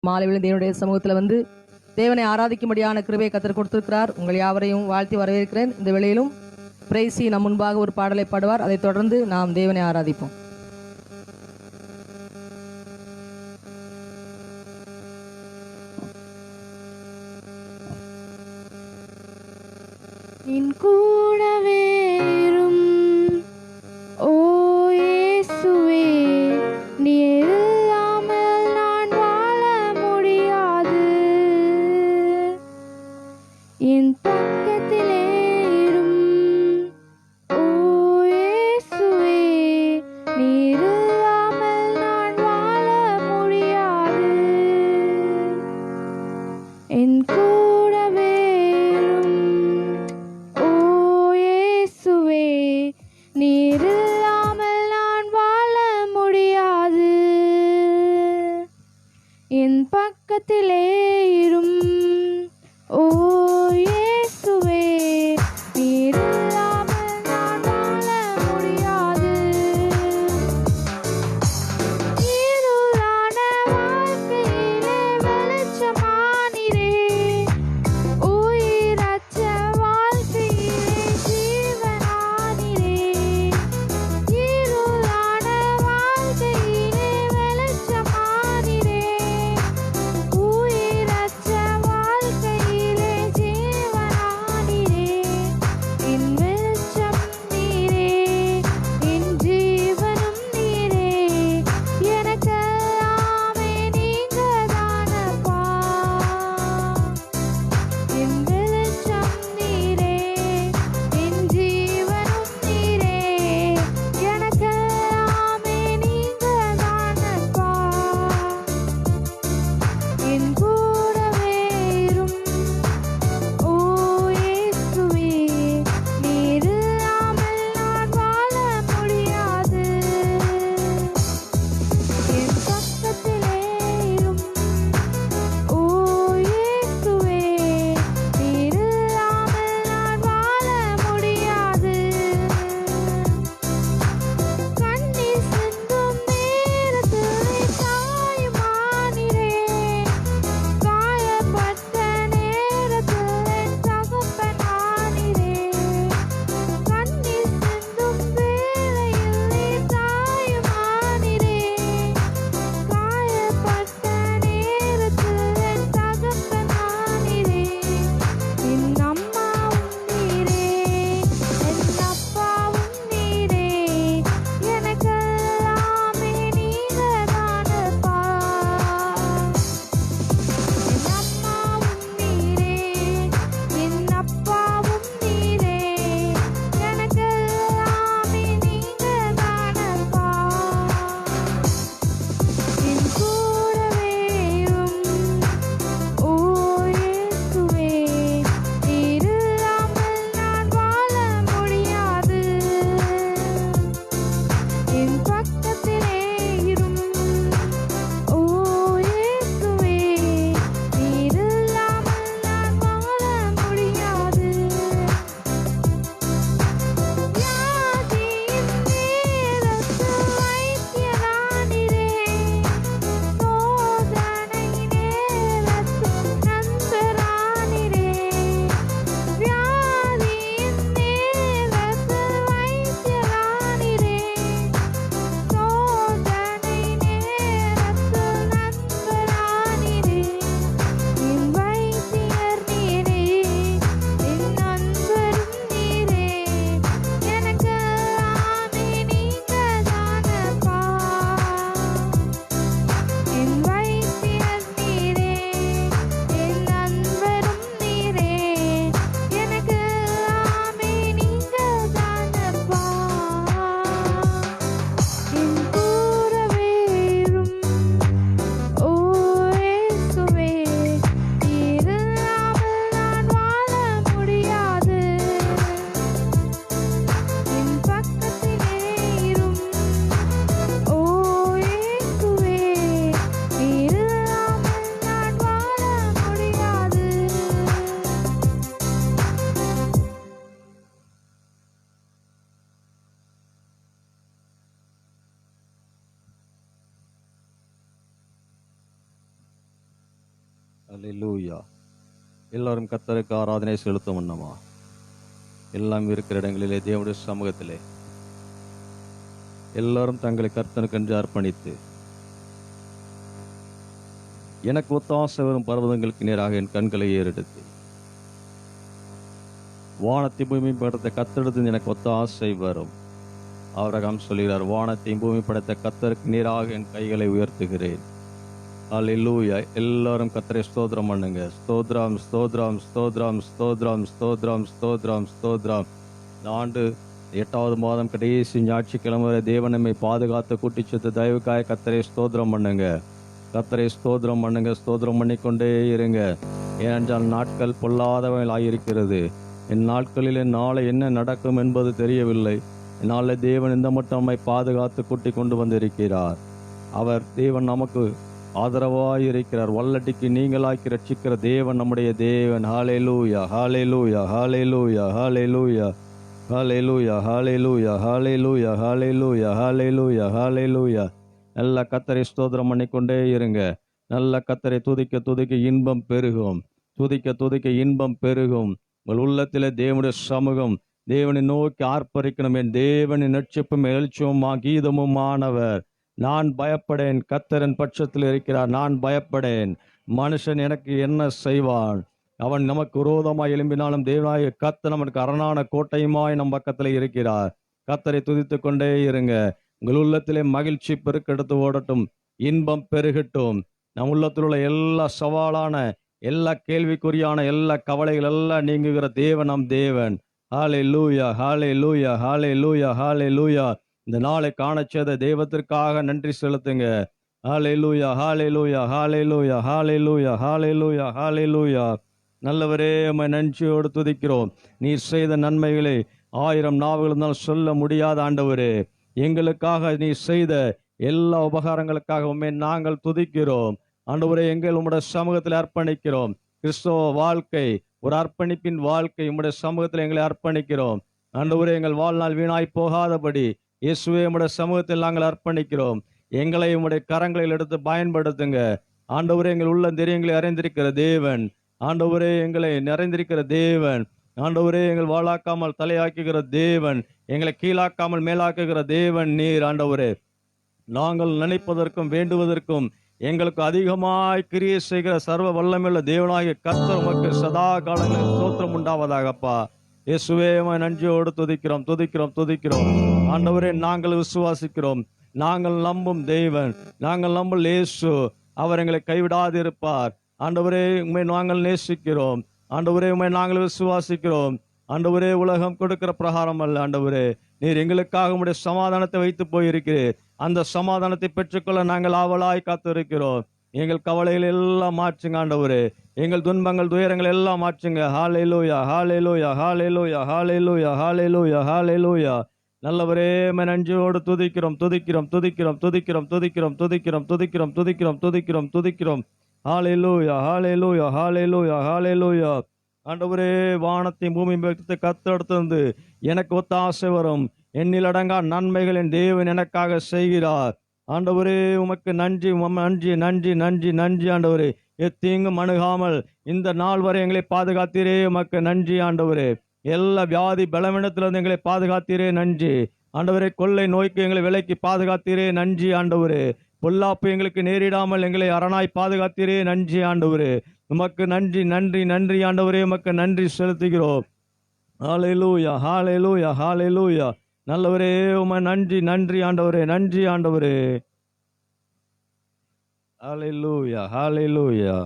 மாலையில் தேவனுடைய சமூகத்தில் வந்து தேவனை ஆராதிக்கும்படியான கிருபையை கத்தர் கொடுத்திருக்கிறார். உங்கள் யாவரையும் வாழ்த்தி வரவேற்கிறேன். இந்த வேளையிலும் பிரைசி நம் முன்பாக ஒரு பாடலை பாடுவார். அதைத் தொடர்ந்து நாம் தேவனை ஆராதிப்போம். நின் கூடவே இரும் ஓ இயேசுவே, நீர் இல்லாமல் நான் வாழ முடியாது. என் பக்கத்திலே இரும் ஓ இயேசுவே, நீர் இல்லாமல் நான் வாழ முடியாது. என் கூடவே இரும் ஓ இயேசுவே, நீர் இல்லாமல் நான் வாழ முடியாது. என் பக்கத்திலே இரும் ஓ இயேசுவே, நீர் இல்லாமல் நான் வாழ முடியாது. இருளான வாழ்க்கையிலே வெளிச்சமானீரே, உயிரற்ற வாழ்க்கையிலே ஜீவனானீரே. இருளான வாழ்க்கையிலே வெளிச்சமானீரே, உயிரற்ற வாழ்க்கையிலே அல்லேலூயா. எல்லாரும் கர்த்தருக்கு ஆராதனை செலுத்தும் வண்ணமா எல்லாம் இருக்கிற இடங்களிலே தேவனுடைய சமூகத்திலே எல்லாரும் தங்களை கர்த்தனுக்கென்று அர்ப்பணித்து, எனக்கு ஒத்தாசை வரும் பர்வதங்களுக்கு நேராக என் கண்களை ஏறெடுத்து, வானத்தை பூமி படைத்த கர்த்தரிடத்தில் எனக்கு ஒத்தாசை வரும். ஆபிரகாம் சொல்கிறார், வானத்தையும் பூமி படைத்த கர்த்தருக்கு நேராக என் கைகளை உயர்த்துகிறேன். அல்லேலூயா. எல்லாரும் கர்த்தரை ஸ்தோத்திரம் பண்ணுங்க. ஸ்தோத்ரம் ஸ்தோத்ரம் ஸ்தோத்ரம் ஸ்தோத்ரம் ஸ்தோத்ரம் ஸ்தோத்ரம் ஸ்தோத்ரம். இந்த ஆண்டு 8வது மாதம் கடைசி ஞாயிற்றுக்கிழமை வரை தேவன் நம்மை பாதுகாத்து கூட்டிச் சேர்த்த தயவுக்காக கர்த்தரை ஸ்தோத்திரம் பண்ணுங்க. கர்த்தரை ஸ்தோத்திரம் பண்ணுங்க. ஸ்தோத்திரம் பண்ணிக்கொண்டே இருங்க. ஏனென்றால் நாட்கள் பொல்லாதவைகள் ஆகியிருக்கிறது. என் நாட்களில் நாளை என்ன நடக்கும் என்பது தெரியவில்லை. என்னால் தேவன் இந்த மட்டும் நம்மை பாதுகாத்து கூட்டி கொண்டு வந்திருக்கிறார். அவர் தேவன் நமக்கு ஆதரவாய் இருக்கிறார். வல்லடிக்கு நீங்களாக்கி ரட்சிக்கிற தேவன் நம்முடைய தேவன். ஹல்லேலூயா ஹல்லேலூயா ஹல்லேலூயா ஹல்லேலூயா ஹல்லேலூயா ஹல்லேலூயா ஹல்லேலூயா ஹல்லேலூயா ஹல்லேலூயா ஹல்லேலூயா. நல்ல கர்த்தரை ஸ்தோத்திரம் பண்ணிக்கொண்டே இருங்க. நல்ல கர்த்தரை துதிக்க துதிக்க இன்பம் பெருகும். துதிக்க துதிக்க இன்பம் பெருகும். உங்கள் உள்ளத்திலே தேவனுடைய சமூகம், தேவனை நோக்கி ஆர்ப்பரிக்கணும். என் தேவனின் நட்சப்பும் எழுச்சியும் கீதமும் ஆனவர். நான் பயப்படேன், கர்த்தரின் பட்சத்தில் இருக்கிறார். நான் பயப்படேன், மனுஷன் எனக்கு என்ன செய்வான்? அவன் நமக்கு விரோதமாய் எழும்பினாலும் தேவனாய கர்த்தர் நமக்கு அரணான கோட்டையுமாய் நம் பக்கத்தில் இருக்கிறார். கர்த்தரை துதித்து கொண்டே இருங்க. உங்கள் உள்ளத்திலே மகிழ்ச்சி பெருக்கெடுத்து ஓடட்டும், இன்பம் பெருகட்டும். நம் உள்ளத்தில் உள்ள எல்லா சவாலான, எல்லா கேள்விக்குறியான, எல்லா கவலைகள் எல்லாம் நீங்குகிற தேவன் நம் தேவன். ஹல்லேலூயா ஹல்லேலூயா ஹல்லேலூயா ஹல்லேலூயா. இந்த நாளை காணச் செய்த தெய்வத்திற்காக நன்றி செலுத்துங்க. ஹல்லேலூயா ஹல்லேலூயா ஹல்லேலூயா ஹல்லேலூயா ஹல்லேலூயா ஹல்லேலூயா. நல்லவரே, உம்மை நன்றியோடு துதிக்கிறோம். நீர் செய்த நன்மைகளை 1000 நாவுகளினால் சொல்ல முடியாத ஆண்டவரே, எங்களுக்காக நீர் செய்த எல்லா உபகாரங்களுக்காக உம்மை நாங்கள் துதிக்கிறோம். ஆண்டவரே, எங்கள் உம்முடைய சமூகத்தில் அர்ப்பணிக்கிறோம். கிறிஸ்தவ வாழ்க்கை ஒரு அர்ப்பணிப்பின் வாழ்க்கை. உம்முடைய சமூகத்தில் எங்களை அர்ப்பணிக்கிறோம். ஆண்டவரே, எங்கள் வாழ்நாள் வீணாய் போகாதபடி இயேசுவே உம்முடைய சமூகத்தில் நாங்கள் அர்ப்பணிக்கிறோம். எங்களை உம்முடைய கரங்களில் எடுத்து பயன்படுத்துங்க. ஆண்டவரே, எங்கள் உள்ள தெரியங்களை அறிந்திருக்கிற தேவன். ஆண்டவரே, எங்களை நிறைந்திருக்கிற தேவன். ஆண்டவரே, எங்கள் வாழாக்காமல் தலையாக்குகிற தேவன். எங்களை கீழாக்காமல் மேலாக்குகிற தேவன் நீர். ஆண்டவரே, நாங்கள் நினைப்பதற்கும் வேண்டுவதற்கும் எங்களுக்கு அதிகமாய் கிரியை செய்கிற சர்வ வல்லமையுள்ள தேவனாகிய கர்த்தர் உமக்கு சதா காலங்களில் ஸ்தோத்திரம் உண்டாவதாகப்பா. இயேசுவே, உம்மை நன்றியோடு துதிக்கிறோம் துதிக்கிறோம் துதிக்கிறோம். ஆண்டவரே, நாங்கள் விசுவாசிக்கிறோம். நாங்கள் நம்பும் தேவன், நாங்கள் நம்பும் இயேசு. அவர் எங்களை கைவிடாதிருப்பார். ஆண்டவரே, உம்மை நாங்கள் நேசிக்கிறோம். ஆண்டவரே, உம்மை நாங்கள் விசுவாசிக்கிறோம். ஆண்டவரே, உலகம் கொடுக்கிற பிரகாரம் அல்ல. ஆண்டவரே, நீர் எங்களுக்காக உம்முடைய சமாதானத்தை வைத்து போயிருக்கிறீர். அந்த சமாதானத்தை பெற்றுக்கொள்ள நாங்கள் ஆவலாய் காத்திருக்கிறோம். எங்கள் கவலைகள் எல்லாம் மாற்றுங்க ஆண்டவரே. எங்கள் துன்பங்கள் துயரங்கள் எல்லாம் மாற்றுங்க. ஹல்லேலூயா ஹல்லேலூயா ஹல்லேலூயா ஹல்லேலூயா ஹல்லேலூயா ஹல்லேலூயா. நல்லவரே, உம்மை நன்றியோடு துதிக்கிறோம் துதிக்கிறோம் துதிக்கிறோம் துதிக்கிறோம் துதிக்கிறோம் துதிக்கிறோம் துதிக்கிறோம் துதிக்கிறோம் துதிக்கிறோம் துதிக்கிறோம். ஹல்லேலூயா ஹல்லேலூயா ஹல்லேலூயா ஹல்லேலூயா. ஆண்டவரே, வானத்தையும் பூமி கத்தெடுத்து எனக்கு ஒத்தாசை வரும். எண்ணிலடங்கா நன்மைகள் என் தேவன் எனக்காக செய்கிறார். ஆண்டவரே, உமக்கு நன்றி நன்றி நன்றி நன்றி நன்றி. ஆண்டவரே, எத்தீங்கும் அணுகாமல் இந்த நாள் வரை எங்களை பாதுகாத்தீரே, உமக்கு நன்றி. ஆண்டவரே, எல்லா வியாதி பலவீனத்திலிருந்து எங்களை பாதுகாத்தீரே, நன்றி. ஆண்டவரே, கொள்ளை நோய்க்கு எங்களை விலைக்கு பாதுகாத்தீரே, நன்றி. ஆண்டவரே, பொல்லாப்பு எங்களுக்கு நேரிடாமல் எங்களை அரணாய் பாதுகாத்தீரே, நன்றி. ஆண்டவரே, உமக்கு நன்றி நன்றி நன்றி. ஆண்டவரே, உமக்கு நன்றி செலுத்துகிறோம். ஹல்லேலூயா ஹல்லேலூயா ஹல்லேலூயா. நல்லவரே, உம்மை நன்றி நன்றி. ஆண்டவரே, நன்றி. ஆண்டவரே, ஹல்லேலூயா ஹல்லேலூயா.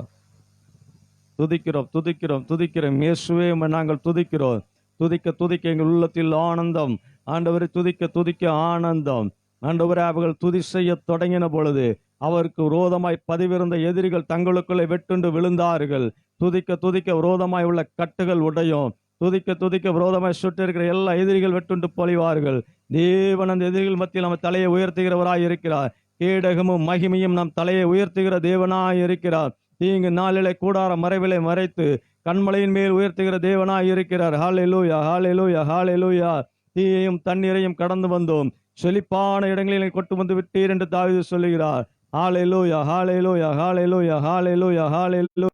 துதிக்கிறோம் துதிக்கிறோம் துதிக்கிறோம். இயேசுவே, உம்மை நாங்கள் துதிக்கிறோம். துதிக்க துதிக்க எங்கள் உள்ளத்தில் ஆனந்தம். ஆண்டவரே, துதிக்க துதிக்க ஆனந்தம். ஆண்டவரே, அவர்கள் துதி செய்ய தொடங்கின பொழுது அவருக்கு விரோதமாய் பதிவிருந்த எதிரிகள் தங்களுக்குள்ளே வெட்டுண்டு விழுந்தார்கள். துதிக்க துதிக்க விரோதமாய் உள்ள கட்டுகள் உடையும். துதிக்க துதிக்க விரோதமாய் சுற்றிருக்கிற எல்லா எதிரிகள் வெட்டுண்டு பொழிவார்கள். தேவன் அந்த எதிரிகள் மத்தியில் நம்ம தலையை உயர்த்துகிறவராய் இருக்கிறார். கேடகமும் மகிமையும் நம் தலையை உயர்த்துகிற தேவனாய் இருக்கிறார். தீங்கு நாளிலே கூடார மறைவிலை மறைத்து கண்மலையின் மேல் உயர்த்துகிற தேவனாய் இருக்கிறார். ஹல்லேலூயா ஹல்லேலூயா ஹல்லேலூயா. தீயையும் தண்ணீரையும் கடந்து வந்தோம், செழிப்பான இடங்களில் கொண்டு வந்து விட்டீர் என்று தாவீது சொல்லுகிறார். ஹல்லேலூயா ஹல்லேலூயா ஹல்லேலூயா ஹல்லேலூயா ஹல்லேலூயா.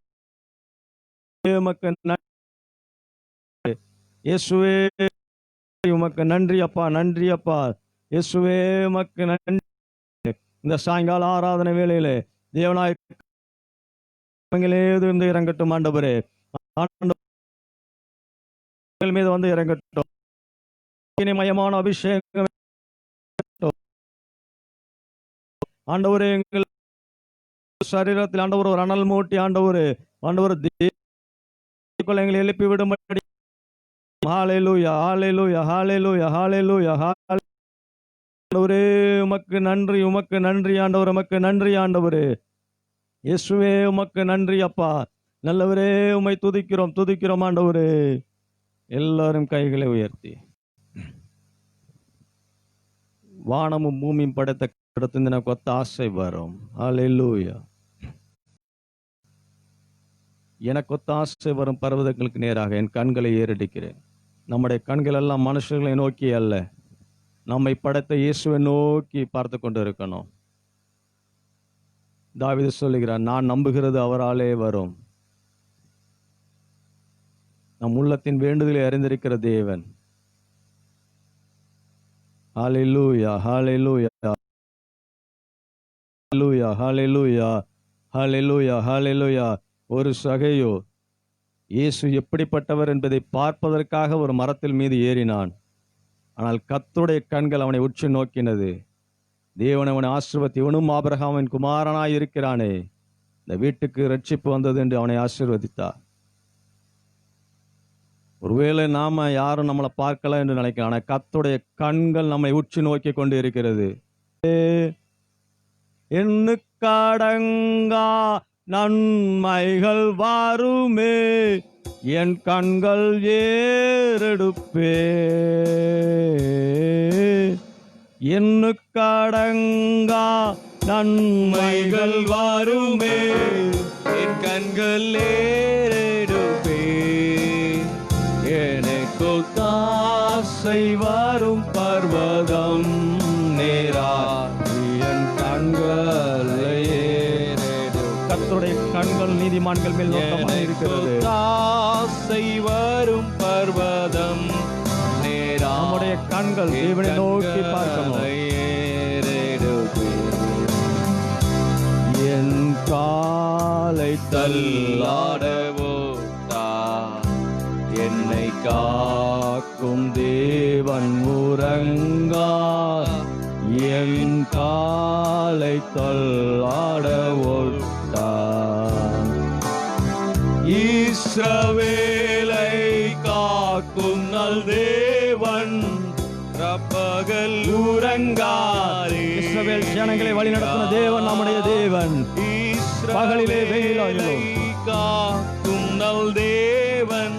உமக்கு நன்றி. இயேசுவே உமக்கு நன்றி அப்பா, நன்றி அப்பா. இயேசுவே உமக்கு நன்றி. இந்த சாயங்கால ஆராதனை வேளையிலே தேவனாய் இருந்து இறங்கட்டும் ஆண்டவரே. ஆண்டவர் மீது வந்து இறங்கட்டும். மயமான அபிஷேகம் ஆண்டவரே, எங்கள் சரீரத்தில் ஆண்டவர் ஒரு அனல் மூட்டி ஆண்டவர் எங்களை எழுப்பி விடும்படி. ஹல்லேலூயா, ஹல்லேலூயா, ஹல்லேலூயா, ஹல்லேலூயா. ஆண்டவரே உமக்கு நன்றி, உமக்கு நன்றி ஆண்டவர், உமக்கு நன்றி ஆண்டவரே. இயேசுவே உமக்கு நன்றி அப்பா. நல்லவரே உம்மை துதிக்கிறோம், துதிக்கிறோம் ஆண்டவரே. எல்லாரும் கைகளை உயர்த்தி வானமும் பூமியும் படைத்த இடத்துல எனக்கு ஒத்த ஆசை வரும். ஹல்லேலூயா. எனக்கு ஒத்த ஆசை வரும் பர்வதங்களுக்கு நேராக என் கண்களை ஏறடிக்கிறேன். நம்முடைய கண்கள் எல்லாம் மனுஷர்களை நோக்கி அல்ல, நம்மை படைத்த இயேசுவை நோக்கி பார்த்து கொண்டு இருக்கணும். தாவீது சொல்லுகிறார், நான் நம்புகிறது அவராலே வரும். நம் உள்ளத்தின் வேண்டுதலை அறிந்திருக்கிற தேவன். ஹல்லேலூயா, ஹல்லேலூயா, ஹல்லேலூயா, ஹல்லேலூயா, ஹல்லேலூயா, ஹல்லேலூயா. ஒரு சகையோ இயேசு எப்படிப்பட்டவர் என்பதை பார்ப்பதற்காக ஒரு மரத்தில் மீது ஏறினான். ஆனால் கர்த்தருடைய கண்கள் அவனை உற்று நோக்கினது. தேவன் அவனை ஆசீர்வதி, இவனும் ஆபிரகாமின் குமாரனாய் இருக்கிறானே, இந்த வீட்டுக்கு ரட்சிப்பு வந்தது என்று அவனை ஆசீர்வதித்தார். ஒருவேளை நாம யாரும் நம்மளை பார்க்கல என்று நினைக்கலாம், ஆனால் கர்த்தருடைய கண்கள் நம்மை உற்று நோக்கி கொண்டு இருக்கிறது. எண்ணுக்கடங்கா நன்மைகள் வாருமே, என் கண்கள் ஏறெடுப்பே. எண்ணுக்கடங்கா நன்மைகள் வாருமே, என் கண்கள் ஏறெடுப்பே. எனக்கு தாசை வரும் பர்வதம் நேரா, என் கண்களை கர்த்தருடைய கண்கள் நீதிமான்கள் மேல் நோக்கமாக இருக்கிறது. தாசை வரும் பர்வதம் நேரா, நம்முடைய கண்கள் தேவனை நோக்கி பார்க்கணும். என் காலை தள்ளாடவோ என்னை காக்கும் தேவன் உறங்கா, என் காலை தள்ளாடவோ இஸ்ரவேலை காக்கும் நல் தேவன் பகல் உறங்காரே. இஸ்ரவேல் ஜனங்களை வழிநடத்தின தேவன் நம்முடைய தேவன். பகலிலே வெயிலாயிலோ காக்கும் நல் தேவன்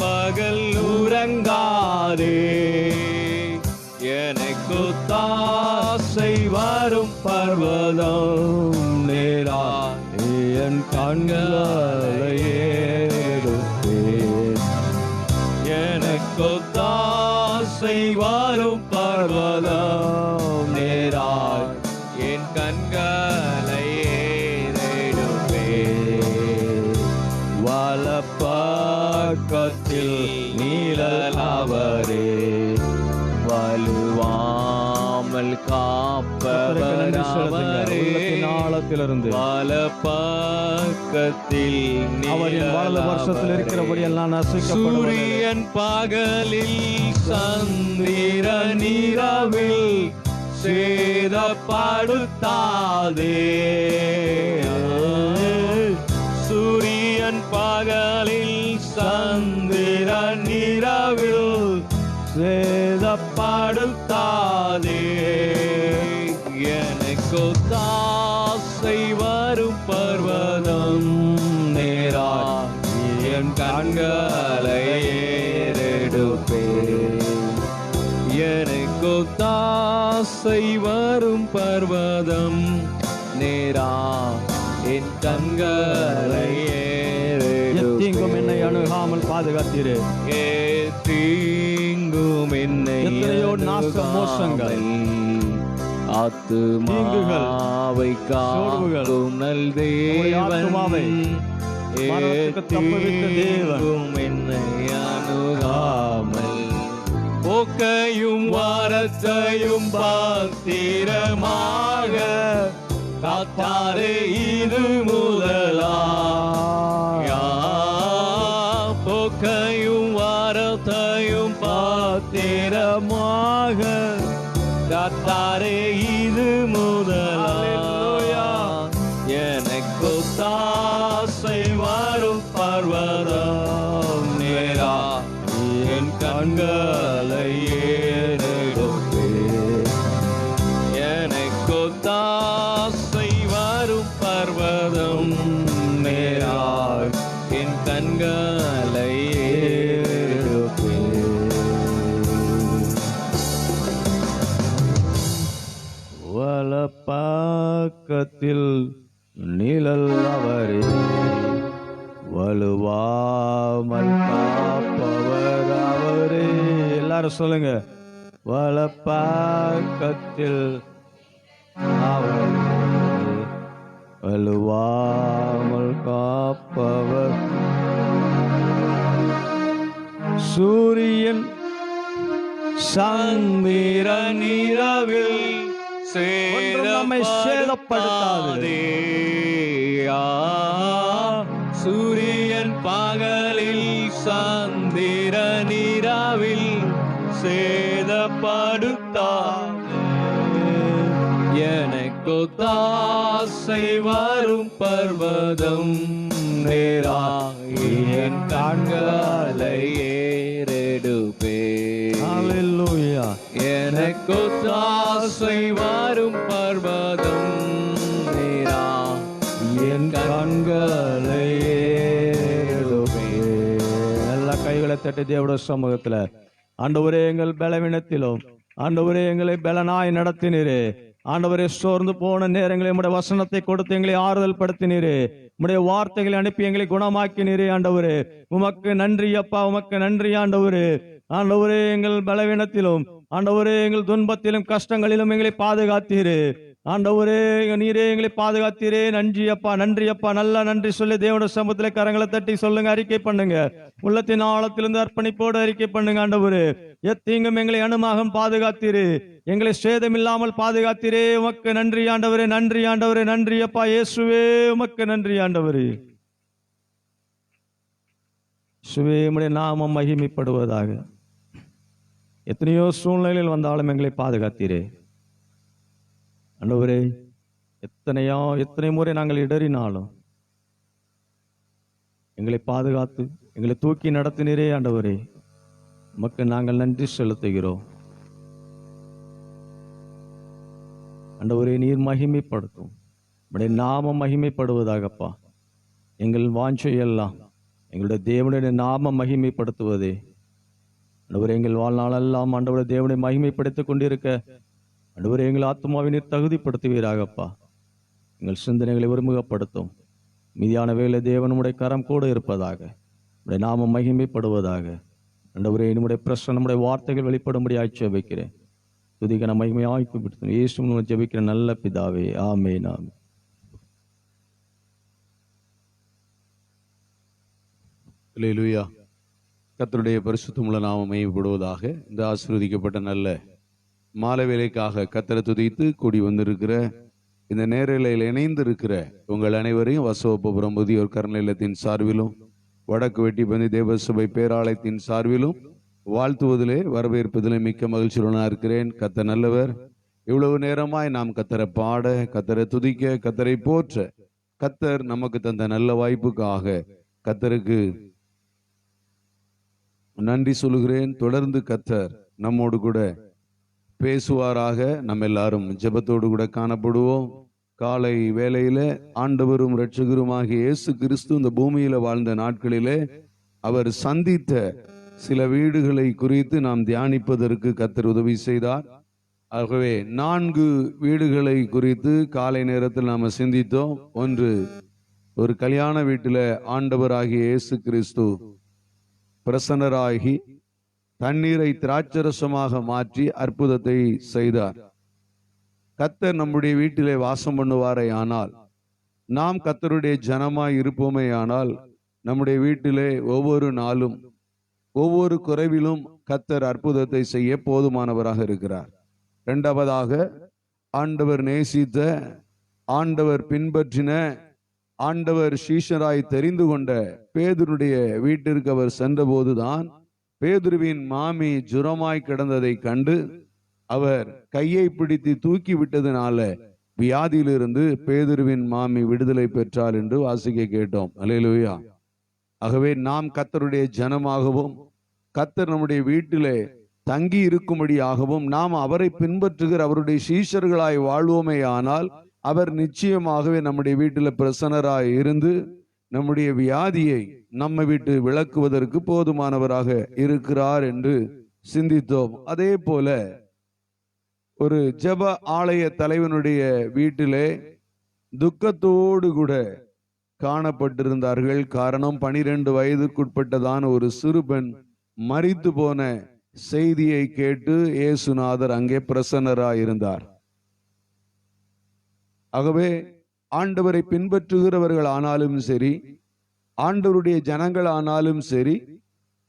பகல் உறங்காரே. எனக்கு தாசை வரும் பர்வதம் நேரா, என் கண்களை ஏறெடுப்பேன். எனக்கு தாசை வரும் பர்வதம் நேரா, என் கண்களை ஏறெடுப்பேன். வலப்பக்கத்தில் நீலவரே, வலுவாமல் காப்பவரே. ஆழத்திலிருந்து வலப்பக்கத்தில் அவரின் வலது வருஷத்தில் இருக்கிறபடி எல்லாம் சூரியன் பகலில் சந்திரன் இரவில் சேதப்படுத்தாதே. சூரியன் பகலில் சந்திரன் இரவில் சேதப்படுத்தாதே. எனக்கு தாசை வரும் பர்வதம் நேரா, என் கண்களை ஏறெடுப்பேன். எனக்கு தாசை வரும் பர்வதம் நேரா, என் கண்களை ஏறெடுப்பேன். என்னை அணுகாமல் பாதுகாத்தீரே. தீங்கும் என்னை எத்தனையோ நாச மோசங்கள் ஆத்துமாவை காக்கும் நல் தேவன் மரணத்துக்கு தப்புவித்த தேவன் என்னை அணுகாமல் போக்கையும் வாரத்தையும் பாத்திரமாக காத்தாரே இது முதலா போக்கையும் வாரத்தையும் பாத்திரமாக காத்தாரே இது முதலா எனக்கு தாசை வரும் பர்வதம் நேரா என் கண்களை ஏறெடுப்பே எனக்கு தாசை வரும் பர்வதம் நேரா என் கண்களை ஏறெடுப்பே வலப்பக்கத்தில் நிழல் அவரே வலுவாமல் காப்பவர் அவரே. எல்லாரும் சொல்லுங்க, வலப்பக்கத்தில் அவரே வலுவாமல் காப்பவர். சூரியன் சந்திரன் இரவில் ஒன்றும் நம்மை சேதப்படுத்தாது. சூரியன் பகலில் சந்திரன் இரவில் சேதப்படுத்தாது. எனக்கு தாசை வரும் பர்வதம் நேரா என் கண்களை ஏறெடுப்பே. ஹல்லேலூயா. எனக்கு தாசை வரும் பர்வதம் நேரா என் கண்களை ஏறெடுப்பே. எல்லா கைகளை தட்டி தேவனுடைய சமூகத்துல, ஆண்டவரே எங்கள் பலவீனத்திலும் ஆண்டவரே எங்களை பலனாய் நடத்தினீரே. ஆண்டவரே சோர்ந்து போன நேரங்களை உம்முடைய வசனத்தை கொடுத்து எங்களை ஆறுதல் படுத்தினீரே. உம்முடைய வார்த்தைகளை அனுப்பி எங்களை குணமாக்கினீரே. ஆண்டவரே உமக்கு நன்றி அப்பா, உமக்கு நன்றி ஆண்டவரே. ஆண்டவரே எங்கள் பலவீனத்திலும் ஆண்டவரே எங்கள் துன்பத்திலும் கஷ்டங்களிலும் எங்களை பாதுகாத்தீரே. ஆண்டவரே நீரே எங்களை பாதுகாத்தீரே. நன்றி அப்பா, நன்றி அப்பா, நல்ல நன்றி சொல்லி தேவனுடைய சமூகத்திலே கரங்களை தட்டி சொல்லுங்க, அறிக்கை பண்ணுங்க. உள்ளத்தின் ஆழத்திலிருந்து அர்ப்பணிப்போடு அறிக்கை பண்ணுங்க. ஆண்டவரே எத்தீங்கும் எங்களை அணுமாகம் பாதுகாத்தீரே, எங்களை சேதமில்லாமல் பாதுகாத்தீரே. உமக்கு நன்றி ஆண்டவரே, நன்றி ஆண்டவரே, நன்றி அப்பா இயேசுவே, உமக்கு நன்றி ஆண்டவரே. இயேசுவே உம்முடைய நாமம் மகிமைப்படுவதாக. எத்தனையோ சூழ்நிலையில் வந்தாலும் எங்களை பாதுகாத்தீரே. ஆண்டவரே எத்தனை முறை நாங்கள் இடறினாலும் எங்களை பாதுகாத்து எங்களை தூக்கி நடத்தினீரே. ஆண்டவரே உமக்கு நாங்கள் நன்றி செலுத்துகிறோம். ஆண்டவரே நீர் மகிமைப்படுத்தும், உம்முடைய நாமம் மகிமைப்படுவதாகப்பா. எங்கள் வாஞ்சை எல்லாம் எங்களுடைய தேவனுடைய நாமம் மகிமைப்படுத்துவதே. ஆண்டவரே எங்கள் வாழ்நாளெல்லாம் ஆண்டவரே தேவனை மகிமைப்படுத்திக் கொண்டிருக்க ஆண்டவரே எங்கள் ஆத்மாவினை தகுதிப்படுத்துவீராகப்பா. எங்கள் சிந்தனைகளை ஒருமுகப்படுத்தும். மீதியான வேலை தேவனுடைய கரம் கூட இருப்பதாக, உடைய நாமம் மகிமைப்படுவதாக. ஆண்டவரே நம்முடைய பிரச்சனை நம்முடைய வார்த்தைகள் வெளிப்படும்படி ஜெபிக்கிறேன். துதிக்க நான் மகிமையாய் கூப்பிடுத்தேன். இயேசுவின் ஜெபிக்கிற நல்ல பிதாவே, ஆமென். ஆமென். அல்லேலூயா. கர்த்தருடைய பரிசுத்தமுள்ள நாமம் மகிமைப்படுவதாக. இந்த ஆசீர்வதிக்கப்பட்ட நல்ல மாலை வேலைக்காக கர்த்தரை துதித்து கூடி வந்திருக்கிற இந்த நேரலையில் இணைந்திருக்கிற உங்கள் அனைவரையும் வசவப்புரம் முதியோர் கருநிலையத்தின் சார்பிலும் வடக்கு வெட்டிப்பந்தி தேவசபை பேராலயத்தின் சார்பிலும் வாழ்த்துவதிலே வரவேற்பதிலே மிக்க மகிழ்ச்சியுடனாக இருக்கிறேன். கர்த்தர் நல்லவர். இவ்வளவு நேரமாய் நாம் கர்த்தரை பாட, கர்த்தரை துதிக்க, கர்த்தரை போற்ற கர்த்தர் நமக்கு தந்த நல்ல வாய்ப்புக்காக கர்த்தருக்கு நன்றி சொல்கிறேன். தொடர்ந்து கர்த்தர் நம்மோடு கூட பேசுவாராக. நம்ம எல்லாரும் ஜெபத்தோடு கூட காணப்படுவோம். காலை வேளையில ஆண்டவரும் இரட்சகருமாகிய இயேசு கிறிஸ்து இந்த பூமியில வாழ்ந்த நாட்களிலே அவர் சந்தித்த சில வீடுகளை குறித்து நாம் தியானிப்பதற்கு கர்த்தர் உதவி செய்தார். ஆகவே 4 வீடுகளை குறித்து காலை நேரத்தில் நாம சிந்தித்தோம். ஒன்று, ஒரு கல்யாண வீட்டில ஆண்டவராகிய இயேசு கிறிஸ்து பிரசன்னராகி தண்ணீரை திராட்சரசமாக மாற்றி அற்புதத்தை செய்தார். கர்த்தர் நம்முடைய வீட்டிலே வாசம் பண்ணுவாரே ஆனால், நாம் கர்த்தருடைய ஜனமாய் இருப்போமே ஆனால், நம்முடைய வீட்டிலே ஒவ்வொரு நாளும் ஒவ்வொரு குறைவிலும் கர்த்தர் அற்புதத்தை செய்ய போதுமானவராக இருக்கிறார். இரண்டாவதாக, ஆண்டவர் நேசித்த, ஆண்டவர் பின்பற்றின, ஆண்டவர் சீஷராய் தெரிந்து கொண்ட பேதுருடைய வீட்டிற்கு அவர் சென்றபோதுதான் பேதுருவின் மாமி ஜுரமாய் கிடந்ததை கண்டு அவர் கையை பிடித்து தூக்கி விட்டதுனால வியாதியிலிருந்து பேதுருவின் மாமி விடுதலை பெற்றார் என்று வாசிக்க கேட்டோம். அல்லேலூயா. ஆகவே நாம் கர்த்தருடைய ஜனமாகவும் கர்த்தர் நம்முடைய வீட்டிலே தங்கி இருக்கும்படியாகவும் நாம் அவரை பின்பற்றுகிற அவருடைய சீஷர்களாய் வாழ்வோமே ஆனால் அவர் நிச்சயமாகவே நம்முடைய வீட்டில் பிரசன்னராய் இருந்து நம்முடைய வியாதியை நம்ம வீட்டு விளக்குவதற்கு போதுமானவராக இருக்கிறார் என்று சிந்தித்தோம். அதே போல ஒரு ஜெப ஆலய தலைவனுடைய வீட்டிலே துக்கத்தோடு கூட காணப்பட்டிருந்தார்கள். காரணம், 12 வயதுக்குட்பட்டதான ஒரு சிறுபெண் மரித்து போன செய்தியை கேட்டு இயேசுநாதர் அங்கே பிரசன்னராயிருந்தார். ஆகவே ஆண்டவரை பின்பற்றுகிறவர்கள் ஆனாலும் சரி, ஆண்டவருடைய ஜனங்கள் ஆனாலும் சரி,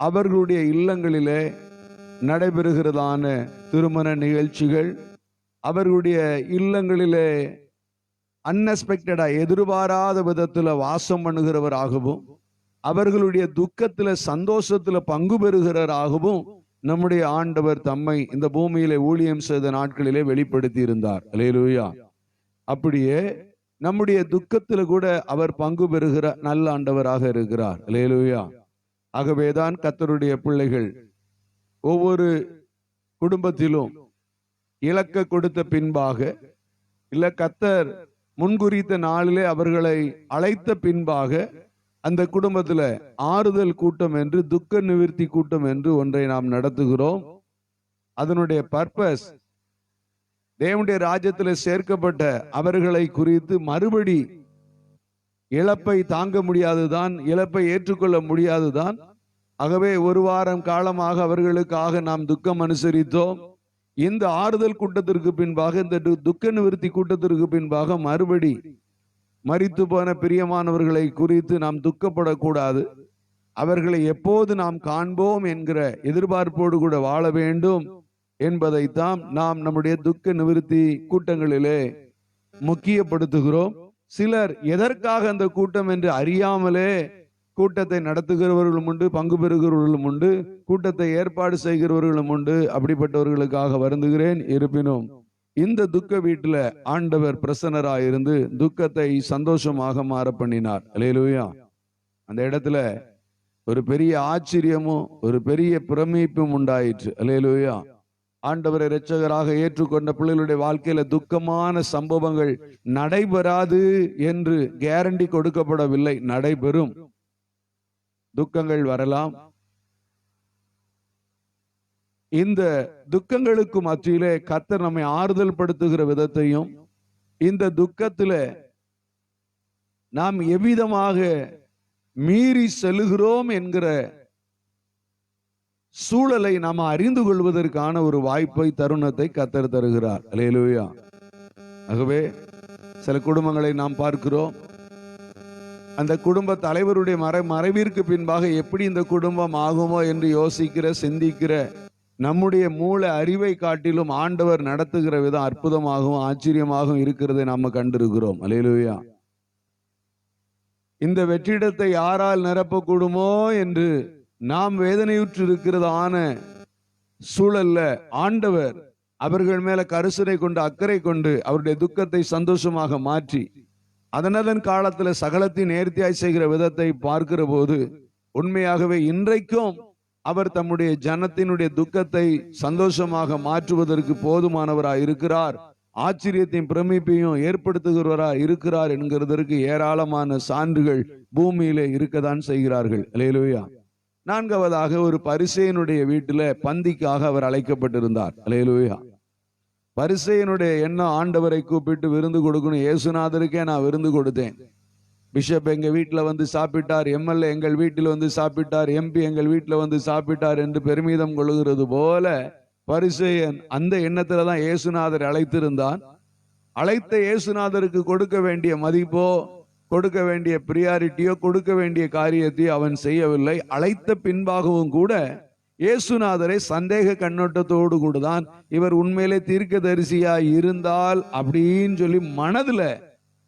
அவர்களுடைய இல்லங்களிலே நடைபெறுகிறதான திருமண நிகழ்ச்சிகள், அவர்களுடைய இல்லங்களிலே அன்எக்ஸ்பெக்டடா எதிர்பாராத விதத்துல வாசம் பண்ணுகிறவராகவும் அவர்களுடைய துக்கத்துல சந்தோஷத்துல பங்கு பெறுகிறவராகவும் நம்முடைய ஆண்டவர் தம்மை இந்த பூமியிலே ஊழியம் செய்த நாட்களிலே வெளிப்படுத்தி இருந்தார். அல்லேலூயா. அப்படியே நம்முடைய துக்கத்துல கூட அவர் பங்கு பெறுகிற நல்ல ஆண்டவராக இருக்கிறார். அல்லேலூயா. ஆகவேதான் கர்த்தருடைய பிள்ளைகள் ஒவ்வொரு குடும்பத்திலும் இலக்க கொடுத்த பின்பாக, இல்ல கர்த்தர் முன்குறித்த நாளிலே அவர்களை அழைத்த பின்பாக, அந்த குடும்பத்துல ஆறுதல் கூட்டம் என்று, துக்க நிவர்த்தி கூட்டம் என்று ஒன்றை நாம் நடத்துகிறோம். அதனுடைய பர்பஸ், தேவனுடைய ராஜ்யத்தில் சேர்க்கப்பட்ட அவர்களை குறித்து மறுபடி இழப்பை தாங்க முடியாதுதான், இழப்பை ஏற்றுக்கொள்ள முடியாதுதான். ஆகவே ஒரு வாரம் காலமாக அவர்களுக்காக நாம் துக்கம் அனுசரித்தோம். இந்த ஆறுதல் கூட்டத்திற்கு பின்பாக, இந்த துக்க நிவர்த்தி கூட்டத்திற்கு பின்பாக மறுபடி மரித்து போன பிரியமானவர்களை குறித்து நாம் துக்கப்படக்கூடாது. அவர்களை எப்போது நாம் காண்போம் என்கிற எதிர்பார்ப்போடு கூட வாழ வேண்டும் என்பதைத்தான் நாம் நம்முடைய துக்க நிவர்த்தி கூட்டங்களிலே முக்கியப்படுத்துகிறோம். சிலர் எதற்காக அந்த கூட்டம் என்று அறியாமலே கூட்டத்தை நடத்துகிறவர்களும் உண்டு, பங்கு பெறுகிறவர்களும் உண்டு, கூட்டத்தை ஏற்பாடு செய்கிறவர்களும் உண்டு. அப்படிப்பட்டவர்களுக்காக வருந்துகிறேன். இருப்பினும் இந்த துக்க வீட்டுல ஆண்டவர் பிரசன்னராயிருந்து துக்கத்தை சந்தோஷமாக மாற பண்ணினார். அல்லேலூயா. அந்த இடத்துல ஒரு பெரிய ஆச்சரியமும் ஒரு பெரிய பிரமிப்பும் உண்டாயிற்று. அல்லேலூயா. ஆண்டவரை இரட்சகராக ஏற்றுக்கொண்ட பிள்ளைகளுடைய வாழ்க்கையில துக்கமான சம்பவங்கள் நடைபெறாது என்று கேரண்டி கொடுக்கப்படவில்லை. நடைபெறும். துக்கங்கள் வரலாம். இந்த துக்கங்களுக்கு மத்தியிலே கர்த்தர் நம்மை ஆறுதல் படுத்துகிற விதத்தையும், இந்த துக்கத்தில நாம் எவ்விதமாக மீறி செல்லுகிறோம் என்கிற சூழலை நாம் அறிந்து கொள்வதற்கான ஒரு வாய்ப்பை, தருணத்தை கர்த்தர் தருகிறார். அல்லேலூயா. ஆகவே சில குடும்பங்களை நாம் பார்க்கிறோம். அந்த குடும்ப தலைவருடைய மறைவிற்கு பின்பாக எப்படி இந்த குடும்பம் ஆகுமோ என்று யோசிக்கிற, சிந்திக்கிற நம்முடைய மூல அறிவை காட்டிலும் ஆண்டவர் நடத்துகிற விதம் அற்புதமாகவும் ஆச்சரியமாகவும் இருக்கிறதை நாம கண்டிருக்கிறோம். அல்லேலூயா. இந்த வெற்றிடத்தை யாரால் நிரப்பக்கூடுமோ என்று நாம் வேதனையுற்று இருக்கிறதான சூழல்ல ஆண்டவர் அவர்கள் மேல கரிசனை கொண்டு, அக்கறை கொண்டு அவருடைய துக்கத்தை சந்தோஷமாக மாற்றி, அதனதன் காலத்துல சகலத்தை நேர்த்தியாய் செய்கிற விதத்தை பார்க்கிற போது உண்மையாகவே இன்றைக்கும் அவர் தம்முடைய ஜனத்தினுடைய துக்கத்தை சந்தோஷமாக மாற்றுவதற்கு போதுமானவராய் இருக்கிறார். ஆச்சரியத்தையும் பிரமிப்பையும் ஏற்படுத்துகிறவராய் இருக்கிறார் என்கிறதற்கு ஏராளமான சான்றுகள் பூமியிலே இருக்கத்தான் செய்கிறார்கள். அல்லேலூயா. நான்காவதாக, ஒரு பரிசேயனுடைய வீட்டில பந்திக்காக அவர் அழைக்கப்பட்டிருந்தார். அல்லேலூயா. பரிசேயனுடைய எண்ணம் ஆண்டவரை கூப்பிட்டு விருந்து கொடுக்கணும். இயேசுநாதருக்கே நான் விருந்து கொடுத்தேன். பிஷப் எங்க வீட்டுல வந்து சாப்பிட்டார், எம்எல்ஏ எங்கள் வீட்டில் வந்து சாப்பிட்டார், எம்பி எங்கள் வீட்டுல வந்து சாப்பிட்டார் என்று பெருமிதம் கொள்கிறது போல பரிசேயன் அந்த எண்ணத்துல தான் இயேசுநாதர் அழைத்திருந்தான். அழைத்த இயேசுநாதருக்கு கொடுக்க வேண்டிய மதிப்போ, கொடுக்க வேண்டிய பிரியாரிட்டியோ கொடுக்க வேண்டிய காரியத்தையோ அவன் செய்யவில்லை. அழைத்த பின்பாகவும் கூட இயேசுநாதரை சந்தேக கண்ணோட்டத்தோடு கூட தான் இவர் உண்மையிலே தீர்க்கதரிசியா இருந்தால் அப்படின்னு சொல்லி மனதுல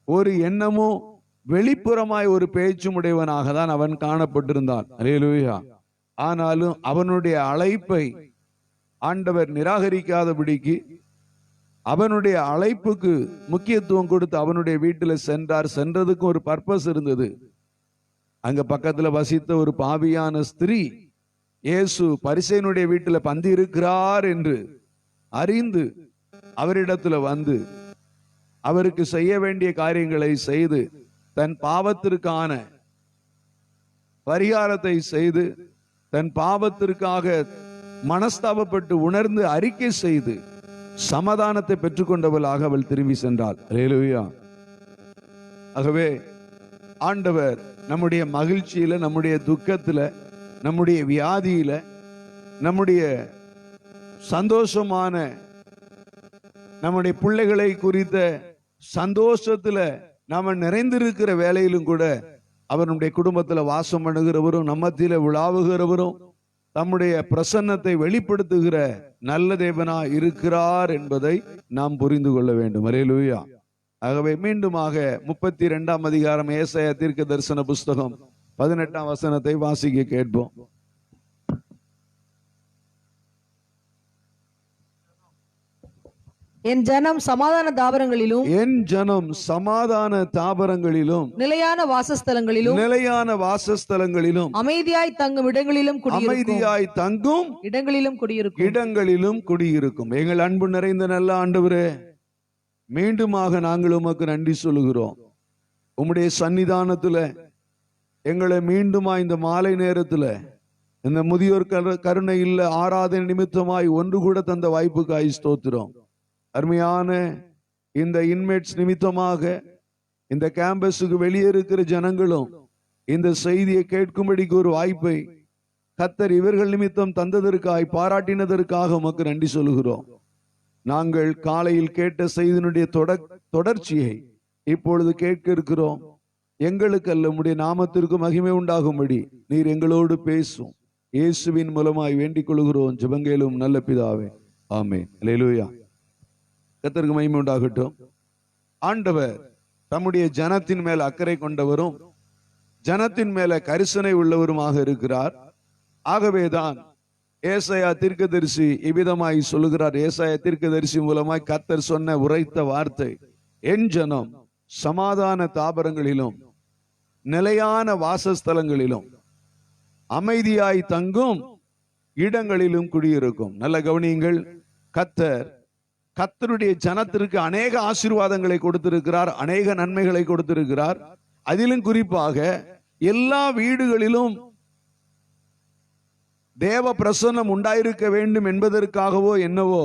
ஒரு எண்ணமும் வெளிப்புறமாய் ஒரு பேச்சும் உடையவனாக தான் அவன் காணப்பட்டிருந்தான். அல்லேலூயா. ஆனாலும் அவனுடைய அழைப்பை ஆண்டவர் நிராகரிக்காதபடிக்கு அவனுடைய அழைப்புக்கு முக்கியத்துவம் கொடுத்து அவனுடைய வீட்டில் சென்றார். சென்றதுக்கு ஒரு பர்பஸ் இருந்தது. அங்க பக்கத்துல வசித்த ஒரு பாவியான ஸ்திரீ இயேசு பரிசேயனுடைய வீட்டில் பந்தி இருக்கிறார் என்று அறிந்து அவரிடத்துல வந்து அவருக்கு செய்ய வேண்டிய காரியங்களை செய்து தன் பாவத்திற்கான பரிகாரத்தை செய்து தன் பாவத்திற்காக மனஸ்தாபப்பட்டு உணர்ந்து அறிக்கை செய்து சமாதானத்தை பெற்றுக்கொண்டவளாக அவள் திரும்பி சென்றாள். அல்லேலூயா. ஆகவே ஆண்டவர் நம்முடைய மகிழ்ச்சியில, நம்முடைய துக்கத்துல, நம்முடைய வியாதியில, நம்முடைய சந்தோஷமான நம்முடைய பிள்ளைகளை குறித்த சந்தோஷத்துல நாம நிறைந்திருக்கிற வேலையிலும் கூட அவர் நம்முடைய குடும்பத்துல வாசம் பண்ணுகிறவரும் நம்மத்தில உலாவுகிறவரும் தம்முடைய பிரசன்னத்தை வெளிப்படுத்துகிற நல்ல தேவனா இருக்கிறார் என்பதை நாம் புரிந்து கொள்ள வேண்டும். அல்லேலூயா. ஆகவே மீண்டுமாக 32ஆம் அதிகாரம் ஏசாயா தீர்க்க தரிசன புஸ்தகம் 18ஆம் வசனத்தை வாசிக்க கேட்போம். என் ஜனம் சமாதான தாபரங்களிலும் என் ஜனம் சமாதான தாபரங்களிலும் நிலையான வாசஸ்தலங்களிலும் அமைதியாய் தங்கும் இடங்களிலும் குடியிருக்கும். எங்கள் அன்பு நிறைந்த நல்ல ஆண்டவரே, மீண்டுமாக நாங்கள் உமக்கு நன்றி சொல்லுகிறோம். உம்முடைய சன்னிதானத்துல எங்களை மீண்டுமா இந்த மாலை நேரத்துல இந்த முதியோர் கருணை இல்ல ஆராதனை நிமித்தமாய் ஒன்று கூட தந்த வாய்ப்புக்காய் ஸ்தோத்திரம். அருமையான இந்த இன்மேட்ஸ் நிமித்தமாக இந்த கேம்பஸுக்கு வெளியே இருக்கிற ஜனங்களும் இந்த செய்தியை கேட்கும்படிக்கு ஒரு வாய்ப்பை கர்த்தர் இவர்கள் நிமித்தம் தந்ததற்காய் பாராட்டினதற்காக உமக்கு நன்றி சொல்லுகிறோம். நாங்கள் காலையில் கேட்ட செய்தியினுடைய தொடர்ச்சியை இப்பொழுது கேட்க இருக்கிறோம். எங்களுக்கு அல்ல, உம்முடைய நாமத்திற்கு மகிமை உண்டாகும்படி நீர் எங்களோடு பேசும். இயேசுவின் மூலமாய் வேண்டிக் கொள்கிறோம் ஜெபங்கேலும் நல்ல பிதாவே, ஆமென். அல்லேலூயா. கர்த்தருக்கு மகிமை உண்டாகட்டும். ஆண்டவர் தம்முடைய ஜனத்தின் மேல் அக்கறை கொண்டவரும் ஜனத்தின் மேல கரிசனை உள்ளவருமாக இருக்கிறார். ஆகவேதான் ஏசாயா தீர்க்கதரிசி இவ்விதமாய் சொல்லுகிறார். ஏசாயா தீர்க்கதரிசி மூலமாய் கர்த்தர் சொன்ன உரைத்த வார்த்தை, என் ஜனம் சமாதான தாபரங்களிலும் நிலையான வாசஸ்தலங்களிலும் அமைதியாய் தங்கும் இடங்களிலும் குடியிருக்கும். நல்ல கவனியுங்கள். கர்த்தருடைய ஜனத்திற்கு அநேக ஆசீர்வாதங்களை கொடுத்திருக்கிறார், அநேக நன்மைகளை கொடுத்திருக்கிறார். அதிலும் குறிப்பாக எல்லா வீடுகளிலும் தேவ பிரசன்னம் உண்டாயிருக்க வேண்டும் என்பதற்காகவோ என்னவோ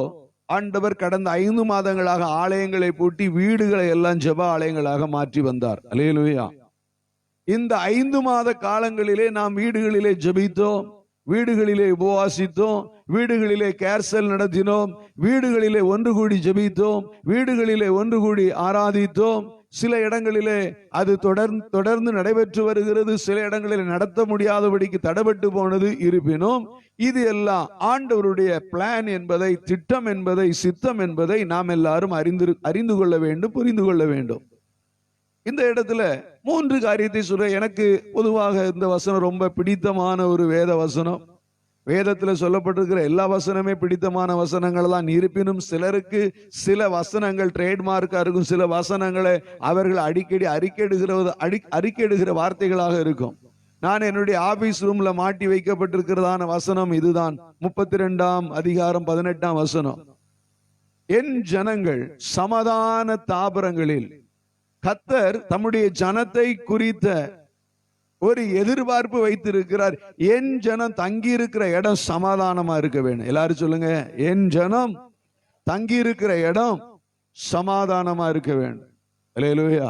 ஆண்டவர் கடந்த 5 மாதங்களாக ஆலயங்களை பூட்டி வீடுகளை எல்லாம் ஜெப ஆலயங்களாக மாற்றி வந்தார். அல்லேலூயா. இந்த 5 மாத காலங்களிலே நாம் வீடுகளிலே ஜெபித்தோம், வீடுகளிலே உபவாசித்தோம், வீடுகளிலே கேர்சல் நடத்தினோம், வீடுகளிலே ஒன்று கூடி ஜெபித்தோம், வீடுகளிலே ஒன்று கூடி ஆராதித்தோம். சில இடங்களிலே அது தொடர்ந்து நடைபெற்று வருகிறது, சில இடங்களிலே நடத்த முடியாதபடிக்கு தடைபட்டு போனது. இருப்பினும் இது எல்லாம் ஆண்டவருடைய பிளான் என்பதை, திட்டம் என்பதை, சித்தம் என்பதை நாம் எல்லாரும் அறிந்து கொள்ள வேண்டும், புரிந்து கொள்ள வேண்டும். இந்த இடத்துல 3 காரியத்தை சொல்ற. எனக்கு பொதுவாக இந்த வசனம் ரொம்ப பிடித்தமான ஒரு வேத வசனம். வேதத்துல சொல்லப்பட்டிருக்கிற எல்லா வசனமே பிடித்தமான வசனங்கள் தான். இருப்பினும் சிலருக்கு சில வசனங்கள் ட்ரேட்மார்க்கா இருக்கும், சில வசனங்களை அவர்கள் அடிக்கடி அறிக்கையிடுகிற வார்த்தைகளாக இருக்கும். நான் என்னுடைய ஆபீஸ் ரூம்ல மாட்டி வைக்கப்பட்டிருக்கிறதான வசனம் இதுதான். 32ஆம் அதிகாரம் 18ஆம் வசனம். என் ஜனங்கள் சமாதான தாபரங்களில். கர்த்தர் தம்முடைய ஜனத்தை குறித்த ஒரு எதிர்பார்ப்பு வைத்திருக்கிறார். என் ஜனம் தங்கி இருக்கிற இடம் சமாதானமா இருக்க வேண்டும். எல்லாரும் சொல்லுங்க, என் ஜனம் தங்கி இருக்கிற இடம் சமாதானமா இருக்க வேண்டும். அல்லேலூயா.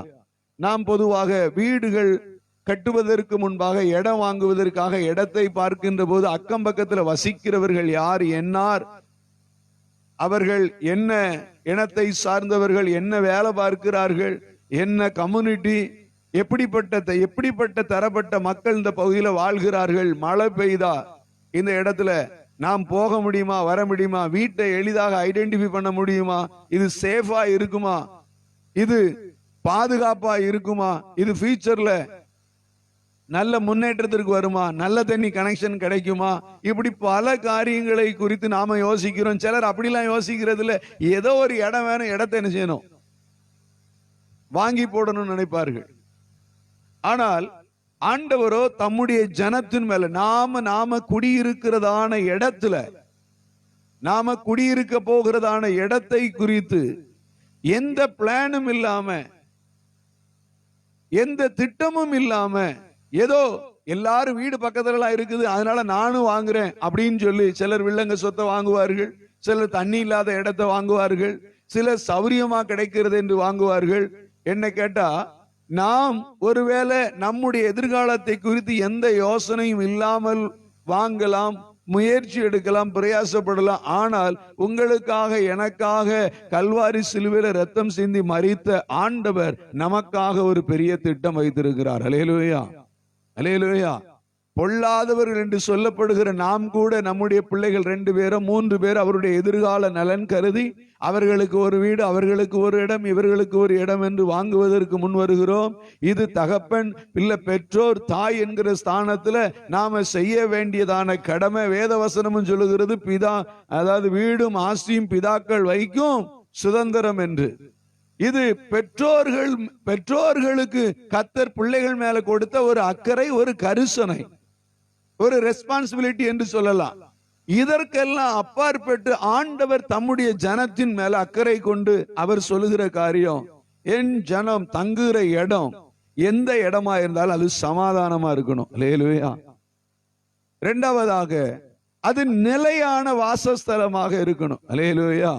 நாம் பொதுவாக வீடுகள் கட்டுவதற்கு முன்பாக இடம் வாங்குவதற்காக இடத்தை பார்க்கின்ற போது அக்கம் பக்கத்தில் வசிக்கிறவர்கள் யார், என்னார், அவர்கள் என்ன இனத்தை சார்ந்தவர்கள், என்ன வேலை பார்க்கிறார்கள், என்ன கம்யூனிட்டி, எப்படிப்பட்ட தரப்பட்ட மக்கள் இந்த பகுதியில் வாழ்கிறார்கள். மழை பெய்தா இந்த இடத்துல நாம் போக முடியுமா, வர முடியுமா, வீட்டை எளிதாக ஐடென்டிஃபை பண்ண முடியுமா, இது சேஃபா இருக்குமா, இது பாதுகாப்பா இருக்குமா, இது ஃபியூச்சர்ல நல்ல முன்னேற்றத்திற்கு வருமா, நல்ல தண்ணி கனெக்ஷன் கிடைக்குமா, இப்படி பல காரியங்களை குறித்து நாம யோசிக்கிறோம். சிலர் அப்படிலாம் யோசிக்கிறது இல்ல. ஏதோ ஒரு இடம் வேணும், இடத்தை என்ன செய்யணும், வாங்கி போடணும்னு நினைப்பார்கள். ஆனால் ஆண்டவரோ தம்முடைய ஜனத்தின் மேல நாம குடியிருக்கிறதான இடத்துல, நாம குடியிருக்க போகிறதான இடத்தை குறித்து எந்த பிளானும் இல்லாம, எந்த திட்டமும் இல்லாம, ஏதோ எல்லாரும் வீடு பக்கத்துல இருக்குது அதனால நானும் வாங்குறேன் அப்படின்னு சொல்லி சிலர் வில்லங்க சொத்தை வாங்குவார்கள், சிலர் தண்ணி இல்லாத இடத்தை வாங்குவார்கள், சிலர் சௌரியமா கிடைக்கிறது என்று வாங்குவார்கள். என்ன கேட்டா, நாம் ஒருவேளை நம்முடைய எதிர்காலத்தை குறித்து எந்த யோசனையும் இல்லாமல் வாங்கலாம், முயற்சி எடுக்கலாம், பிரயாசப்படலாம். ஆனால் உங்களுக்காக எனக்காக கல்வாரி சிலுவையில ரத்தம் சிந்தி மரித்த ஆண்டவர் நமக்காக ஒரு பெரிய திட்டம் வைத்திருக்கிறார். அல்லேலூயா, அல்லேலூயா. பொல்லாதவர்கள் என்று சொல்லப்படுகிற நாம் கூட நம்முடைய பிள்ளைகள் 2 பேரோ 3 பேர் அவருடைய எதிர்கால நலன் கருதி அவர்களுக்கு ஒரு வீடு, அவர்களுக்கு ஒரு இடம், இவர்களுக்கு ஒரு இடம் என்று வாங்குவதற்கு முன் வருகிறோம். இது தகப்பன் இல்ல பெற்றோர் தாய் என்கிற ஸ்தானத்துல நாம செய்ய வேண்டியதான கடமை. வேதவசனமும் சொல்லுகிறது, பிதா அதாவது வீடும் ஆஸ்தியும் பிதாக்கள் வைக்கும் சுதந்திரம் என்று. இது பெற்றோர்களுக்கு கர்த்தர் பிள்ளைகள் மேல கொடுத்த ஒரு அக்கறை, ஒரு கரிசனை, ஒரு ரெஸ்பான்சிபிலிட்டி என்று சொல்லலாம். இதற்கெல்லாம் அப்பாற்பட்டு ஆண்டவர் தம்முடைய ஜனத்தின் மேல அக்கறை கொண்டு அவர் சொல்லுகிற காரியம், என் ஜனம் தங்குகிற இடம் எந்த இடமா இருந்தாலும் அது சமாதானமா இருக்கணும். அல்லேலூயா. இரண்டாவதாக அது நிலையான வாசஸ்தலமாக இருக்கணும். அல்லேலூயா.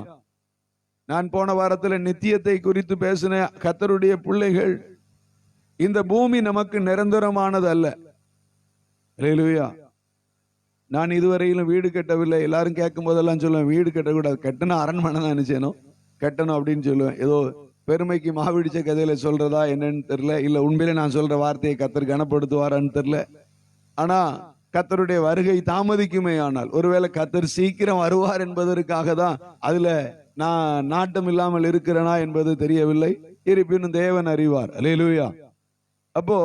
நான் போன வாரத்துல நித்தியத்தை குறித்து பேசின கர்த்தருடைய பிள்ளைகள், இந்த பூமி நமக்கு நிரந்தரமானது அல்ல. அல்லேலூயா. நான் இதுவரையிலும் வீடு கட்டவில்லை. எல்லாரும் கேட்கும் போதெல்லாம் சொல்லுவேன், வீடு கட்டக்கூடாது, கட்டணும் அரண்மனை தான் நினைச்சேனும் கட்டணும் அப்படின்னு சொல்லுவேன். ஏதோ பெருமைக்கு மாவிடிச்ச கதையில சொல்றதா என்னன்னு தெரியல, இல்ல உண்மையிலே நான் சொல்ற வார்த்தையை கர்த்தர் கனப்படுத்துவாரான்னு தெரியல. ஆனா கர்த்தருடைய வருகை தாமதிக்குமே, ஆனால் ஒருவேளை கர்த்தர் சீக்கிரம் வருவார் என்பதற்காக தான் அதுல நான் நாட்டம் இல்லாமல் இருக்கிறேனா என்பது தெரியவில்லை. இருப்பினும் தேவன் அறிவார். அல்லேலூயா. அப்போ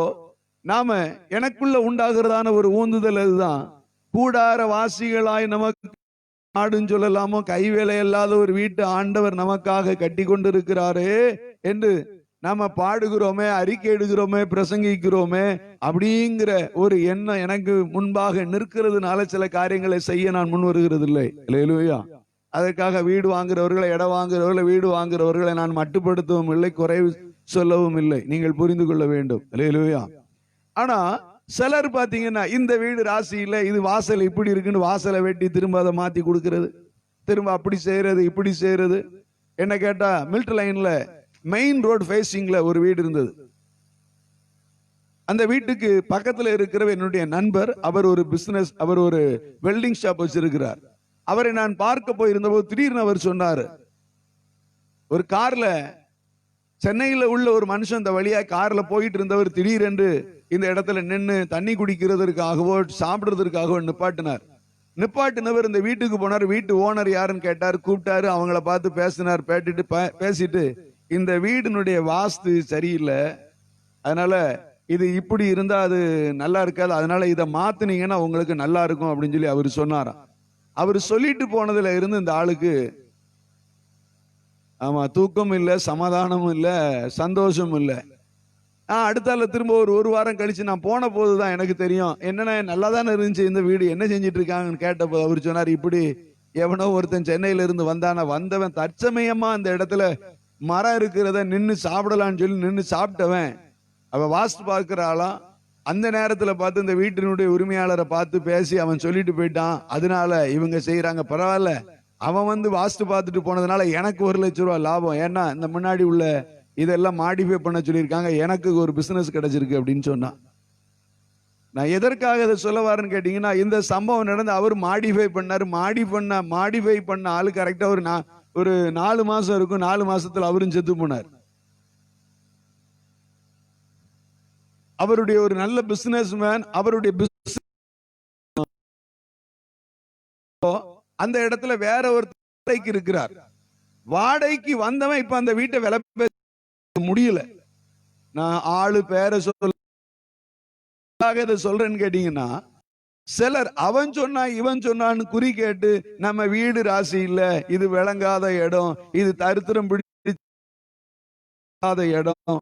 நாம எனக்குள்ள உண்டாகிறதான ஒரு ஊந்துதல் அதுதான். கூடார வாசிகளாய் நமக்கு நாடுன்னு சொல்லலாமோ, கைவேலை இல்லாத ஒரு வீட்டு ஆண்டவர் நமக்காக கட்டி கொண்டிருக்கிறாரே என்று நாம பாடுகிறோமே, அறிக்கை எடுக்கிறோமே, பிரசங்கிக்கிறோமே. அப்படிங்கிற ஒரு எண்ணம் எனக்கு முன்பாக நிற்கிறதுனால சில காரியங்களை செய்ய நான் முன் வருகிறது இல்லை. அல்லேலூயா. அதற்காக வீடு வாங்குறவர்களை, இடம் வாங்குறவர்களை, வீடு வாங்குறவர்களை நான் மட்டுப்படுத்தவும் இல்லை, குறைவு சொல்லவும் இல்லை. நீங்கள் புரிந்து கொள்ள வேண்டும். அல்லேலூயா. ஆனா சிலர் பாத்தீங்கன்னா, இந்த வீடு ராசி இல்லை, இது வாசல் இப்படி இருக்குன்னு வாசலை வெட்டி திரும்ப அதை மாத்தி கொடுக்கிறது, திரும்ப அப்படி செய்யறது, இப்படி செய்யறது. என்ன கேட்டா, மில்ட் லைன்ல மெயின் ரோடு ஃபேசிங்ல ஒரு வீடு இருந்தது. அந்த வீட்டுக்கு பக்கத்துல இருக்கிற என்னுடைய நண்பர், அவர் ஒரு பிசினஸ், அவர் ஒரு வெல்டிங் ஷாப் வச்சிருக்கிறார். அவரை நான் பார்க்க போயிருந்த போது திடீர்னு அவர் சொன்னாரு, ஒரு கார்ல சென்னையில உள்ள ஒரு மனுஷன் இந்த வழியா கார்ல போயிட்டு இருந்தவர் திடீரென்று இந்த இடத்துல நின்று தண்ணி குடிக்கிறதுக்காகவோ சாப்பிடுறதுக்காகவோ நிப்பாட்டினவர் இந்த வீட்டுக்கு போனார். வீட்டு ஓனர் யாருன்னு கேட்டார், கூப்பிட்டாரு, அவங்கள பார்த்து பேசினார். பேசிட்டு இந்த வீடினுடைய வாஸ்து சரியில்லை, அதனால இது இப்படி இருந்தா அது நல்லா இருக்காது, அதனால இதை மாத்துனீங்கன்னா உங்களுக்கு நல்லா இருக்கும் அப்படின்னு சொல்லி அவர் சொன்னாராம். அவர் சொல்லிட்டு போனதுல இருந்து இந்த ஆளுக்கு ஆமா தூக்கம் இல்லை, சமாதானமும் இல்லை, சந்தோஷமும் இல்லை. அடுத்தால திரும்ப ஒரு வாரம் கழிச்சு நான் போன போதுதான் எனக்கு தெரியும், என்னன்னா நல்லா தானே இருந்துச்சு இந்த வீடு, என்ன செஞ்சிட்டு இருக்காங்கன்னு கேட்டபோது அவர் சொன்னார், இப்படி எவனோ ஒருத்தன் சென்னையில இருந்து வந்தவன் தற்சமயமா அந்த இடத்துல மரம் இருக்கிறத நின்று சாப்பிடலான்னு சொல்லி நின்று சாப்பிட்டவன், அவன் வாஸ்து பார்க்கிற ஆளாம். அந்த நேரத்துல பார்த்து இந்த வீட்டினுடைய உரிமையாளரை பார்த்து பேசி அவன் சொல்லிட்டு போயிட்டான், அதனால இவங்க செய்யறாங்க, பரவாயில்ல, அவன் வாஸ்து பார்த்துட்டு போனதுனால எனக்கு 1 லட்சம் ரூபாய் லாபம், ஏன்னா இந்த முன்னாடி உள்ள இதெல்லாம் மாடிஃபை பண்ண சொல்லியிருக்காங்க, எனக்கு ஒரு பிசினஸ் கிடைச்சிருக்கு அப்படின்னு சொன்னான். நான் எதற்காக இதை சொல்ல வரேன்னு கேட்டீங்கன்னா, இந்த சம்பவம் நடந்து அவர் மாடிஃபை பண்ணாரு. மாடிஃபை பண்ண ஆளு கரெக்டா ஒரு 4 மாசம் இருக்கும். 4 மாசத்துல அவரும் செத்து போனார். அவருடைய ஒரு நல்ல பிசினஸ் மேன். அவருடைய அந்த இடத்துல வேற ஒரு வாடகைக்கு இருக்கிறார். வாடகைக்கு வந்தவன் இப்ப அந்த வீட்டை விலை பேச முடியல. நான் ஆளு பேரை சொல்றேன்னு கேட்டீங்கன்னா, சிலர் அவன் சொன்னா இவன் சொன்னான்னு குறி கேட்டு நம்ம வீடு ராசி இல்ல, இது விளங்காத இடம், இது தரித்திரம் பிடிக்காத இடம்.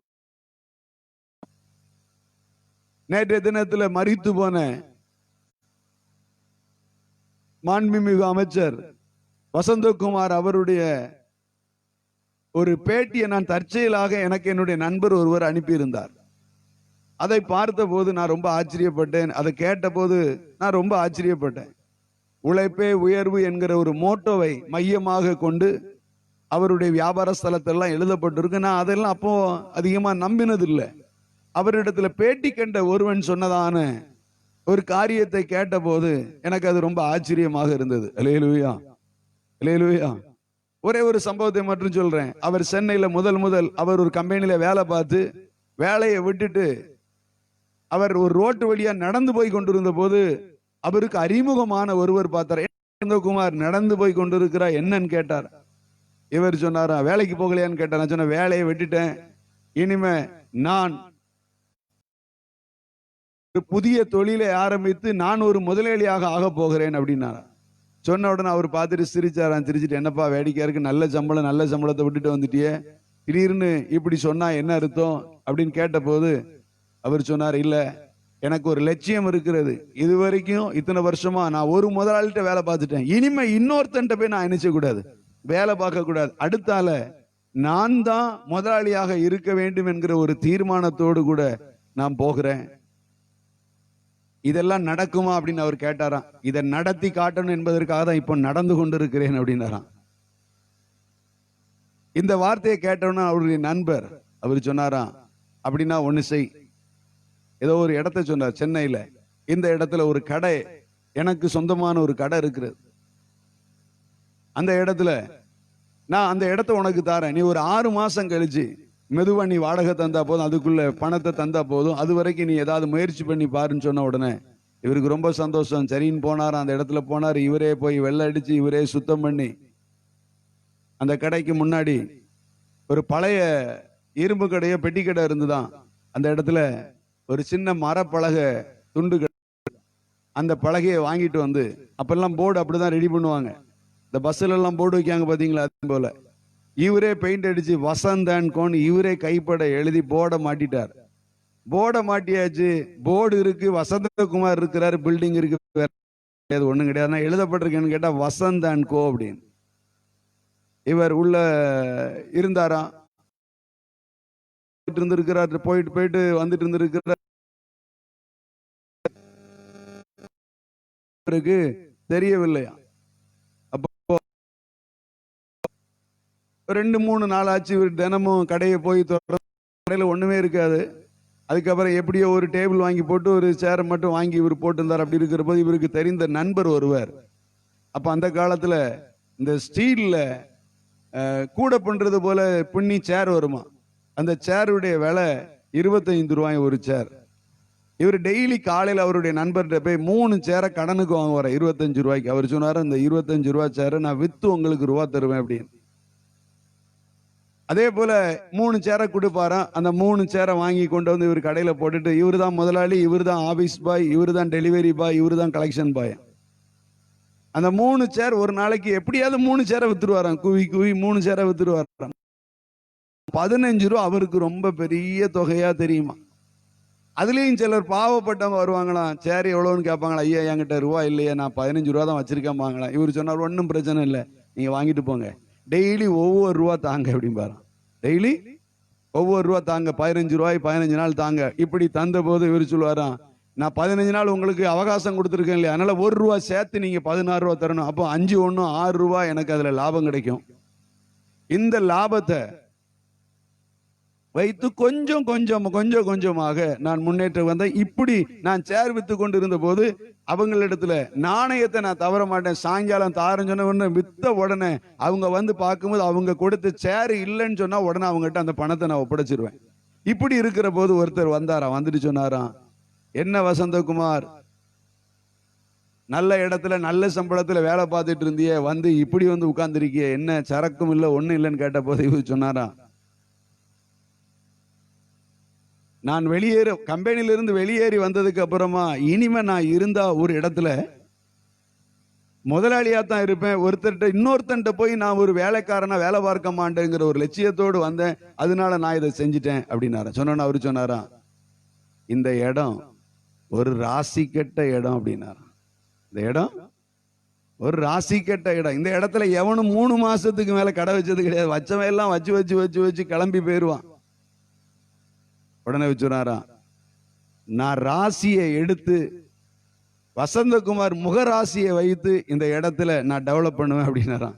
நேற்றைய தினத்துல மரித்து போன மாண்புமிகு அமைச்சர் வசந்தகுமார் அவருடைய ஒரு பேட்டியை நான் தற்செயலாக எனக்கு என்னுடைய நண்பர் ஒருவர் அனுப்பியிருந்தார். அதை பார்த்த போது நான் ரொம்ப ஆச்சரியப்பட்டேன். அதை கேட்ட போது நான் ரொம்ப ஆச்சரியப்பட்டேன். உழைப்பே உயர்வு என்கிற ஒரு மோட்டோவை மையமாக கொண்டு அவருடைய வியாபார ஸ்தலத்தெல்லாம் எழுதப்பட்டிருக்கு. நான் அதெல்லாம் அப்போ அதிகமா நம்பினது இல்லை. அவரிடத்துல பேட்டி கண்ட ஒருவன் சொன்னதான ஒரு காரியத்தை கேட்ட போது எனக்கு அது ரொம்ப ஆச்சரியமாக இருந்தது. அல்லேலூயா, அல்லேலூயா. ஒரே ஒரு சம்பவத்தை மட்டும் சொல்றேன். அவர் சென்னையில முதல் அவர் ஒரு கம்பெனியில வேலை பார்த்து வேலையை விட்டுட்டு அவர் ஒரு ரோட்டு வழியா நடந்து போய் கொண்டிருந்த போது அவருக்கு அறிமுகமான ஒருவர் பார்த்தார். குமார் நடந்து போய் கொண்டிருக்கிறா, என்னன்னு கேட்டார். இவர் சொன்னாரா, வேலைக்கு போகலையான்னு கேட்டார். நான் சொன்ன, வேலையை விட்டுட்டேன், இனிமே நான் புதிய தொழிலை ஆரம்பித்து நான் ஒரு முதலாளியாக ஆக போகிறேன் அப்படின்னாரா. சொன்ன உடனே அவர் பார்த்துட்டு சிரிச்சாராம். சிரிச்சுட்டு, என்னப்பா வேடிக்கையா இருக்கு, நல்ல சம்பளத்தை விட்டுட்டு வந்துட்டியே, திடீர்னு இப்படி சொன்னா என்ன அர்த்தம் அப்படின்னு கேட்ட போது அவர் சொன்னார், இல்ல, எனக்கு ஒரு லட்சியம் இருக்கிறது. இது வரைக்கும் இத்தனை வருஷமா நான் ஒரு முதலாளிகிட்ட வேலை பார்த்துட்டேன், இனிமே இன்னொருத்தன்ட்ட போய் நான் நினைச்ச கூடாது, வேலை பார்க்க கூடாது, அடுத்தால நான் தான் முதலாளியாக இருக்க வேண்டும் என்கிற ஒரு தீர்மானத்தோடு கூட நான் போகிறேன். இதெல்லாம் நடக்குமா அப்படின்னு அவர் கேட்டாராம். இதை நடத்தி காட்டணும் என்பதற்காக தான் இப்போ நடந்து கொண்டிருக்கிறேன் அப்படின்னாராம். இந்த வார்த்தையை கேட்டோன்னா அவருடைய நண்பர் அவர் சொன்னாராம், அப்படின்னா ஒண்ணு செய். ஏதோ ஒரு இடத்த சொன்னார் சென்னையில. இந்த இடத்துல ஒரு கடை, எனக்கு சொந்தமான ஒரு கடை இருக்கிறது. அந்த இடத்துல நான் அந்த இடத்த உனக்கு தரேன். நீ ஒரு 6 மாசம் கழிச்சு மெதுவா நீ வாடகை தந்தா போதும், அதுக்குள்ள பணத்தை தந்தா போதும், அது வரைக்கும் நீ ஏதாவது முயற்சி பண்ணி பாருன்னு சொன்ன உடனே இவருக்கு ரொம்ப சந்தோஷம். சரின்னு போனார். அந்த இடத்துல போனார். இவரே போய் வெள்ளை அடிச்சு இவரே சுத்தம் பண்ணி அந்த கடைக்கு முன்னாடி ஒரு பழைய இரும்பு கடையோ பெட்டி கடை இருந்துதான். அந்த இடத்துல ஒரு சின்ன மரப்பலகை துண்டு அந்த பலகையை வாங்கிட்டு வந்து, அப்பெல்லாம் போர்டு அப்படிதான் ரெடி பண்ணுவாங்க. இந்த பஸ்ல எல்லாம் போர்டு வைக்காங்க பாத்தீங்களா, அது போல இவரே பெயிண்ட் அடிச்சு வசந்த் கோன் இவரே கைப்பட எழுதி போர்டை மாட்டிட்டார். போர்டை மாட்டியாச்சு. போர்டு இருக்கு, வசந்தகுமார் இருக்கிறாரு, பில்டிங் இருக்கு, ஒண்ணும் கிடையாது. எழுதப்பட்டிருக்கேன்னு கேட்டா வசந்த் அண்ட் கோ அப்படின்னு. இவர் உள்ள இருந்தாராம், இருந்திருக்கிறார், போயிட்டு வந்துட்டு இருந்திருக்கிறார். தெரியவில்லையா. 2-3 நாள் ஆச்சு. இவர் தினமும் கடையை போய் கடையில் ஒண்ணுமே இருக்காது. அதுக்கப்புறம் எப்படியோ ஒரு டேபிள் வாங்கி போட்டு ஒரு சேரை மட்டும் வாங்கி இவர் போட்டிருந்தார். அப்படி இருக்கிற போது இவருக்கு தெரிந்த நண்பர் ஒருவர், அப்ப அந்த காலத்துல இந்த ஸ்டீல்ல கூட பண்றது போல புண்ணி சேர் வருமா, அந்த சேருடைய விலை 25 ரூபாய் ஒரு சேர். இவர் டெய்லி காலையில் அவருடைய நண்பர்கிட்ட போய் 3 சேரை கடனுக்கு வாங்குவார் 25 ரூபாய்க்கு. அவர் சொன்னார், இந்த 25 ரூபாய் சேரை நான் வித்து உங்களுக்கு ரூபா தருவேன் அப்படின்னு. அதே போல 3 சேரை கொடுப்பாராம். அந்த 3 சேரை வாங்கி கொண்டு வந்து இவர் கடையில போட்டுட்டு, இவர் தான் முதலாளி, இவர் தான் ஆபீஸ் பாய், இவர் தான் டெலிவரி பாய், இவர் தான் கலெக்ஷன் பாய். அந்த 3 சேர் ஒரு நாளைக்கு எப்படியாவது 3 சேரை வித்துருவாராம். குவி 3 சேரை வித்துருவாராம். 15 ரூபா அவருக்கு ரொம்ப பெரிய தொகையா தெரியுமா. அதுலயும் சிலர் பாவப்பட்டவங்க வருவாங்களாம். சேர் எவ்வளவுன்னு கேட்பாங்களா. ஐயா என்கிட்ட ரூபா இல்லையா, நான் 15 ரூபா தான் வச்சிருக்கேன் வாங்கலாம். இவர் சொன்னார், ஒன்றும் பிரச்சனை இல்லை, நீங்க வாங்கிட்டு போங்க, டெய்லி ஒவ்வொரு ரூபா தாங்க அப்படின்னு பாரு. டெய்லி ஒவ்வொரு ரூபா தாங்க, 15 ரூபாய் 15 நாள் தாங்க. இப்படி தந்த போது இவர் சொல்லுவாராம், நான் 15 நாள் உங்களுக்கு அவகாசம் கொடுத்துருக்கேன் இல்லையா, அதனால 1 ரூபா சேர்த்து நீங்க 16 ரூபா தரணும். அப்போ 5 1 6 ரூபாய் எனக்கு அதுல லாபம் கிடைக்கும். இந்த லாபத்தை வைத்து கொஞ்சம் கொஞ்சமாக நான் முன்னேற்றம் வந்தேன். இப்படி நான் சேர் வித்து கொண்டு இருந்த போது அவங்களிடத்துல நாணயத்தை நான் தவற மாட்டேன். சாயங்காலம் தாரன்னு சொன்ன உடனே வித்த உடனே அவங்க வந்து பார்க்கும்போது அவங்க கொடுத்த சேர் இல்லைன்னு சொன்னா உடனே அவங்ககிட்ட அந்த பணத்தை நான் ஒப்படைச்சிருவேன். இப்படி இருக்கிற போது ஒருத்தர் வந்தாராம், வந்துட்டு சொன்னாராம், என்ன வசந்தகுமார், நல்ல இடத்துல நல்ல சம்பளத்துல வேலை பார்த்துட்டு இருந்தியே, வந்து இப்படி வந்து உட்கார்ந்துருக்கிய, என்ன சரக்கும் இல்லை ஒண்ணும் இல்லைன்னு கேட்ட போது இவர் சொன்னாராம், நான் கம்பெனியிலிருந்து வெளியேறி வந்ததுக்கு அப்புறமா இனிமே நான் இருந்தா ஒரு இடத்துல முதலாளியா தான் இருப்பேன், இன்னொருத்தன்ட்ட போய் நான் ஒரு வேலைக்காரனா வேலை பார்க்க மாட்டேங்கிற ஒரு லட்சியத்தோடு வந்தேன், அதனால நான் இதை செஞ்சுட்டேன் அப்படின்னாரா. சொன்னா அவரு சொன்னாராம், இந்த இடம் ஒரு ராசி கெட்ட இடம் அப்படின்னாரா. இந்த இடம் ஒரு ராசி கெட்ட இடம். இந்த இடத்துல எவனும் 3 மாசத்துக்கு மேல கடை வச்சது கிடையாது. வச்சவன் எல்லாம் வச்சு வச்சு வச்சு வச்சு கிளம்பி போயிருவான். உடனே வச்சுறாரா, நான் ராசியை எடுத்து வசந்தகுமார் முகராசியை வைத்து இந்த இடத்துல நான் டெவலப் பண்ணுவேன் அப்படின்னாராம்.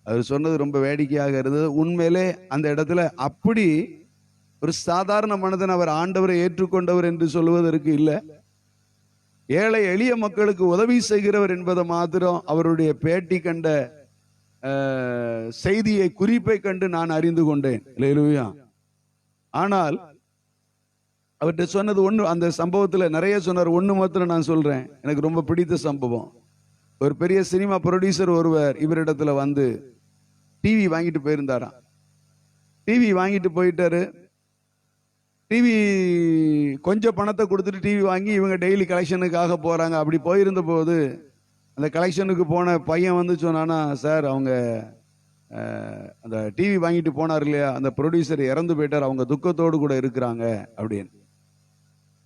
அவர் சொன்னது ரொம்ப வேடிக்கையாக இருந்தது. உண்மையிலே அந்த இடத்துல அப்படி ஒரு சாதாரண மனிதன் அவர் ஆண்டவரை ஏற்றுக்கொண்டவர் என்று சொல்வதற்கு இல்லை, ஏழை எளிய மக்களுக்கு உதவி செய்கிறவர் என்பதை மாத்திரம் அவருடைய பேட்டி கண்ட செய்தியை குறிப்பை கண்டு நான் அறிந்து கொண்டேன். அல்லேலூயா. ஆனால் அவர்கிட்ட சொன்னது ஒண்ணு, அந்த சம்பவத்துல நிறைய சொன்னார், ஒண்ணு மாத்திரம் நான் சொல்றேன், எனக்கு ரொம்ப பிடித்த சம்பவம். ஒரு பெரிய சினிமா ப்ரொடியூசர் ஒருவர் இவரிடத்துல வந்து டிவி வாங்கிட்டு போயிருந்தாராம். டிவி வாங்கிட்டு போயிட்டாரு. டிவி கொஞ்சம் பணத்தை கொடுத்துட்டு டிவி வாங்கி இவங்க டெய்லி கலெக்ஷனுக்காக போறாங்க. அப்படி போயிருந்த போது அந்த கலெக்ஷனுக்கு போன பையன் வந்து சொன்னானா, சார் அவங்க அந்த டிவி வாங்கிட்டு போனார் இல்லையா, அந்த ப்ரொடியூசர் இறந்து போயிட்டார், அவங்க துக்கத்தோடு கூட இருக்கிறாங்க அப்படின்னு.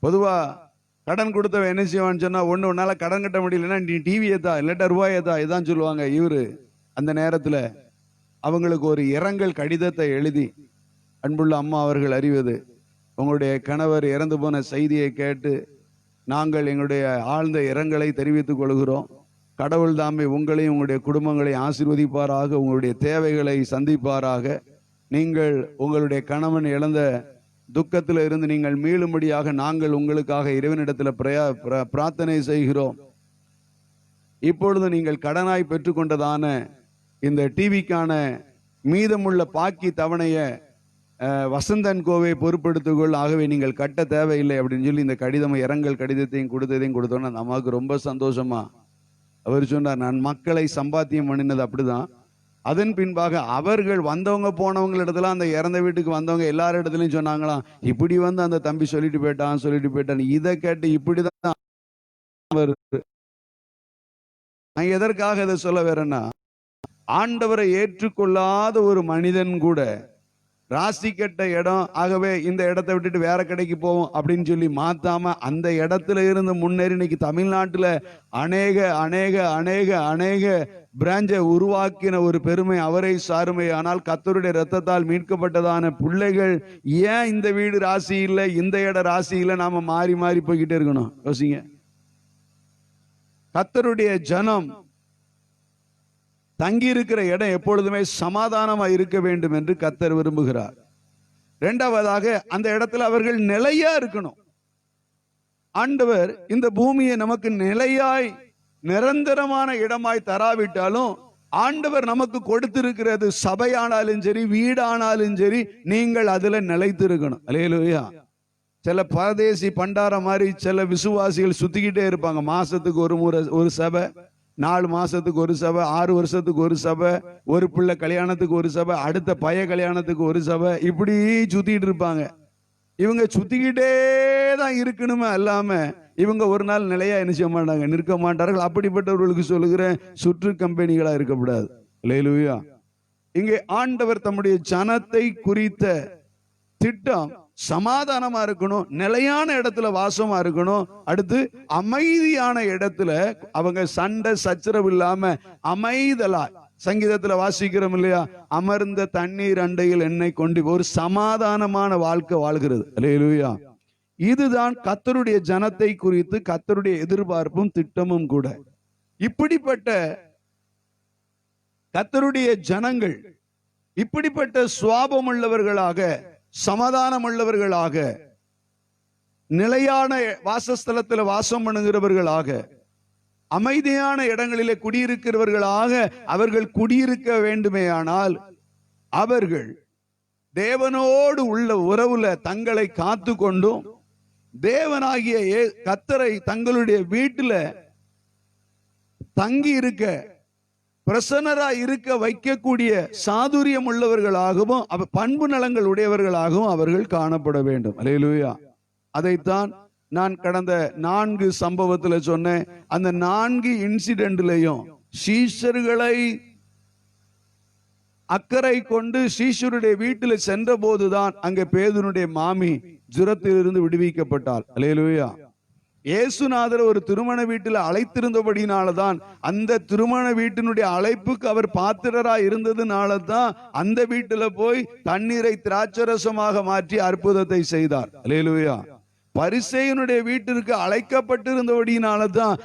பொதுவா கடன் கொடுத்தவன் என்ன செய்வான்னு சொன்னா, ஒன்னால கடன் கட்ட முடியலன்னா நீ டிவியை தான் இல்லாட்டா ரூபாயை தான் இதான் சொல்லுவாங்க. இவரு அந்த நேரத்துல அவங்களுக்கு ஒரு இரங்கல் கடிதத்தை எழுதி, அன்புள்ள அம்மா அவர்கள் அறிவது, உங்களுடைய கணவர் இறந்து போன செய்தியை கேட்டு நாங்கள் எங்களுடைய ஆழ்ந்த இரங்கலை தெரிவித்துக் கொள்கிறோம். கடவுள் தாமே உங்களையும் உங்களுடைய குடும்பங்களை ஆசீர்வதிப்பாராக, உங்களுடைய தேவைகளை சந்திப்பாராக. நீங்கள் உங்களுடைய கணவன் இழந்த துக்கத்தில் இருந்து நீங்கள் மீளும்படியாக நாங்கள் உங்களுக்காக இறைவனிடத்தில் பிரார்த்தனை செய்கிறோம். இப்பொழுது நீங்கள் கடனாய் பெற்றுக்கொண்டதான இந்த டிவிக்கான மீதமுள்ள பாக்கி தவணையை வசந்தன் கோவை பொறுப்பெடுத்துக்கொள், ஆகவே நீங்கள் கட்ட தேவையில்லை அப்படின்னு சொல்லி இந்த கடிதம் இரங்கல் கடிதத்தையும் கொடுத்தோன்னா நமக்கு ரொம்ப சந்தோஷமா. அவர் சொன்னார், நான் மக்களை சம்பாத்தியம் பண்ணினது அப்படிதான். அதன் பின்பாக அவர்கள் வந்தவங்க போனவங்க இடத்துல அந்த இறந்த வீட்டுக்கு வந்தவங்க எல்லார இடத்துலயும் சொன்னாங்களாம், இப்படி வந்து அந்த தம்பி சொல்லிட்டு போயிட்டான். இதை கேட்டு இப்படிதான். நான் எதற்காக இதை சொல்ல வரேன்னா, ஆண்டவரை ஏற்றுக்கொள்ளாத ஒரு மனிதன் கூட ராசி கெட்ட இடம், ஆகவே இந்த இடத்தை விட்டுட்டு வேற கடைக்கு போவோம் அப்படின்னு சொல்லி மாத்தாம அந்த இடத்துல இருந்து முன்னேறி இன்னைக்கு தமிழ்நாட்டுல அநேக அநேக அநேக அநேக பிராஞ்சை உருவாக்கின ஒரு பெருமை அவரை சாருமை. ஆனால் கர்த்தருடைய இரத்தத்தால் மீட்கப்பட்டதான பிள்ளைகள் ஏன் இந்த வீடு ராசி இல்லை, இந்த இடம் ராசி இல்லை, நாம மாறி மாறி போய்கிட்டே இருக்கணும்? யோசிங்க. கர்த்தருடைய ஜனம் தங்கி இருக்கிற இடம் எப்பொழுதுமே சமாதானமா இருக்க வேண்டும் என்று கர்த்தர் விரும்புகிறார். இரண்டாவதாக அந்த இடத்துல அவர்கள் நிலையா இருக்கணும். ஆண்டவர் இந்த பூமியை நமக்கு நிலையாய் நிரந்தரமான இடமாய் தராவிட்டாலும் ஆண்டவர் நமக்கு கொடுத்திருக்கிறது சபையானாலும் சரி வீடானாலும் சரி நீங்கள் அதுல நிலைத்திருக்கணும். அல்லேலூயா. சில பரதேசி பண்டார மாதிரி சில விசுவாசிகள் சுத்திக்கிட்டே இருப்பாங்க. மாசத்துக்கு ஒரு முறை ஒரு சபை, 4 மாசத்துக்கு ஒரு சபை, 6 வருஷத்துக்கு ஒரு சபை, ஒரு பிள்ளை கல்யாணத்துக்கு ஒரு சபை, அடுத்த பைய கல்யாணத்துக்கு ஒரு சபை, இப்படி சுத்திட்டு இருப்பாங்க. இவங்க சுத்திக்கிட்டே தான் இருக்கணுமே அல்லாம இவங்க ஒரு நாள் நிலையா என்ன செய்ய மாட்டாங்க, நிற்க மாட்டார்கள். அப்படிப்பட்டவர்களுக்கு சொல்லுகிறேன், சுற்று கம்பெனிகளா இருக்கக்கூடாது. அல்லேலூயா. இங்கே ஆண்டவர் தம்முடைய ஜனத்தை குறித்த திட்டம் சமாதானமா இருக்கணும், நிலையான இடத்துல வாசமா இருக்கணும். அடுத்து அமைதியான இடத்துல அவங்க சண்டை சச்சரவு இல்லாம அமைதலா, சங்கீதத்துல வாசிக்கிறோம் இல்லையா, அமர்ந்த தண்ணீர் அண்டையில் என்னை கொண்டு ஒரு சமாதானமான வாழ்க்கை வாழ்கிறது. அல்லேலூயா. இதுதான் கர்த்தருடைய ஜனத்தை குறித்து கர்த்தருடைய எதிர்பார்ப்பும் திட்டமும் கூட. இப்படிப்பட்ட கர்த்தருடைய ஜனங்கள் இப்படிப்பட்ட சுவாபம் உள்ளவர்களாக, சமாதானம் உள்ளவர்களாக, நிலையான வாசஸ்தலத்தில் வாசம் பண்ணுகிறவர்களாக, அமைதியான இடங்களிலே குடியிருக்கிறவர்களாக அவர்கள் குடியிருக்க வேண்டுமேயானால் அவர்கள் தேவனோடு உள்ள உறவுல தங்களை காத்து கொண்டும் தேவனாகிய கர்த்தரை தங்களுடைய வீட்டுல தங்கி இருக்க பிரசன்னரா இருக்க வைக்கக்கூடிய சாதுரியம் உள்ளவர்களாகவும் பண்பு நலங்கள் உடையவர்களாகவும் அவர்கள் காணப்பட வேண்டும். அல்லேலூயா. அதைத்தான் நான் கடந்த 4 சம்பவத்துல சொன்னேன். அந்த 4 இன்சிடென்ட்லயும் சீஷர்களை அக்கறை கொண்டு சீஷருடைய வீட்டில் சென்ற போதுதான் அங்கே பேதுருடைய மாமி ஜுரத்திலிருந்து விடுவிக்கப்பட்டாள். அல்லேலூயா. இயேசுநாதர் ஒரு திருமண வீட்டில் அழைத்திருந்தபடினாலதான், அந்த திருமண வீட்டினுடைய அழைப்புக்கு அவர் பாத்திரரா இருந்ததுனால தான் அந்த வீட்டுல போய் தண்ணீரை திராட்சரசமாக மாற்றி அற்புதத்தை செய்தார். அல்லேலூயா. பரிசேயனுடைய வீட்டிற்கு அழைக்கப்பட்டிருந்தபடினால்தான்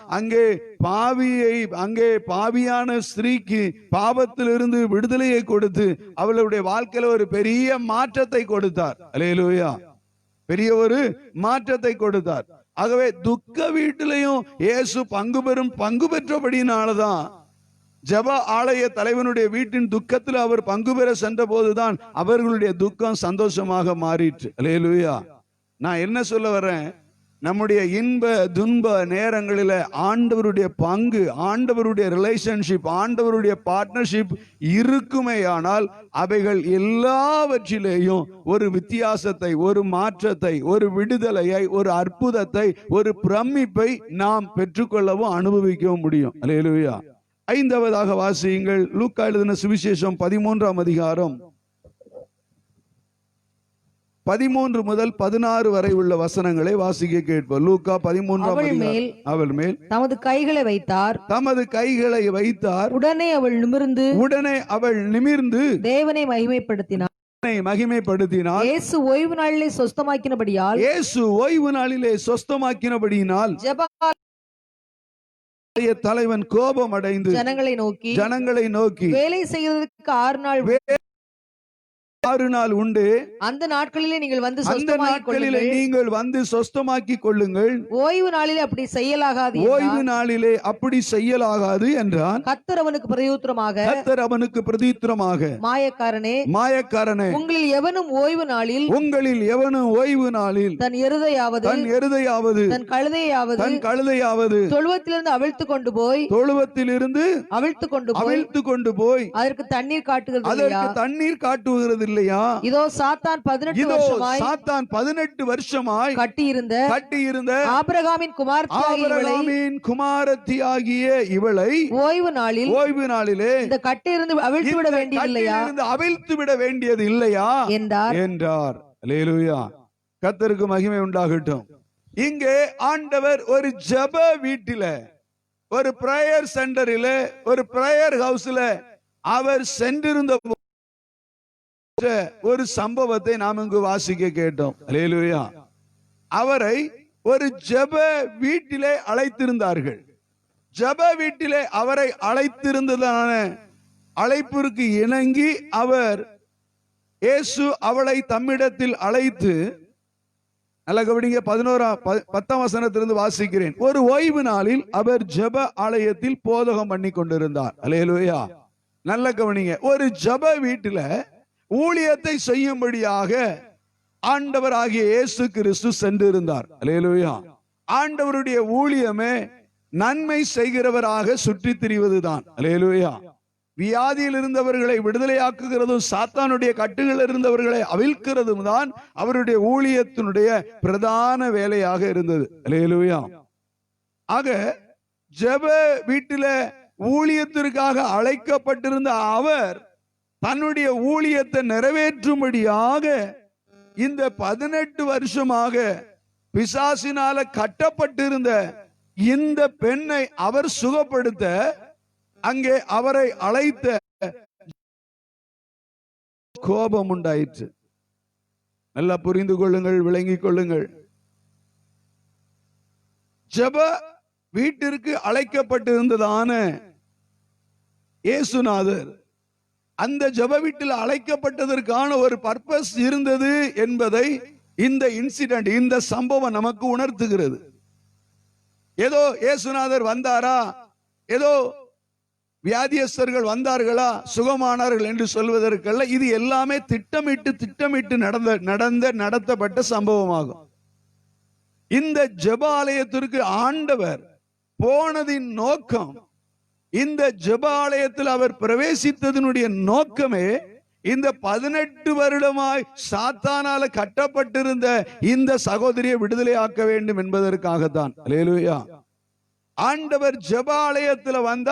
அங்கே பாவியான ஸ்திரீக்கு பாவத்திலிருந்து விடுதலையை கொடுத்து அவளுடைய வாழ்க்கையில ஒரு பெரிய மாற்றத்தை கொடுத்தார். அல்லேலூயா. பெரிய ஒரு மாற்றத்தை கொடுத்தார். ஆகவே துக்க வீட்டிலையும் இயேசு பங்கு பெற்றபடினாலதான் ஜெப ஆலய தலைவனுடைய வீட்டின் துக்கத்தில் அவர் பங்கு பெற சென்ற போதுதான் அவர்களுடைய துக்கம் சந்தோஷமாக மாறிற்று. அல்லேலூயா. நான் என்ன சொல்ல வர்றேன், நம்முடைய இன்ப துன்ப நேரங்களில ஆண்டவருடைய பங்கு, ஆண்டவருடைய ரிலேஷன்ஷிப், ஆண்டவருடைய பார்ட்னர்ஷிப் இருக்குமேயானால் அவைகள் எல்லாவற்றிலேயும் ஒரு வித்தியாசத்தை, ஒரு மாற்றத்தை, ஒரு விடுதலையை, ஒரு அற்புதத்தை, ஒரு பிரமிப்பை நாம் பெற்றுக்கொள்ளவும் அனுபவிக்கவும் முடியும். அல்லேலூயா. 5வது வாசியுங்கள். லூக்கா எழுதின சுவிசேஷம் 13ஆம் அதிகாரம் 13 முதல் 16 வரை உள்ள வசனங்களை வாசிக்க கேட்போம். லூக்கா 13ஆம் அதிகாரம். அவள் மேல் தமது கைகளை வைத்தார். உடனே அவள் நிமிர்ந்து தேவனை மகிமைப்படுத்தினார். இயேசு ஓய்வு நாளிலே சொஸ்தமாக்கினபடியினால் ஜெப தலைவன் கோபம் அடைந்து ஜனங்களை நோக்கி வேலை செய்வதற்கு 6 நாள் உண்டு, அந்த நாட்களிலே நீங்கள் வந்து சொஸ்தமாக்கி கொள்ளுங்கள், ஓய்வு நாளிலே அப்படி செய்யலாகாது என்றான். கர்த்தர் அவனுக்கு பிரதியுத்தரமாக மாயக்காரனே, உங்களில் எவனும் ஓய்வு நாளில் தன் எருதையாவது தன் கழுதையாவது தொழுவத்திலிருந்து அவிழ்த்து கொண்டு போய் அதற்கு தண்ணீர் காட்டுகிறது இல்லையா? இதோ சாத்தான் 18 வருஷமாய் கட்டியிருந்த ஆபிரகாமின் குமாரத்தியாகிய இவளை ஓய்வு நாளிலே இந்த கட்டியிருந்து அவிழ்த்து விட வேண்டியது இல்லையா என்றார். அல்லேலூயா. கர்த்தருக்கு மகிமை உண்டாகட்டும். இங்கே ஆண்டவர் ஒரு ஜெப வீட்டில, ஒரு பிரேயர் சென்டரில், ஒரு பிரேயர் ஹவுஸ்ல அவர் சென்றிருந்த ஒரு சம்பவத்தை நாம் இங்கு வாசிக்க கேட்டோம். அல்லேலூயா. அவரை ஒரு ஜெப வீட்டிலே அழைத்திருந்தார்கள். ஜெப வீட்டிலே அவரை அழைத்திருந்ததான அழைப்பிற்கு இணங்கி அவர் இயேசு அவளை தம்மிடத்தில் அழைத்து, நல்ல கவனிங்க, 10ஆம் வசனத்திலிருந்து வாசிக்கிறேன். ஒரு ஓய்வு நாளில் அவர் ஜெப ஆலயத்தில் போதகம் பண்ணி கொண்டிருந்தார். அல்லேலூயா. நல்ல கவனிங்க. ஒரு ஜெப வீட்டில ஊழியத்தை செய்யும்படியாக ஆண்டவராகிய இயேசு கிறிஸ்து சென்றிருந்தார். அல்லேலூயா. ஆண்டவருடைய ஊழியமே நன்மை செய்கிறவராக சுற்றி திரிவதுதான். அல்லேலூயா. வியாதியில் இருந்தவர்களை விடுதலையாக்குகிறதும் சாத்தானுடைய கட்டுகள் இருந்தவர்களை அவிழ்க்கிறதும் தான் அவருடைய ஊழியத்தினுடைய பிரதான வேலையாக இருந்தது. அல்லேலூயா. ஆக ஜெப வீட்டில ஊழியத்திற்காக அழைக்கப்பட்டிருந்த அவர் தன்னுடைய ஊழியத்தை நிறைவேற்றும்படியாக இந்த 18 வருஷமாக பிசாசினால கட்டப்பட்டிருந்த இந்த பெண்ணை அவர் சுகப்படுத்த அங்கே அவரை அழைத்த கோபம் உண்டாயிற்று. நல்லா புரிந்து கொள்ளுங்கள், விளங்கிக் கொள்ளுங்கள். ஜெப வீட்டிற்கு அழைக்கப்பட்டிருந்ததான இயேசுநாதர் அந்த ஜெப வீட்டில் அழைக்கப்பட்டதற்கான ஒரு பர்பஸ் இருந்தது என்பதை இந்த இன்சிடென்ட், இந்த சம்பவம் நமக்கு உணர்த்துகிறது. ஏதோ இயேசுநாதர் வந்தாரா, ஏதோ வியாதியஸ்தர்கள் வந்தார்களா, சுகமானார்கள் என்று சொல்வதற்கல்ல. இது எல்லாமே திட்டமிட்டு நடத்தப்பட்ட சம்பவமாகும். இந்த ஜெப ஆலயத்திற்கு ஆண்டவர் போனதின் நோக்கம், இந்த ஜெப ஆலயத்தில் அவர் பிரவேசித்ததனுடைய நோக்கமே இந்த 18 வருடமாய் சாத்தானால கட்டப்பட்டிருந்த இந்த சகோதரியை விடுதலை ஆக்க வேண்டும் என்பதற்காகத்தான். அல்லேலூயா. ஆண்டவர் ஜெப ஆலயத்துல வந்த,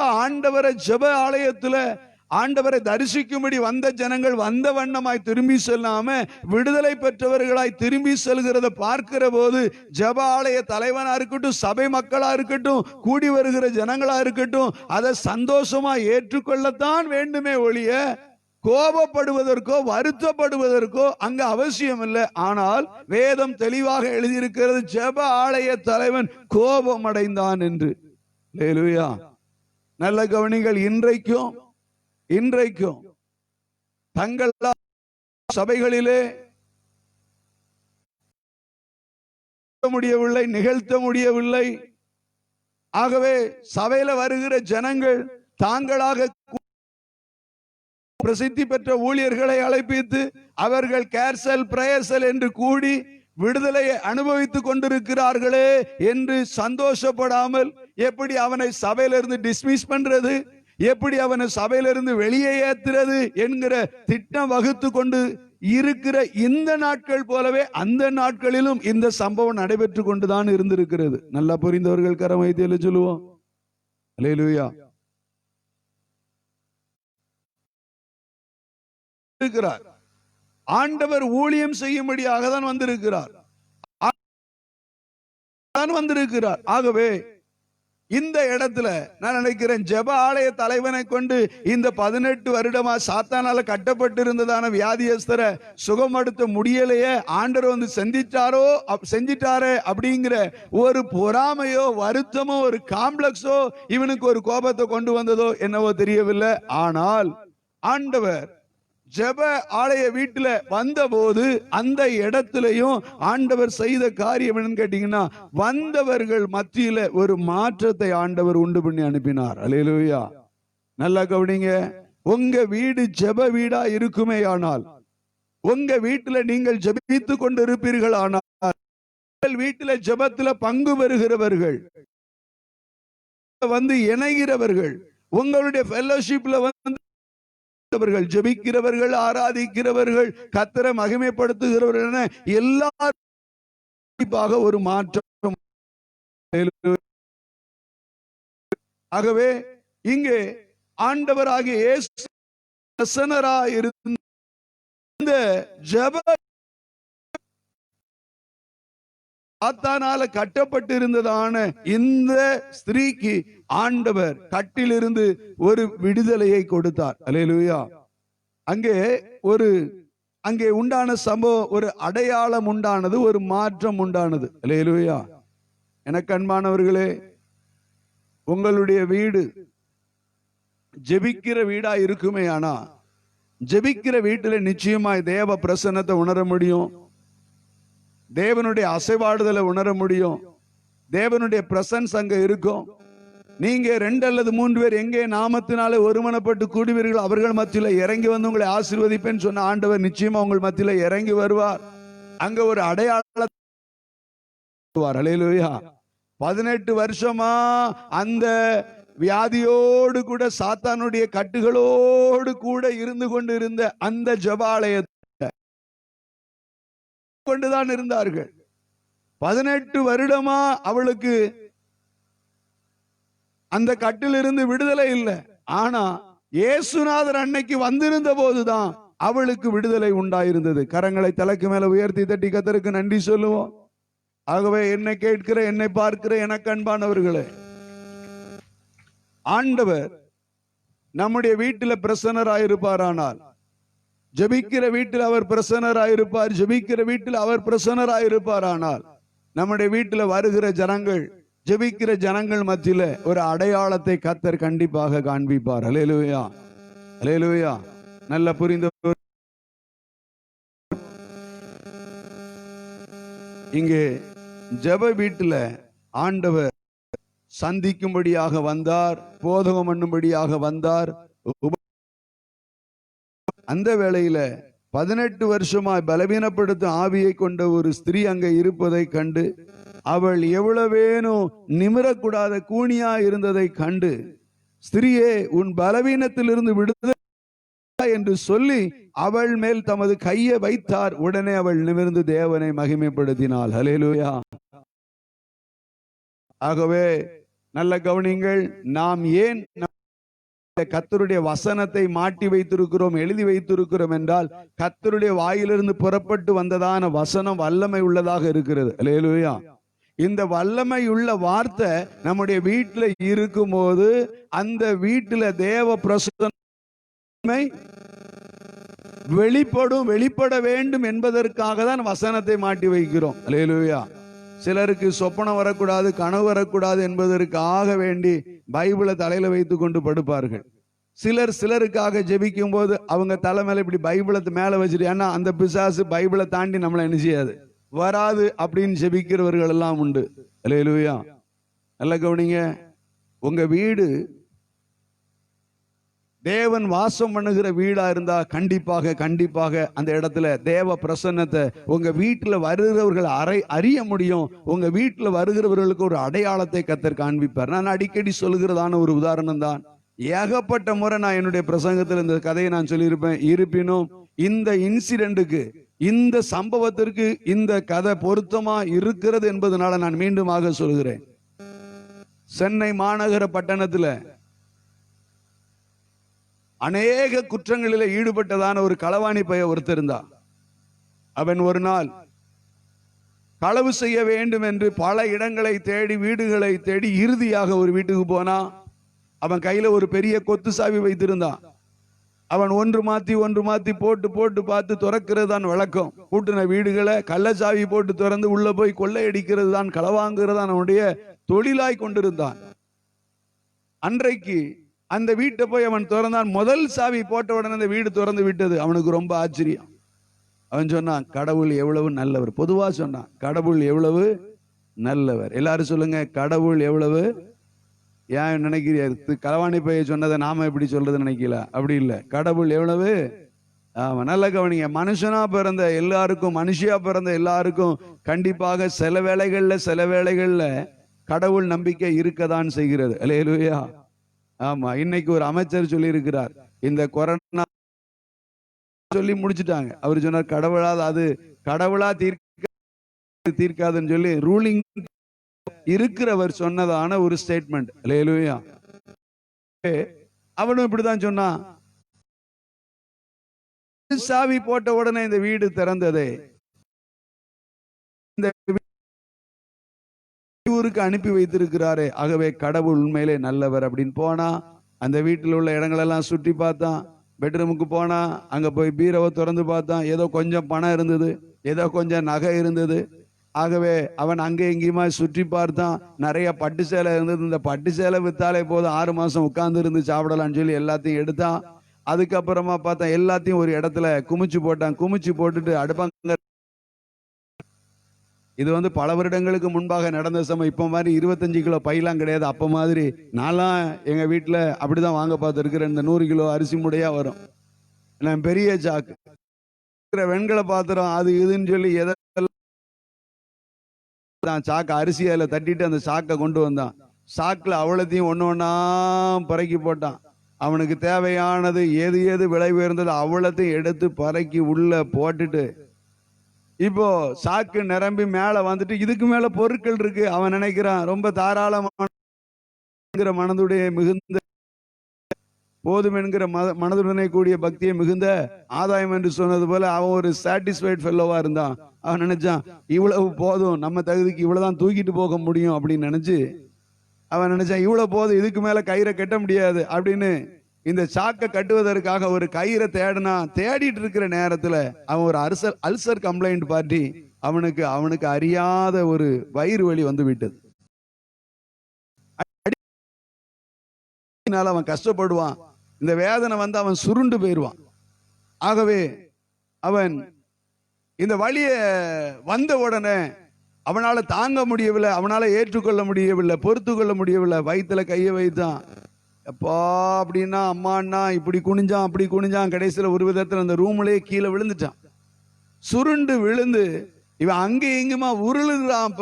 ஆண்டவரை தரிசிக்கும்படி வந்த ஜனங்கள் வந்த வண்ணமாய் திரும்பி செல்லாம விடுதலை பெற்றவர்களாய் திரும்பி செல்கிறத பார்க்கிற போது, ஜெப ஆலய தலைவனா இருக்கட்டும், சபை மக்களா இருக்கட்டும், கூடி வருகிற ஜனங்களா இருக்கட்டும், அதை சந்தோஷமா ஏற்றுக்கொள்ளத்தான் வேண்டுமே ஒழிய கோபப்படுவதற்கோ வருத்தப்படுவதற்கோ அங்க அவசியம் இல்லை. ஆனால் வேதம் தெளிவாக எழுதியிருக்கிறது, ஜெப ஆலய தலைவன் கோபம் அடைந்தான் என்று. அல்லேலூயா. நல்ல கவனிங்கள். இன்றைக்கும் தங்கள் சபைகளிலே முடியவில்லை, நிகழ்த்த முடியவில்லை. ஆகவே சபையில வருகிற ஜனங்கள் தாங்களாக பிரசித்தி பெற்ற ஊழியர்களை அழைப்பித்து அவர்கள் கேர்சல் பிரேயர்சல் என்று கூடி விடுதலையை அனுபவித்துக் கொண்டிருக்கிறார்களே என்று சந்தோஷப்படாமல், எப்படி அவனை சபையிலிருந்து டிஸ்மிஸ் பண்றது, எப்படி அவனை சபையிலிருந்து வெளியே ஏத்துறது என்கிற திட்டம் வகுத்து கொண்டு இருக்கிற இந்த நாட்கள் போலவே அந்த நாட்களிலும் இந்த சம்பவம் நடைபெற்று கொண்டுதான் இருந்திருக்கிறது. நல்லா புரிந்தவர்கள் கரம் வைத்தியில சொல்லுவோம். அல்லேலூயா. இருக்கிறார். ஆண்டவர் ஊழியம் செய்யும்படியாக தான் வந்திருக்கிறார். ஆகவே இந்த இடத்துல நான் நினைக்கிறேன், ஜெப ஆலய தலைவனை கொண்டு இந்த 18 வருடமா சாத்தானால கட்டப்பட்டிருந்ததான வியாதியஸ்தரை சுகப்படுத்த முடியலையே, ஆண்டவர் வந்து செஞ்சிட்டாரே அப்படிங்கிற ஒரு பொறாமையோ வருத்தமோ ஒரு காம்ப்ளெக்ஸோ இவனுக்கு ஒரு கோபத்தை கொண்டு வந்ததோ என்னவோ தெரியவில்லை. ஆனால் ஆண்டவர் ஜெப ஆலய வீட்டுல வந்தபோது அந்த இடத்திலையும் ஆண்டவர் செய்த காரியம் என்னன்னு கேட்டீங்கன்னா, வந்தவர்கள் மத்தியில ஒரு மாற்றத்தை ஆண்டவர் உண்டு பண்ணி அனுப்பினார். அல்லேலூயா. நல்லா கவனிங்க. உங்க வீடு ஜெப வீடா இருக்குமே ஆனால், உங்க வீட்டுல நீங்கள் ஜெபித்துக் கொண்டு இருப்பீர்கள் ஆனால், வீட்டுல ஜெபத்துல பங்கு பெறுகிறவர்கள் வந்து இணைகிறவர்கள், உங்களுடைய ஃபெல்லோஷிப்ல வந்து ஜெபிக்கிறவர்கள், ஆராதிக்கிறவர்கள், கர்த்தரை மகிமைப்படுத்துகிறவர்கள் என எல்லாரும் ஒரு மாற்றம். ஆகவே இங்கே ஆண்டவராகிய இயேசு பிரசன்னராய் இருந்த இந்த ஜெப சாத்தானால கட்டப்பட்டிருந்ததான இந்த ஸ்திரீக்கு ஆண்டவர் கட்டிலிருந்து ஒரு விடுதலையை கொடுத்தார். அல்லேலூயா. அங்கே உண்டான சம்பவம், ஒரு அடையாளம் உண்டானது, ஒரு மாற்றம் உண்டானது. அல்லேலூயா. எனக்கு அன்பானவர்களே, உங்களுடைய வீடு ஜெபிக்கிற வீடா இருக்குமே ஆனா, ஜெபிக்கிற வீட்டுல நிச்சயமாய் தேவ பிரசன்னத்தை உணர முடியும், தேவனுடைய அசைவாடுதலை உணர முடியும், தேவனுடைய பிரசன்ஸ் அங்க இருக்கும். நீங்க 2 அல்லது 3 பேர் எங்கே நாமத்தினாலே ஒருமனப்பட்டு கூடுவீர்கள், அவர்கள் மத்தியில இறங்கி வந்து உங்களை ஆசீர்வதிப்பேன்னு சொன்ன ஆண்டவர் நிச்சயமா உங்கள் மத்தியில இறங்கி வருவார். அங்க ஒரு அடையாளம். அல்லேலூயா. 18 வருஷமா அந்த வியாதியோடு கூட, சாத்தானுடைய கட்டுகளோடு கூட இருந்து கொண்டு இருந்த அந்த ஜெபாலயத்தை கொண்டுதான் இருந்தார்கள். 18 வருடமா அவளுக்கு அந்த கட்டிலிருந்து விடுதலை இல்லை. ஆனா இயேசுநாதர் அன்னைக்கு வந்திருந்த போதுதான் அவளுக்கு விடுதலை உண்டாயிருந்தது. கரங்களை தலைக்கு மேல உயர்த்தி தட்டி கர்த்தருக்கு நன்றி சொல்லுவோம். ஆகவே என்னை கேட்கிற, என்னை பார்க்கிற எனக்கு அன்பானவர்களே, ஆண்டவர் நம்முடைய வீட்டில் பிரசன்னராயிருப்பாரானால், ஜெபிக்கிற வீட்டில் அவர் பிரசன்னராயிருப்பார், ஜெபிக்கிற வீட்டில் அவர் பிரசன்னராயிருப்பாரானால், நம்முடைய வீட்டில் வருகிற ஜனங்கள், ஜெபிக்கிற ஜனங்கள் மத்தியில ஒரு அடையாளத்தை கர்த்தர் கண்டிப்பாக காண்பிப்பார். அல்லேலூயா. அல்லேலூயா. நல்ல புரிந்த இங்கே ஜெப வீட்டுல ஆண்டவர் சந்திக்கும்படியாக வந்தார், போதகம் பண்ணும்படியாக வந்தார். அந்த வேளையில 18 வருஷமாய் பலவீனப்படுத்தும் ஆவியை கொண்ட ஒரு ஸ்திரீ அங்கே இருப்பதை கண்டு, அவள் எவ்வளவேனும் நிமிரக்கூடாத கூனியா இருந்ததை கண்டு, ஸ்திரியே உன் பலவீனத்திலிருந்து விடுதலை என்று சொல்லி அவள் மேல் தமது கையை வைத்தார். உடனே அவள் நிமிர்ந்து தேவனை மகிமைப்படுத்தினாள். ஹல்லேலூயா. ஆகவே நல்ல கவனிங்கள், நாம் ஏன் கர்த்தருடைய வசனத்தை மாட்டி வைத்திருக்கிறோம், எழுதி வைத்திருக்கிறோம் என்றால், கர்த்தருடைய வாயிலிருந்து புறப்பட்டு வந்ததான வசனம் வல்லமை உள்ளதாக இருக்கிறது. ஹல்லேலூயா. இந்த வல்லமை உள்ள வார்த்தை நம்முடைய வீட்டில் இருக்கும்போது அந்த வீட்டில் தேவ பிரசன்னம் வெளிப்பட வேண்டும் என்பதற்காக தான் வசனத்தை மாட்டி வைக்கிறோம். ஹல்லேலூயா. சிலருக்கு சொப்பனம் வரக்கூடாது, கனவு வரக்கூடாது என்பதற்காக வேண்டி பைபிளை தலையில வைத்து கொண்டு படுப்பார்கள். சிலருக்காக ஜெபிக்கும் போது அவங்க தலை மேல இப்படி பைபிளை மேல வச்சுட்டு, ஏன்னா அந்த பிசாசு பைபிளை தாண்டி நம்மளை என்ன செய்யாது, வராது அப்படின்னு ஜெபிக்கிறவர்கள் எல்லாம் உண்டு. ஹல்லேலூயா. நல்ல கவனிங்க, உங்க வீடு தேவன் வாசம் பண்ணுகிற வீடா இருந்தா கண்டிப்பாக அந்த இடத்துல தேவ பிரசன்னத்தை உங்க வீட்டுல வருகிறவர்கள் அறிய முடியும். உங்க வீட்டுல வருகிறவர்களுக்கு ஒரு அடையாளத்தை கர்த்தர் காண்பிப்பார். நான் அடிக்கடி சொல்லுகிறதான ஒரு உதாரணம் தான். ஏகப்பட்ட முறை நான் என்னுடைய பிரசங்கத்தில் இந்த கதையை நான் சொல்லியிருப்பேன். இருப்பினும் இந்த இன்சிடென்ட்டுக்கு, இந்த சம்பவத்திற்கு இந்த கதை பொருத்தமா இருக்கிறது என்பதனால நான் மீண்டுமாக சொல்கிறேன். சென்னை மாநகர பட்டணத்துல அநேக குற்றங்களில் ஈடுபட்டதான ஒரு களவாணி பையன் ஒருத்தர் இருந்தான். அவன் ஒரு நாள் களவு செய்ய வேண்டும் என்று பல இடங்களை தேடி, வீடுகளை தேடி, இறுதியாக ஒரு வீட்டுக்கு போனா. அவன் கையில ஒரு பெரிய கொத்து சாவி வைத்திருந்தான். அவன் ஒன்று மாத்தி போட்டு பார்த்து துறக்கிறது தான் வழக்கம். கூட்டின வீடுகளை கள்ளச்சாவி போட்டு திறந்து உள்ள போய் கொள்ளையடிக்கிறது தான், களவாங்கிறது தான் அவனுடைய தொழிலாய் கொண்டிருந்தான். அன்றைக்கு அந்த வீட்டை போய் அவன் திறந்தான். முதல் சாவி போட்ட உடனே அந்த வீடு திறந்து விட்டது. அவனுக்கு ரொம்ப ஆச்சரியம். அவன் சொன்னான், கடவுள் எவ்வளவு நல்லவர். பொதுவா சொன்னான், கடவுள் எவ்வளவு நல்லவர். எல்லாரும் சொல்லுங்க, கடவுள் எவ்வளவு. ஏன் நினைக்கிறீங்க களவாணி பைய சொன்னதை நாம எப்படி சொல்றது நினைக்கல? அப்படி இல்லை, கடவுள் எவ்வளவு. ஆமா, நல்ல கவனிங்க. மனுஷனா பிறந்த எல்லாருக்கும், மனுஷியா பிறந்த எல்லாருக்கும் கண்டிப்பாக சில வேளைகள்ல கடவுள் நம்பிக்கை இருக்கதான் செய்கிறது. அல்லேலூயா. ஆமா, இன்னைக்கு ஒரு அமைச்சர் சொல்லி இருக்கிறார், இந்த கொரோனா சொல்லி முடிச்சுட்டாங்க. அவர் சொன்னார், கடவுளா தீர்க்காதுன்னு சொல்லி ரூலிங் இருக்கிறவர் சொன்னதான ஒரு ஸ்டேட்மெண்ட். அல்லேலூயா. அவனும் இப்படிதான் சொன்னான். சாவி போட்ட உடனே இந்த வீடு திறந்ததே, இந்த ஊருக்கு அனுப்பி வைத்திருக்கிறாரே, ஆகவே கடவுள் உண்மையிலே நல்லவர் அப்படின்னு போனா. அந்த வீட்டில் உள்ள இடங்களெல்லாம் சுற்றி பார்த்தான். பெட்ரூமுக்கு போனா, அங்க போய் பீரோவை திறந்து பார்த்தான். ஏதோ கொஞ்சம் பணம் இருந்தது, ஏதோ கொஞ்சம் நகை இருந்தது. ஆகவே அவன் அங்கே எங்கேயுமா சுற்றி பார்த்தான். நிறைய பட்டு சேலை இருந்தது. இந்த பட்டு சேலை வித்தாலே போதும் 6 மாசம் உட்கார்ந்து இருந்து சாப்பிடலாம்னு சொல்லி எல்லாத்தையும் எடுத்தான். அதுக்கப்புறமா பார்த்தா எல்லாத்தையும் ஒரு இடத்துல குமிச்சு போட்டான். குமிச்சு போட்டுட்டு அடுப்பாங்க. இது பல வருடங்களுக்கு முன்பாக நடந்த சமயம். இப்ப மாதிரி 25 கிலோ பையெல்லாம் கிடையாது. அப்ப மாதிரி நான்லாம் எங்க வீட்டுல அப்படிதான் வாங்க பார்த்துருக்கிறேன். இந்த 100 கிலோ அரிசி முடையா வரும். பெரிய சாக்கு, வெண்கல பாத்திரம், அது இதுன்னு சொல்லி எதெல்லாம் சாக்கு அரிசி அதில் தட்டிட்டு அந்த சாக்கை கொண்டு வந்தான். சாக்குல அவ்வளத்தையும் ஒண்ணா பறக்கி போட்டான். அவனுக்கு தேவையானது எது விலை உயர்ந்தது அவ்வளத்தையும் எடுத்து பறக்கி உள்ள போட்டுட்டு, இப்போ சாக்கு நிரம்பி மேல வந்துட்டு இதுக்கு மேல பொருட்கள் இருக்கு. அவன் நினைக்கிறான், ரொம்ப தாராளமான மனதுடைய மிகுந்த போதும் என்கிற மனதுடனே கூடிய பக்தியை மிகுந்த ஆதாயம் என்று சொன்னது போல அவன் ஒரு சாட்டிஸ்ஃபைட் ஃபெல்லோவா இருந்தான். அவன் நினைச்சான், இவ்வளவு போதும், நம்ம தகுதிக்கு இவ்வளவுதான் தூக்கிட்டு போக முடியும் அப்படின்னு நினைச்சு அவன் நினைச்சான், இவ்வளவு போதும், இதுக்கு மேல கயிறை கட்ட முடியாது அப்படின்னு இந்த சாக்கை கட்டுவதற்காக ஒரு கயிறை தேடிட்டு இருக்கிற நேரத்துல அவன் ஒரு அல்சர் கம்ப்ளைண்ட் பார்ட்டி அவனுக்கு அறியாத ஒரு வயிறு வலி வந்து விட்டது. அவன் கஷ்டப்படுவான். இந்த வேதனை அவன் சுருண்டு போயிடுவான். ஆகவே அவன் இந்த வழிய வந்த உடனே அவனால தாங்க முடியவில்லை, அவனால ஏற்றுக்கொள்ள முடியவில்லை, பொறுத்து கொள்ள முடியவில்லை. வயிற்றுல கையை வைத்தான். எப்பா அப்படின்னா அம்மான்னா இப்படி குனிஞ்சான் அப்படி குனிஞ்சான். கடைசியில் ஒரு விதத்தில் அந்த ரூம்லயே கீழே விழுந்துட்டான். சுருண்டு விழுந்து இவன் அங்கே இங்குமா உருளுகிறான்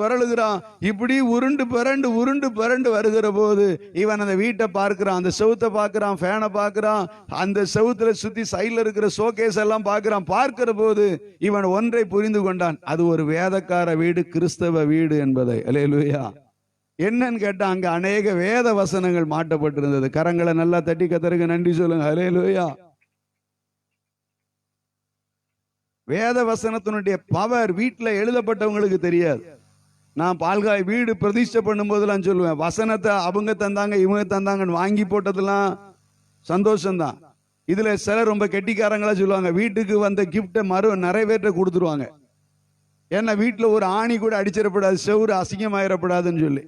பிறழுகிறான். இப்படி உருண்டு பிறண்டு வருகிற போது இவன் அந்த வீட்டை பார்க்கிறான், அந்த செவுத்தை பார்க்கிறான், ஃபேனை பார்க்கிறான், அந்த செவுத்துல சுத்தி சைட்ல இருக்கிற ஷோகேஸ் எல்லாம் பார்க்கிறான். பார்க்கிற போது இவன் ஒன்றை புரிந்து கொண்டான், அது ஒரு வேதக்கார வீடு, கிறிஸ்தவ வீடு என்பதை. அல்லேலூயா. என்னன்னு கேட்டா அங்க அநேக வேத வசனங்கள் மாட்டப்பட்டிருந்தது. கரங்களை நல்லா தட்டி கர்த்தருக்கு நன்றி சொல்லுங்க. அல்லேலூயா. வேத வசனத்தினுடைய பவர் வீட்டுல எழுதப்பட்டவங்களுக்கு தெரியாது. நான் பால்காய் வீடு பிரதிஷ்டை பண்ணும் போதெல்லாம் சொல்லுவேன், வசனத்தை அவங்க தந்தாங்க இவங்க தந்தாங்கன்னு வாங்கி போட்டதெல்லாம் சந்தோஷம்தான். இதுல சிலர் ரொம்ப கெட்டிக்காரங்களா சொல்லுவாங்க, வீட்டுக்கு வந்த கிஃப்டை நிறைவேற்ற கொடுத்துருவாங்க. ஏன்னா வீட்டுல ஒரு ஆணி கூட அடிச்சிடப்படாது, செவுறு அசிங்கமாயிடப்படாதுன்னு சொல்லி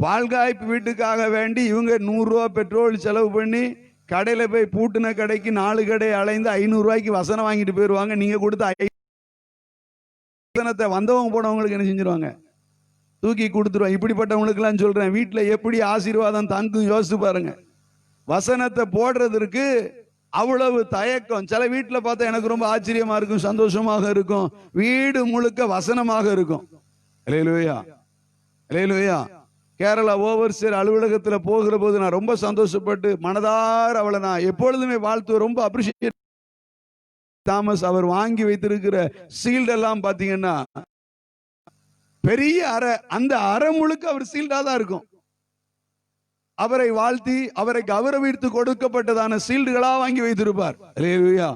பால்காய்ப்பு வீட்டுக்காக வேண்டி இவங்க 100 ரூபா பெட்ரோல் செலவு பண்ணி கடையில போய் பூட்டின கடைக்கு 4 கடை அலைந்து 500 ரூபாய்க்கு வசனம் வாங்கிட்டு போயிருவாங்க. நீங்க கொடுத்த வசனத்தை வந்தவங்க போனவங்களுக்கு என்ன செஞ்சிருவாங்க, தூக்கி கொடுத்துருவாங்க. இப்படிப்பட்டவங்களுக்கு எல்லாம் சொல்றேன், வீட்டுல எப்படி ஆசீர்வாதம் தங்கும் யோசிச்சு பாருங்க. வசனத்தை போடுறதுக்கு அவ்வளவு தயக்கம். சில வீட்டுல பார்த்தா எனக்கு ரொம்ப ஆச்சரியமா இருக்கும், சந்தோஷமாக இருக்கும், வீடு முழுக்க வசனமாக இருக்கும். அல்லேலூயா, அல்லேலூயா. கேரளா ஓவர்சீர் அலுவலகத்துல போகிற போது நான் ரொம்ப சந்தோஷப்பட்டு மனதார அவளை நான் எப்பொழுதுமே வாழ்த்து, ரொம்ப அப்ரிஷியேட். தாமஸ் அவர் வாங்கி வைத்திருக்கிற சீல்ட் எல்லாம் பாத்தீங்கன்னா பெரிய அறை, அந்த அறை முழுக்க அவர் சீல்டா தான் இருக்கும். அவரை வாழ்த்தி அவரை கௌரவித்து கொடுக்கப்பட்டதான சீல்டுகளா வாங்கி வைத்திருப்பார். அல்லேலூயா.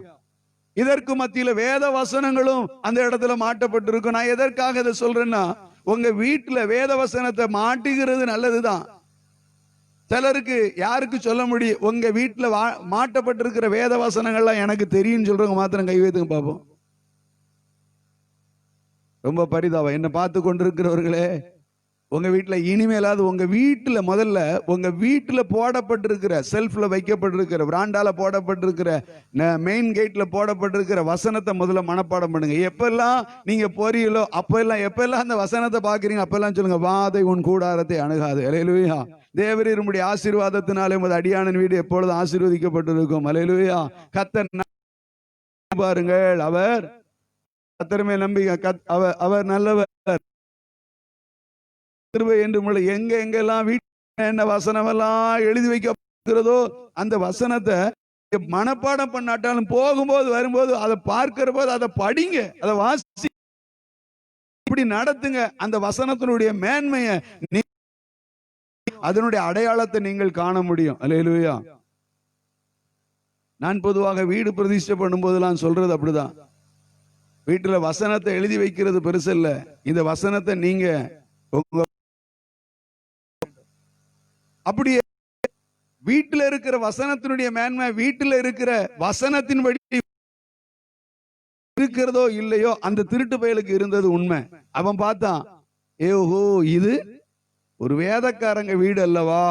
இதற்கு மத்தியில வேத வசனங்களும் அந்த இடத்துல மாட்டப்பட்டிருக்கும். நான் எதற்காக இதை சொல்றேன்னா, உங்க வீட்டுல வேத வசனத்தை மாட்டுகிறது நல்லதுதான். சிலருக்கு யாருக்கு சொல்ல முடியும், உங்க வீட்டுல மாட்டப்பட்டிருக்கிற வேத வசனங்கள்லாம் எனக்கு தெரியும் சொல்றவங்க மாத்திரம் கை வைத்துங்க பார்ப்போம். ரொம்ப பரிதாபம். என்ன பார்த்து கொண்டிருக்கிறவர்களே, உங்க வீட்டுல இனிமேலாவது உங்க வீட்டுல முதல்ல உங்க வீட்டுல போடப்பட்டிருக்கிற செல்ஃப்ல வைக்கப்பட்டிருக்கிற பிராண்டால போடப்பட்டிருக்கிற மெயின் கேட்ல போடப்பட்டிருக்கிற வசனத்தை முதல்ல மனப்பாடம் பண்ணுங்க. எப்பெல்லாம் நீங்க போறீங்களோ எப்பெல்லாம் அந்த வசனத்தை பாக்குறீங்க அப்பெல்லாம் சொல்லுங்க, வாதை உன் கூடாரத்தை அணுகாது. அல்லேலூயா. தேவரீர் உம்முடைய ஆசீர்வாதத்தினாலே உமது அடியானின் வீடு எப்பொழுதும் ஆசீர்வதிக்கப்பட்டிருக்கும். அல்லேலூயா. கர்த்தர் பாருங்கள், அவர் கர்த்தருமே நம்பிக்கை, அவர் நல்லவர் என்று எங்க எங்கெல்லாம் வீட்டு என்ன வசனம் எல்லாம் எழுதி வைக்கிறதோ அந்த வசனத்தை மனப்பாடம் பண்ணாட்டாலும் போகும்போது வரும்போது அதை பார்க்கிற போது அதை படிங்க, அதை வாசி, இப்படி நடத்துங்க. அந்த வசனத்தினுடைய மேன்மையை, அதனுடைய அடையாளத்தை நீங்கள் காண முடியும். அல்லேலூயா. நான் பொதுவாக வீடு பிரதிஷ்டை பண்ணும் போதெல்லாம் சொல்றது அப்படிதான். வீட்டுல வசனத்தை எழுதி வைக்கிறது பெருசு இல்ல, இந்த வசனத்தை நீங்க அப்படியே வீட்டில் இருக்கிற வசனத்தினுடைய மேன்மை, வீட்டில் இருக்கிற வசனத்தின்படி இருக்கிறதோ இல்லையோ அந்த திருட்டு பயலுக்கு இருந்தது உண்மை. அவன் பார்த்தான், ஏஹோ இது ஒரு வேதக்காரங்க வீடு அல்லவா.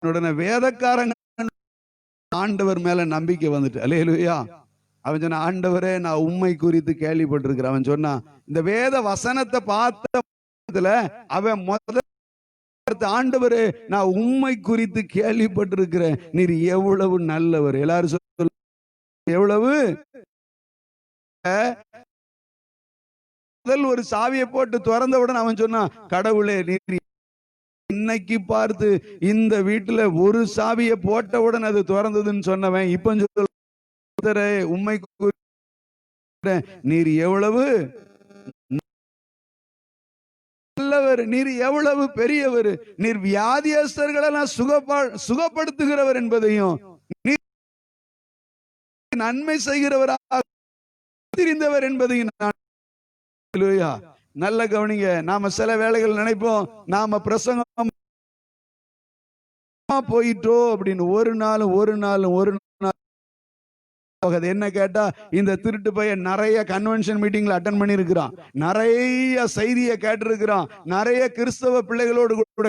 உடனே வேதக்காரங்க ஆண்டவர் மேல நம்பிக்கை வந்துட்டு. அல்லேலூயா. அவன் சொன்ன, ஆண்டவரே நான் உம்மை குறித்து கேள்விப்பட்டிருக்கிறேன். அவன் சொன்னான், இந்த வேத வசனத்தை பார்த்த அவன் முதல்ல, ஆண்டவரே நான் உம்மை குறித்து கேள்விப்பட்டிருக்கிறேன், நீர் எவ்வளவு நல்லவர். எல்லாரும் சொல்ல, எவ்வளவு. முதல் ஒரு சாவியை போட்டு திறந்தவுடன் அவன் சொன்னான், கடவுளே நீர் இன்னைக்கு பார்த்து இந்த வீட்டுல ஒரு சாவியை போட்டவுடன் அது திறந்ததுன்னு சொன்னவன் இப்ப சொல்ல, உம்மை நீர் எவ்வளவு நல்லவர், நீர் எவ்வளவு பெரியவர், நீர் வியாதியஸ்தர்களெல்லாம் சுகப்படுத்துகிறவர் என்பதையும் நீர் நன்மை செய்கிறவராக தெரிந்தவர் என்பதையும் நான். நல்ல கவனிங்க. நாம சில வேளைகள் நினைப்போம், நாம பிரசங்கம் போயிட்டோம் அப்படின்னு. ஒரு நாள் என்ன கேட்டா, இந்த திருட்டு பையன் நிறைய கன்வென்ஷன் மீட்டிங்ல அட்டன் பண்ணி இருக்கிறான், நிறைய செய்தியை கேட்டிருக்கிறான், நிறைய கிறிஸ்தவ பிள்ளைகளோடு கூட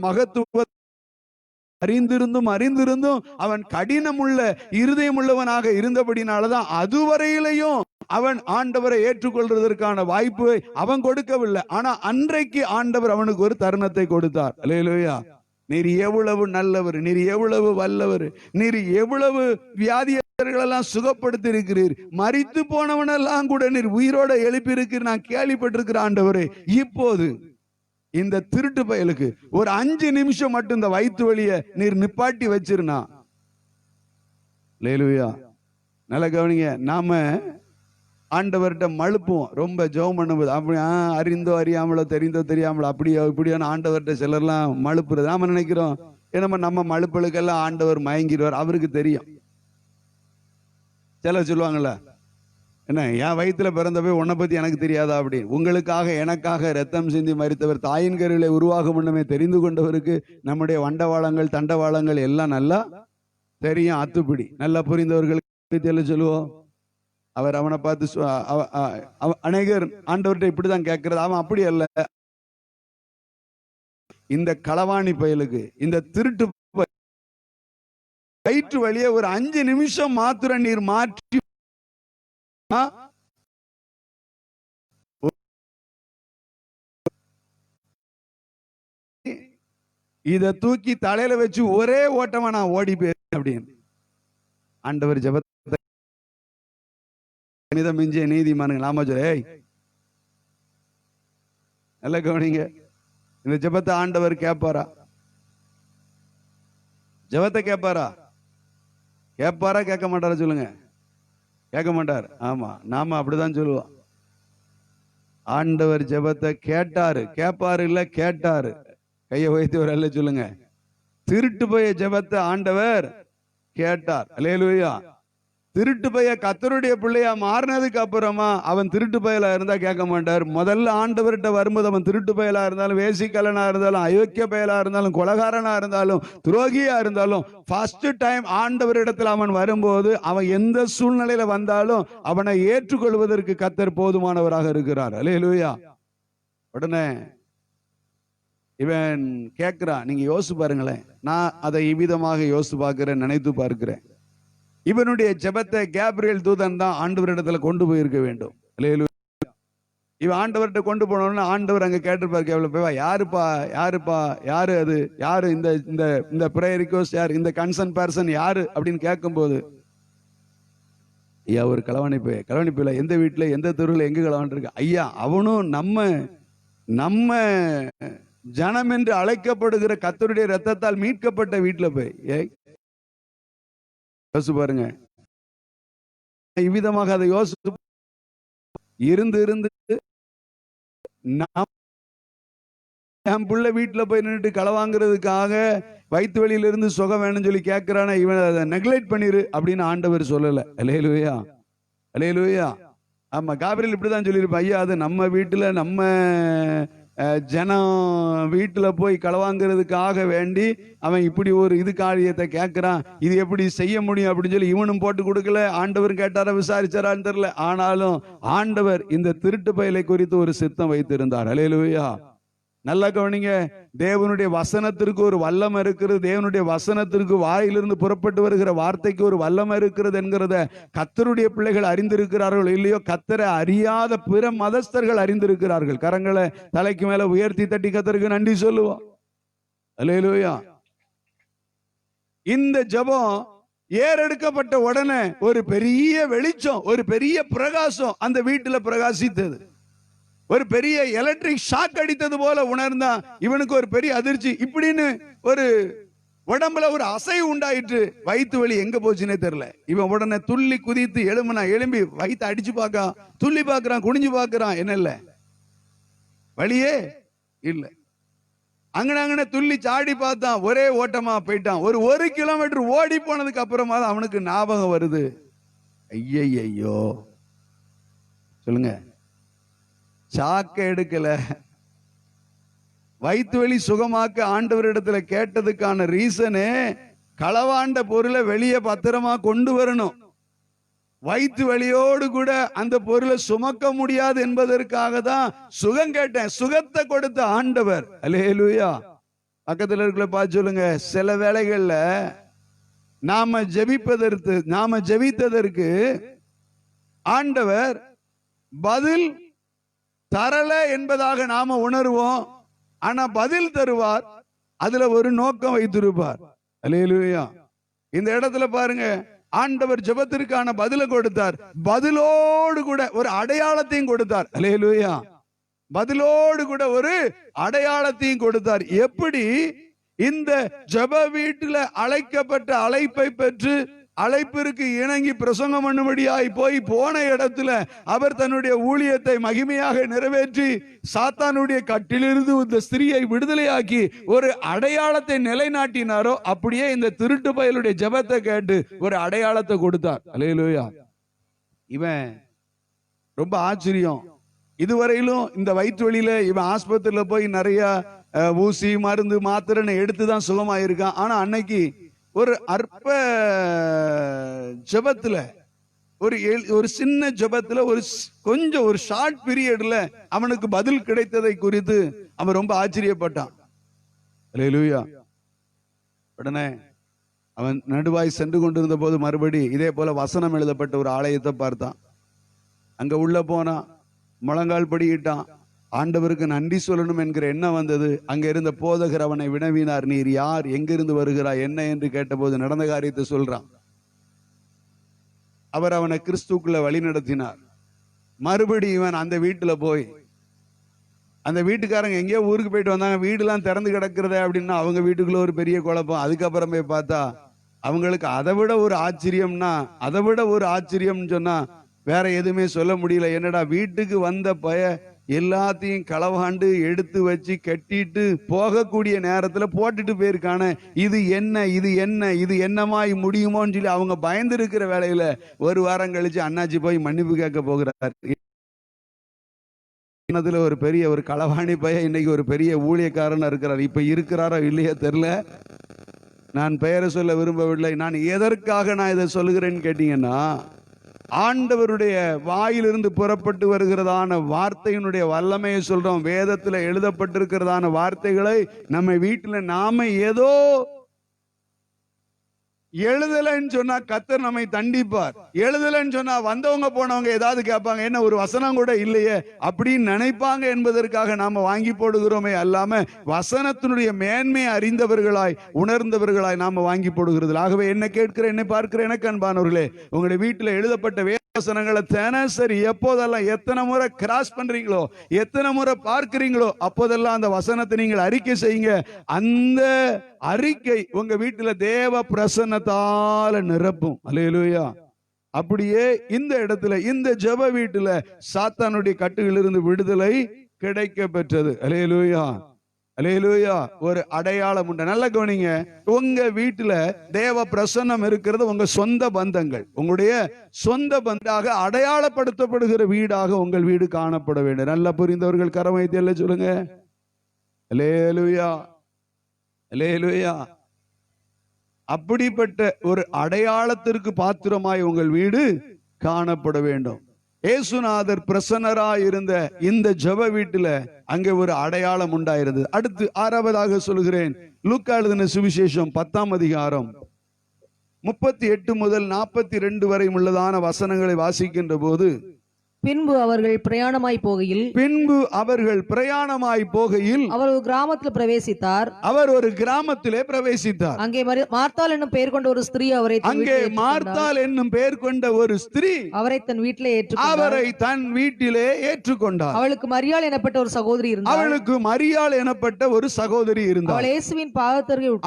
மகத்துவ அறிந்திருந்தும் அவன் கடினமுள்ள இருதயம் உள்ளவனாக இருந்தபடினாலதான் அதுவரையிலையும் அவன் ஆண்டவரை ஏற்றுக்கொள்றதற்கான வாய்ப்பை அவன் கொடுக்கவில்லை. ஆனா அன்றைக்கு ஆண்டவர் அவனுக்கு ஒரு தருணத்தை கொடுத்தார். அல்லேலூயா. நீர் எவ்வளவு நல்லவர், நீர் எவ்வளவு வல்லவர், நீர் எவ்வளவு வியாதியர்களெல்லாம் சுகப்படுத்தி இருக்கிறீர், மரித்து போனவனெல்லாம் கூட நீர் உயிரோட எழுப்பி இருக்கிற நான் கேள்விப்பட்டிருக்கிற ஆண்டவரே. இப்போது இந்த திருட்டு பயலுக்கு ஒரு 5 நிமிஷம் மட்டும் இந்த வயிற்று வலிய நீர் நிப்பாட்டி வச்சிருனா. அல்லேலூயா. நல்ல கவனிங்க. நாம ஆண்டவர்கிட்ட மழுப்புவோம் ரொம்ப ஜெபம் பண்ணும்போது. அப்படி அறிந்தோ அறியாமலோ தெரிந்தோ தெரியாமலோ அப்படியோ இப்படியான ஆண்டவர்கிட்ட சிலர்லாம் மழுப்புறது. நாம நினைக்கிறோம் நம்ம மழுப்பலுக்கெல்லாம் ஆண்டவர் மயங்கிடுவார், அவருக்கு தெரியும். சிலர் சொல்லுவாங்கல்ல, என்ன என் வயிற்றுல பிறந்தவே உன்னை பத்தி எனக்கு தெரியாதா அப்படின்னு. உங்களுக்காக எனக்காக ரத்தம் சிந்தி மரித்தவர், தாயின் கருவிலே உருவாகும் முன்னமே தெரிந்து கொண்டவருக்கு நம்முடைய வண்டவாளங்கள் தண்டவாளங்கள் எல்லாம் நல்லா தெரியும். அத்துப்பிடி நல்லா புரிந்தவர்களுக்கு சொல்லுவோம். அவர் அவனை பார்த்து அநேகர் ஆண்டவர்கிட்ட இப்படிதான் கேட்கிறது. அவன் அப்படி அல்ல. இந்த களவாணி பயலுக்கு, இந்த திருட்டு வயிற்று வழியே ஒரு 5 நிமிஷம் மாத்திர நீர் மாற்றி இத தூக்கி தலையில வச்சு ஒரே ஓட்டமா நான் ஓடி போயிருக்கேன் அப்படின்னு ஆண்டவர் ஜெபத்தை மிஞ்சிய நீதிமானுங்க நாம சொல்ல. நல்ல கவனிங்க. இந்த ஜெபத்தை ஆண்டவர் கேட்பாரா? ஜெபத்தை கேட்பாரா? கேட்பாரா கேட்க மாட்டாரா சொல்லுங்க? கேட்க மாட்டார். ஆமா, நாம அப்படிதான் சொல்லுவோம். ஆண்டவர் ஜெபத்தை கேட்டாரு. கேட்பாரு இல்ல, கேட்டாரு. கையை வைத்து ஒரு அல்ல சொல்லுங்க. திருட்டு போய ஜெபத்தை ஆண்டவர் கேட்டார். அல்லேலூயா. திருட்டு பைய கர்த்தருடைய பிள்ளையா மாறினதுக்கு அப்புறமா அவன் திருட்டு பயலா இருந்தா கேட்க மாட்டார். முதல்ல ஆண்டவர்கிட்ட வரும்போது அவன் திருட்டு பயலா இருந்தாலும், வேசிக்கலனா இருந்தாலும், அயோக்கிய பயலா இருந்தாலும், கொலகாரனா இருந்தாலும், துரோகியா இருந்தாலும், ஃபர்ஸ்ட் டைம் ஆண்டவரிடத்தில் அவன் வரும்போது அவன் எந்த சூழ்நிலையில வந்தாலும் அவனை ஏற்றுக்கொள்வதற்கு கர்த்தர் போதுமானவராக இருக்கிறார். அல்லேலூயா. உடனே இவன் கேட்கிறான். நீங்க யோசிச்சு பாருங்களேன். நான் அதை இவ்விதமாக யோசித்து பார்க்கிறேன், நினைத்து பார்க்கிறேன். இவனுடைய ஜெபத்தை கேப்ரியல் தூதன் தான் ஆண்டவரிடத்துல கொண்டு போயிருக்க வேண்டும். இவன் ஆண்டவர்கிட்ட கொண்டு போனோம்னா ஆண்டவர் அங்க கேட்டிருப்பாரு, கேவல யாருப்பா யாருப்பா யாரு அது யாரு இந்த இந்த இந்த பிரேயர் ரிக்வெஸ்ட் யாரு, இந்த கன்சர்ன் பர்சன் யாரு அப்படின்னு கேட்கும்போது, ஐயா ஒரு களவாணிப்பையில எந்த வீட்டுல எந்த தெருவில் எங்க களவான் இருக்கு ஐயா, அவனும் நம்ம ஜனம் என்று அழைக்கப்படுகிற கர்த்தருடைய ரத்தத்தால் மீட்கப்பட்ட வீட்டுல போய் யோசிச்சு பாருங்க. இவ்விதமாக அதை யோசிச்சு இருந்து என் பிள்ளை வீட்டுல போய் நின்றுட்டு களை வாங்குறதுக்காக வயிற்று வழியில இருந்து சுகம் வேணும்னு சொல்லி கேட்கிறான, இவன் அதை நெக்லெக்ட் பண்ணிரு அப்படின்னு ஆண்டவர் சொல்லல. அல்லேலூயா. அல்லேலூயா. ஆமா, காபிரியல் இப்படிதான் சொல்லியிருப்பான். ஐயா அது நம்ம வீட்டுல நம்ம ஜனம் வீட்டுல போய் களவாங்கிறதுக்காக வேண்டி அவன் இப்படி ஒரு இது காரியத்தை கேட்கிறான், இது எப்படி செய்ய முடியும் அப்படின்னு சொல்லி இவனும் போட்டு கொடுக்கல. ஆண்டவர் கேட்டாரா விசாரிச்சாரான்னு தெரியல. ஆனாலும் ஆண்டவர் இந்த திருட்டு பயலை குறித்து ஒரு சித்தம் வைத்திருந்தார். அல்லேலூயா. நல்லா கவனிங்க. தேவனுடைய வசனத்திற்கு ஒரு வல்லமை இருக்கிறது. தேவனுடைய வசனத்திற்கு வாயிலிருந்து புறப்பட்டு வருகிற வார்த்தைக்கு ஒரு வல்லமை இருக்கிறது என்கிறத கர்த்தருடைய பிள்ளைகள் அறிந்திருக்கிறார்கள் இல்லையோ, கர்த்தரை அறியாத பிற மதஸ்தர்கள் அறிந்திருக்கிறார்கள். கரங்களை தலைக்கு மேல உயர்த்தி தட்டி கர்த்தருக்கு நன்றி சொல்லுவோம். அல்லேலூயா. இந்த ஜெபம் ஏறெடுக்கப்பட்ட உடனே ஒரு பெரிய வெளிச்சம், ஒரு பெரிய பிரகாசம் அந்த வீட்டுல பிரகாசித்தது. ஒரு பெரிய எலக்ட்ரிக் ஷாக் அடித்தது போல உணர்ந்தான். இவனுக்கு ஒரு பெரிய அதிர்ச்சி, இப்படின்னு ஒரு உடம்புல ஒரு அசைவு உண்டாயிற்று. வயிற்று வலி எங்க போச்சுன்னே தெரியல. இவன் உடனே துள்ளி குதித்து எழும்பி வயிற்று அடிச்சு பார்க்கான், துள்ளி பார்க்கிறான், குனிஞ்சு பார்க்கிறான், என்ன இல்ல வலியே இல்ல. அங்கன துள்ளி சாடி பார்த்தான், ஒரே ஓட்டமா போயிட்டான். ஒரு 1 கிலோமீட்டர் ஓடி போனதுக்கு அப்புறமா தான் அவனுக்கு ஞாபகம் வருது, ஐயையோ சொல்லுங்க, சாக்க எடுக்கல. வயிற்று வலி சுகமாக்க ஆண்டவரிடத்துல கேட்டதுக்கான ரீசனே களவாண்ட பொருளை வெளியே பத்திரமா கொண்டு வரணும். வயிற்று வலியோடு கூட அந்த பொருளை சுமக்க முடியாது என்பதற்காக தான் சுகம் கேட்டேன். சுகத்தை கொடுத்த ஆண்டவர். அல்லேலூயா. பக்கத்துல இருக்கிற பார்த்து சொல்லுங்க, சில வேளைகள்ல நாம ஜெபித்ததற்கு ஆண்டவர் பதில் தரல என்பதாக நாம உணர்வோம். ஆனா பதில் தருவார், அதுல ஒரு நோக்கம் வைத்திருப்பார். அல்லேலூயா. இந்த இடத்துல பாருங்க, ஆண்டவர் ஜெபத்திற்கான பதில கொடுத்தார், பதிலோடு கூட ஒரு அடையாளத்தையும் கொடுத்தார். அல்லேலூயா. பதிலோடு கூட ஒரு அடையாளத்தையும் கொடுத்தார். எப்படி? இந்த ஜெப வீட்டுல அழைக்கப்பட்ட அழைப்பை பெற்று அழைப்பிற்கு இணங்கி பிரசங்கம் பண்ணும்படியாய் போன இடத்துல அவர் தன்னுடைய ஊழியத்தை மகிமையாக நிறைவேற்றி சாத்தானுடைய கட்டிலிருந்து இந்த ஸ்திரியை விடுதலையாக்கி ஒரு அடையாளத்தை நிலைநாட்டினாரோ, அப்படியே இந்த திருட்டு பயலுடைய ஜெபத்தை கேட்டு ஒரு அடையாளத்தை கொடுத்தார். அல்லேலூயா. இவன் ரொம்ப ஆச்சரியம். இதுவரையிலும் இந்த வயிற்று வழியில இவன் ஆஸ்பத்திரியில போய் நிறைய ஊசி மருந்து மாத்திரைன்னு எடுத்துதான் சுகமாயிருக்கான். ஆனா அன்னைக்கு ஒரு அற்ப ஜெபத்துல, ஒரு சின்ன ஜெபத்துல, ஒரு ஷார்ட் பீரியட்ல அவனுக்கு பதில் கிடைத்ததை குறித்து அவன் ரொம்ப ஆச்சரியப்பட்டான். அல்லேலூயா. உடனே அவன் நடுவாய் சென்று கொண்டிருந்த போது மறுபடி இதே போல வசனம் எழுதப்பட்ட ஒரு ஆலயத்தை பார்த்தான். அங்க உள்ள போனா முழங்கால் படியிட்டான். ஆண்டவருக்கு நன்றி சொல்லணும் என்கிற எண்ணம் வந்தது. அங்க இருந்த போதகர் அவனை வினவினார், நீர் யார், எங்கிருந்து வருகிறாய், என்ன என்று கேட்டபோது நடந்த காரியத்தை சொல்றான். அவர் அவனை கிறிஸ்துக்குள்ள வழி நடத்தினார். மறுபடி இவன் அந்த வீட்டுல போய், அந்த வீட்டுக்காரங்க எங்கேயோ ஊருக்கு போயிட்டு வந்தாங்க, வீடுலாம் திறந்து கிடக்குறத அப்படின்னா அவங்க வீட்டுக்குள்ள ஒரு பெரிய குழப்பம். அதுக்கப்புறம் போய் பார்த்தா அவங்களுக்கு அதை விட ஒரு ஆச்சரியம்னு சொன்னா வேற எதுவுமே சொல்ல முடியல. என்னடா, வீட்டுக்கு வந்த எல்லாத்தையும் களவாண்டு எடுத்து வச்சு கட்டிட்டு போகக்கூடிய நேரத்துல போட்டுட்டு போயிருக்கான, இது என்னமாய் முடியுமோன்னு சொல்லி அவங்க பயந்து இருக்கிற வேலையில ஒரு வாரம் கழிச்சு அண்ணாச்சி போய் மன்னிப்பு கேட்க போகிறார். ஒரு களவாணி இன்னைக்கு ஒரு பெரிய ஊழியக்காரன் இருக்கிறார். இப்ப இருக்கிறாரோ இல்லையோ தெரியல, நான் பெயரை சொல்ல விரும்பவில்லை. நான் எதற்காக இதை சொல்லுகிறேன்னு கேட்டீங்கன்னா, ஆண்டவருடைய வாயிலிருந்து புறப்பட்டு வருகிறதான வார்த்தையினுடைய வல்லமையை சொல்றோம். வேதத்துல எழுதப்பட்டிருக்கிறதான வார்த்தைகளை நம்ம வீட்டுல நாம ஏதோ எழுதலைன்னு சொன்னா கர்த்தர் நம்மை தண்டிப்பார். எழுதலைன்னு சொன்னா வந்தவங்க போனவங்க ஏதாவது கேட்பாங்க, என்ன ஒரு வசனம் கூட இல்லையே அப்படின்னு நினைப்பாங்க என்பதற்காக நாம வாங்கி போடுகிறோமே அல்லாம வசனத்தினுடைய மேன்மை அறிந்தவர்களாய் உணர்ந்தவர்களாய் நாம வாங்கி போடுகிறது. ஆகவே என்ன கேட்கிற, என்னை பார்க்கிற எனக்கு அன்பானவர்களே, உங்களுடைய வீட்டுல எழுதப்பட்ட வசனங்களை தினசரி எப்போதெல்லாம் எத்தனை முறை கிராஸ் பண்றீங்களோ, எத்தனை முறை பார்க்கிறீங்களோ, அப்போதெல்லாம் அந்த வசனத்தை நீங்கள் அறிக்கை செய்யுங்க. அந்த அறிக்கை உங்க வீட்டுல தேவ பிரசன்னத்தால நிரப்பும். அல்லேலூயா. அப்படியே இந்த இடத்துல இந்த ஜெப வீட்டுல சாத்தானுடைய கட்டுகளிலிருந்து விடுதலை கிடைக்க பெற்றது. அல்லேலூயா. அல்லேலூயா. ஒரு அடையாளம் உண்டு. நல்ல கவனிங்க, உங்க வீட்டுல தேவ பிரசன்னம் இருக்கிறது உங்க சொந்த பந்தங்கள், உங்களுடைய சொந்த பந்தாக அடையாளப்படுத்தப்படுகிற வீடாக உங்கள் வீடு காணப்பட வேண்டும். நல்லா புரிந்தவர்கள் கரமைத்தியல்ல சொல்லுங்க. அல்லேலூயா. அல்லேலூயா. அப்படிப்பட்ட ஒரு அடையாளத்திற்கு பாத்திரமாய் உங்கள் வீடு காணப்பட வேண்டும். ஏசுநாதர் பிரசன்னராய் இருந்த இந்த ஜெப வீட்டுல அங்கே ஒரு அடையாளம் உண்டாயிருந்தது. அடுத்து ஆறாவதாக சொல்கிறேன், லூக்கா எழுதின சுவிசேஷம் 10ஆம் அதிகாரம் 38 முதல் 42 வரை உள்ளதான வசனங்களை வாசிக்கின்ற போது, பின்பு அவர்கள் பிரயாணமாய் போகையில் அவர் ஒரு கிராமத்தில் பிரவேசித்தார். அவர் ஒரு கிராமத்திலே பிரவேசித்தார். அங்கே மார்த்தாள் என்னும் பெயர் கொண்ட ஒரு ஸ்திரீ அவரை தன் வீட்டிலே ஏற்றுக்கொண்டார். அவளுக்கு மரியாள் எனப்பட்ட ஒரு சகோதரி இருந்தார்.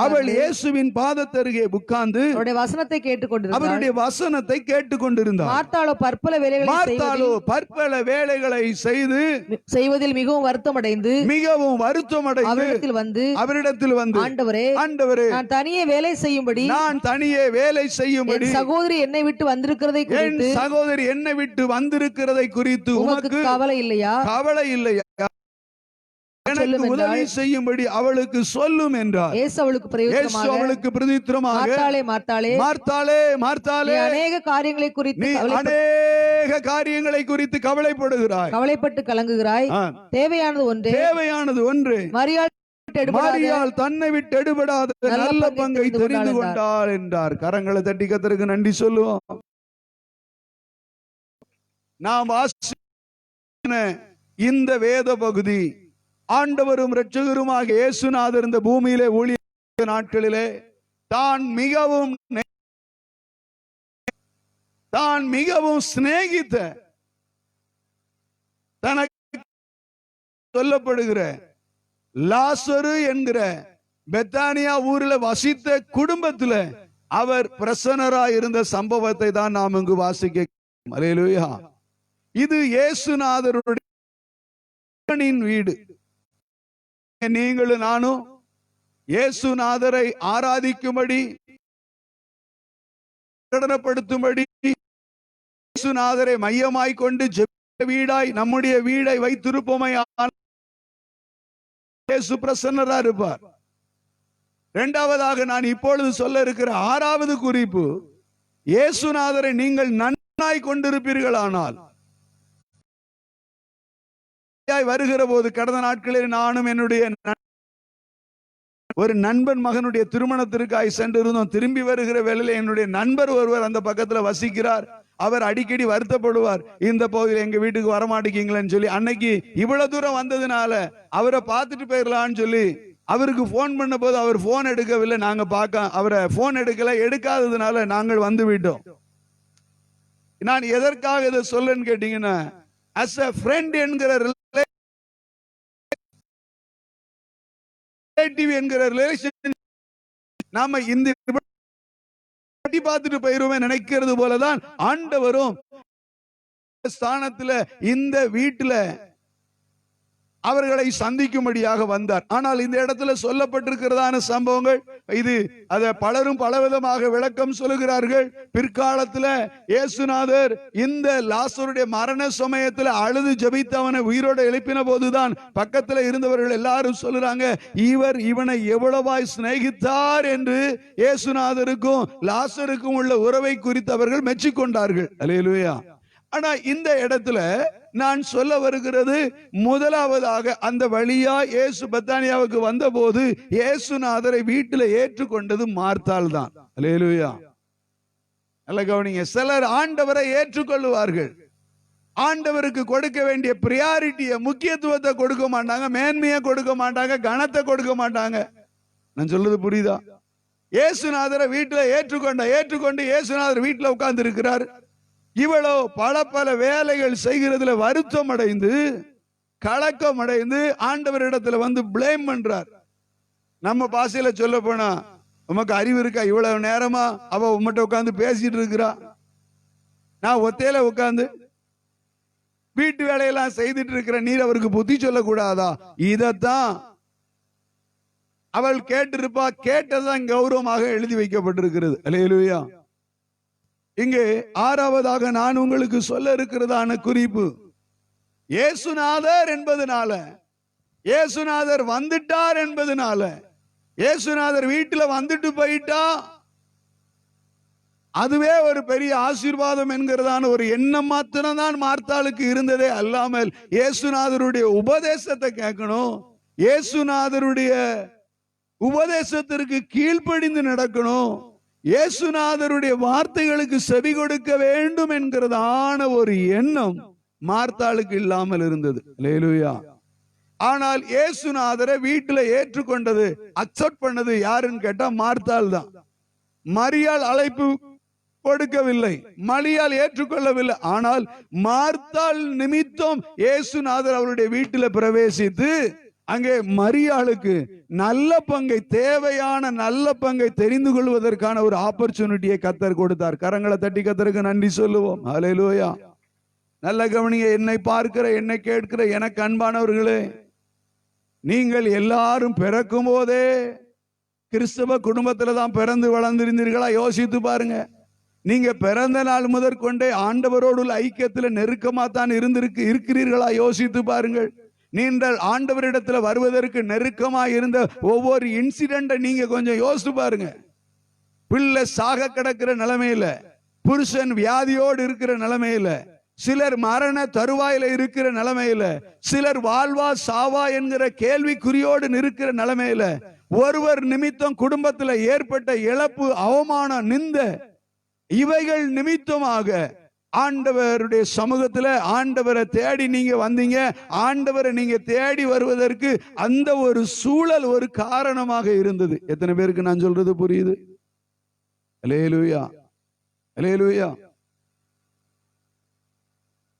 அவள் இயேசுவின் பாதத்தருகே உட்கார்ந்து அவருடைய வசனத்தை கேட்டுக்கொண்டிருந்தார். மார்த்தாளோ பற்பல வேலைகளை செய்வதில் மிகவும் வருத்தமடைந்து அவரிடத்தில் வந்து ஆண்டவரே, நான் தனியே வேலை செய்யும்படி சகோதரி என்னை விட்டு வந்திருக்கிறதை குறித்து உமக்கு கவலை இல்லையா? எனக்கு உதவி செய்யும்படி அவளுக்கு சொல்லும் என்றார். அவளுக்கு பிரதித்திரமாக, மார்த்தாளே, அநேக காரியங்களை குறித்து கவலைப்பட்டு கலங்குகிறாய். தேவையானது ஒன்று. மரியாள் விட்டு எடுபடாத மரியாள் தன்னை விட்டு எடுபடாத நல்ல பங்கை தெரிந்து கொண்டாள் என்றார். கரங்களை தட்டி கர்த்தருக்கு நன்றி சொல்லுவோம். நாம் வாசித்த இந்த வேத பகுதி ஆண்டவரும் இரட்சகருமாக இயேசுநாதர் இந்த பூமியிலே ஊழிய நாட்களிலே தான் மிகவும் சிநேகித்த தனக்கு சொல்லப்படுகிற லாசரு என்கிற பெத்தானியா ஊரில் வசித்த குடும்பத்தில் அவர் பிரசன்னராய் இருந்த சம்பவத்தை தான் நாம் இங்கு வாசிக்க. அல்லேலூயா. இது இயேசுநாதருடைய வீடு. நீங்களும் நானும் இயேசுநாதரை ஆராதிக்கும்படி, பிரகடனப்படுத்தும்படி, இயேசுநாதரை மையமாய் கொண்டு ஜெப வீடாய் நம்முடைய வீடை வைத்திருப்போமையானால் இயேசு பிரசன்னரா இருப்பார். இரண்டாவதாக நான் இப்பொழுது சொல்ல இருக்கிற 6வது குறிப்பு, இயேசுநாதரை நீங்கள் நன்றாய் கொண்டிருப்பீர்களானால் வருகிற போது, கடந்த நாட்களில் நானும் என்னுடைய ஒரு நண்பன் மகனுடைய திருமணத்திற்காய் சென்றிருந்தோம். திரும்பி வருகிற வேளையில என்னுடைய நண்பர் ஒருவர் அந்த பக்கத்துல வசிக்கிறார். அவர் அடிக்கடி வருத்தப்படுவார், இந்த பகுதியில் எங்க வீட்டுக்கு வரமாட்டேங்கீங்களேன்னு சொல்லி. அன்னைக்கு இவ்வளவு தூரம் வந்ததுனால அவரை பார்த்துட்டு போயிடலான்னு சொல்லி அவருக்கு போன் பண்ண போது அவர் போன் எடுக்கவில்லை. நாங்க பார்க்க அவரை போன் எடுக்காததுனால நாங்கள் வந்து விட்டோம். நான் எதற்காக இதை சொல்லன்னு கேட்டீங்கன்னா, as a friend என்கிற என்கிற ரிலேஷன் நாம இந்த பார்த்துட்டு போயிருவோமே நினைக்கிறது போலதான் ஆண்டவரும் ஸ்தானத்துல இந்த வீட்டுல அவர்களை சந்திக்கும்படியாக வந்தார். ஆனால் இந்த இடத்துல சொல்லப்பட்டிருக்கிறதான சம்பவங்கள் இது அதை பலரும் பலவிதமாக விளக்கம் சொல்லுகிறார்கள். பிற்காலத்துல இயேசுநாதர் இந்த லாசருடைய மரண சமயத்துல அழுது ஜெபித்து அவனை உயிரோடு எழுப்பின போதுதான் பக்கத்துல இருந்தவர்கள் எல்லாரும் சொல்லுறாங்க, இவர் இவனை எவ்வளவாய் சிநேகித்தார் என்று இயேசுநாதருக்கும் லாசருக்கும் உள்ள உறவை குறித்து அவர்கள் மெச்சிக்கொண்டார்கள். அல்லேலூயா. ஆனா இந்த இடத்துல நான் சொல்ல வருகிறது, முதலாவதாக அந்த வழியா இயேசு பெத்தானியாவுக்கு வந்த போது இயேசுநாதரை வீட்டில் ஏற்றுக்கொண்டது மார்த்தாள் தான். அல்லேலூயா. நல்ல கவனிங்க. சிலர் ஆண்டவரை ஏற்றுக்கொள்வார்கள், ஆண்டவருக்கு கொடுக்க வேண்டிய பிரியாரிட்டியை, முக்கியத்துவத்தை கொடுக்க மாட்டாங்க, மேன்மையை கொடுக்க மாட்டாங்க, கனத்தை கொடுக்க மாட்டாங்க. நான் சொல்றது புரியுதா? இயேசுநாதரை வீட்டில் ஏற்றுக்கொண்டு இயேசுநாதர் வீட்டில் உட்கார்ந்து இருக்கிறார். இவ்வளோ பல வேலைகள் செய்கிறதுல வருத்தம் அடைந்து, கலக்கம் அடைந்து ஆண்டவரிடத்துல வந்து பிளேம் பண்றார். நம்ம பாசையில சொல்ல போனா, உமக்கு அறிவு இருக்கா? இவ்வளவு நேரமா அவ உம்மட்ட உட்கார்ந்து பேசிட்டு இருக்கிறா, நான் ஒத்தையில உட்கார்ந்து வீட்டு வேலையெல்லாம் செய்துட்டு இருக்கிற, நீர் அவருக்கு புத்தி சொல்லக்கூடாதா? இதத்தான் அவள் கேட்டிருப்பா. கேட்டதான் கௌரவமாக எழுதி வைக்கப்பட்டிருக்கிறது. அல்லேலூயா. இங்கே 6வதாக நான் உங்களுக்கு சொல்ல இருக்கிறதான குறிப்பு, இயேசுநாதர் என்பதனால, இயேசுநாதர் வந்துட்டார் என்பதனால, இயேசுநாதர் வீட்டில் வந்துட்டு போயிட்டா அதுவே ஒரு பெரிய ஆசீர்வாதம் என்கிறதான ஒரு எண்ணம் மாத்திரம் தான் மார்த்தாளுக்கு இருந்ததே அல்லாமல், இயேசுநாதருடைய உபதேசத்தை கேட்கணும், இயேசுநாதருடைய உபதேசத்திற்கு கீழ்ப்படிந்து நடக்கணும், இயேசுநாதருடைய வார்த்தைகளுக்கு செவி கொடுக்க வேண்டும் என்கிறதான ஒரு எண்ணம் மார்த்தாளுக்கு இல்லாமல் இருந்தது. அல்லேலூயா. ஆனால் இயேசுநாதரை வீட்டில் ஏற்றுக்கொண்டது, அக்செப்ட் பண்ணது யாருன்னு கேட்டா மார்த்தாள் தான். மரியாள் அழைப்பு கொடுக்கவில்லை, மரியாள் ஏற்றுக்கொள்ளவில்லை. ஆனால் மார்த்தாள் நிமித்தம் இயேசுநாதர் அவருடைய வீட்டில் பிரவேசித்து அங்கே மரியாளுக்கு நல்ல பங்கை, தேவையான நல்ல பங்கை தெரிந்து கொள்வதற்கான ஒரு ஆப்பர்ச்சுனிட்டியை கர்த்தர் கொடுத்தார். கரங்களை தட்டி கர்த்தருக்கு நன்றி சொல்லுவோம். அல்லேலூயா. நல்ல கவனிங்க. என்னை பார்க்கிற, என்னை கேட்கிற எனக்கு அன்பானவர்களே, நீங்கள் எல்லாரும் பிறக்கும் போதே கிறிஸ்தவ குடும்பத்துல தான் பிறந்து வளர்ந்திருந்தீர்களா? யோசித்து பாருங்க. நீங்க பிறந்த நாள் முதற்கொண்டே ஆண்டவரோடு ஐக்கியத்தில் நெருக்கமா தான் இருக்கிறீர்களா? யோசித்து பாருங்கள். நீங்கள் ஆண்டவரிடத்துல வருவதற்கு நெருக்கமா இருந்த ஒவ்வொரு இன்சிடென்ட நீங்க கொஞ்சம் யோசித்து பாருங்க. பிள்ளை சாக கிடக்கிற நிலைமையில, புருஷன் வியாதியோடு இருக்கிற நிலைமையில, சிலர் மரண தருவாயில இருக்கிற நிலைமையில, சிலர் வாழ்வா சாவா என்கிற கேள்விக்குறியோடு நிற்கிற நிலைமையில, ஒருவர் நிமித்தம் குடும்பத்தில் ஏற்பட்ட இழப்பு, அவமானம், நிந்த, இவைகள் நிமித்தமாக ஆண்டவருடைய சமூகத்துல ஆண்டவரை தேடி நீங்க வந்தீங்க. ஆண்டவரை நீங்க தேடி வருவதற்கு அந்த ஒரு சூழல் ஒரு காரணமாக இருந்தது. எத்தனை பேருக்கு நான் சொல்றது புரியுது? அல்லேலூயா, அல்லேலூயா.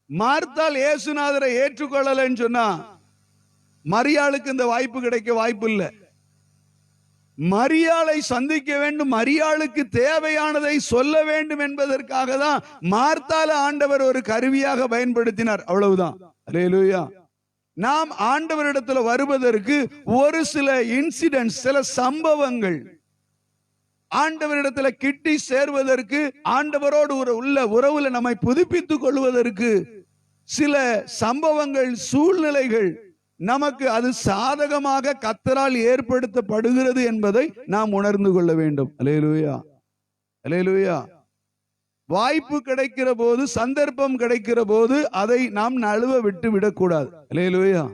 மார்த்தாள் இயேசுநாதரை ஏற்றுக்கொள்ளலன்னு சொன்னா மரியாளுக்கு இந்த வாய்ப்பு கிடைக்க வாய்ப்பு இல்லை. மரியாளை சந்திக்க வேண்டும், மரியாளுக்கு தேவையானதை சொல்ல வேண்டும் என்பதற்காக தான் மார்த்தாள ஆண்டவர் ஒரு கருவியாக பயன்படுத்தினார். அவ்வளவுதான். அல்லேலூயா. நாம் ஆண்டவரிடத்துல வருவதற்கு ஒரு சில இன்சிடென்ட், சில சம்பவங்கள், ஆண்டவரிடத்துல கிட்டி சேர்வதற்கு, ஆண்டவரோடு உள்ள உறவுல நம்மை புதுப்பித்துக் கொள்வதற்கு சில சம்பவங்கள், சூழ்நிலைகள் நமக்கு அது சாதகமாக கர்த்தரால் ஏற்படுத்தப்படுகிறது என்பதை நாம் உணர்ந்து கொள்ள வேண்டும். அல்லேலூயா, அல்லேலூயா. வாய்ப்பு கிடைக்கிற போது, சந்தர்ப்பம் கிடைக்கிற போது அதை நாம் நழுவ விட்டு விடக்கூடாது. அல்லேலூயா.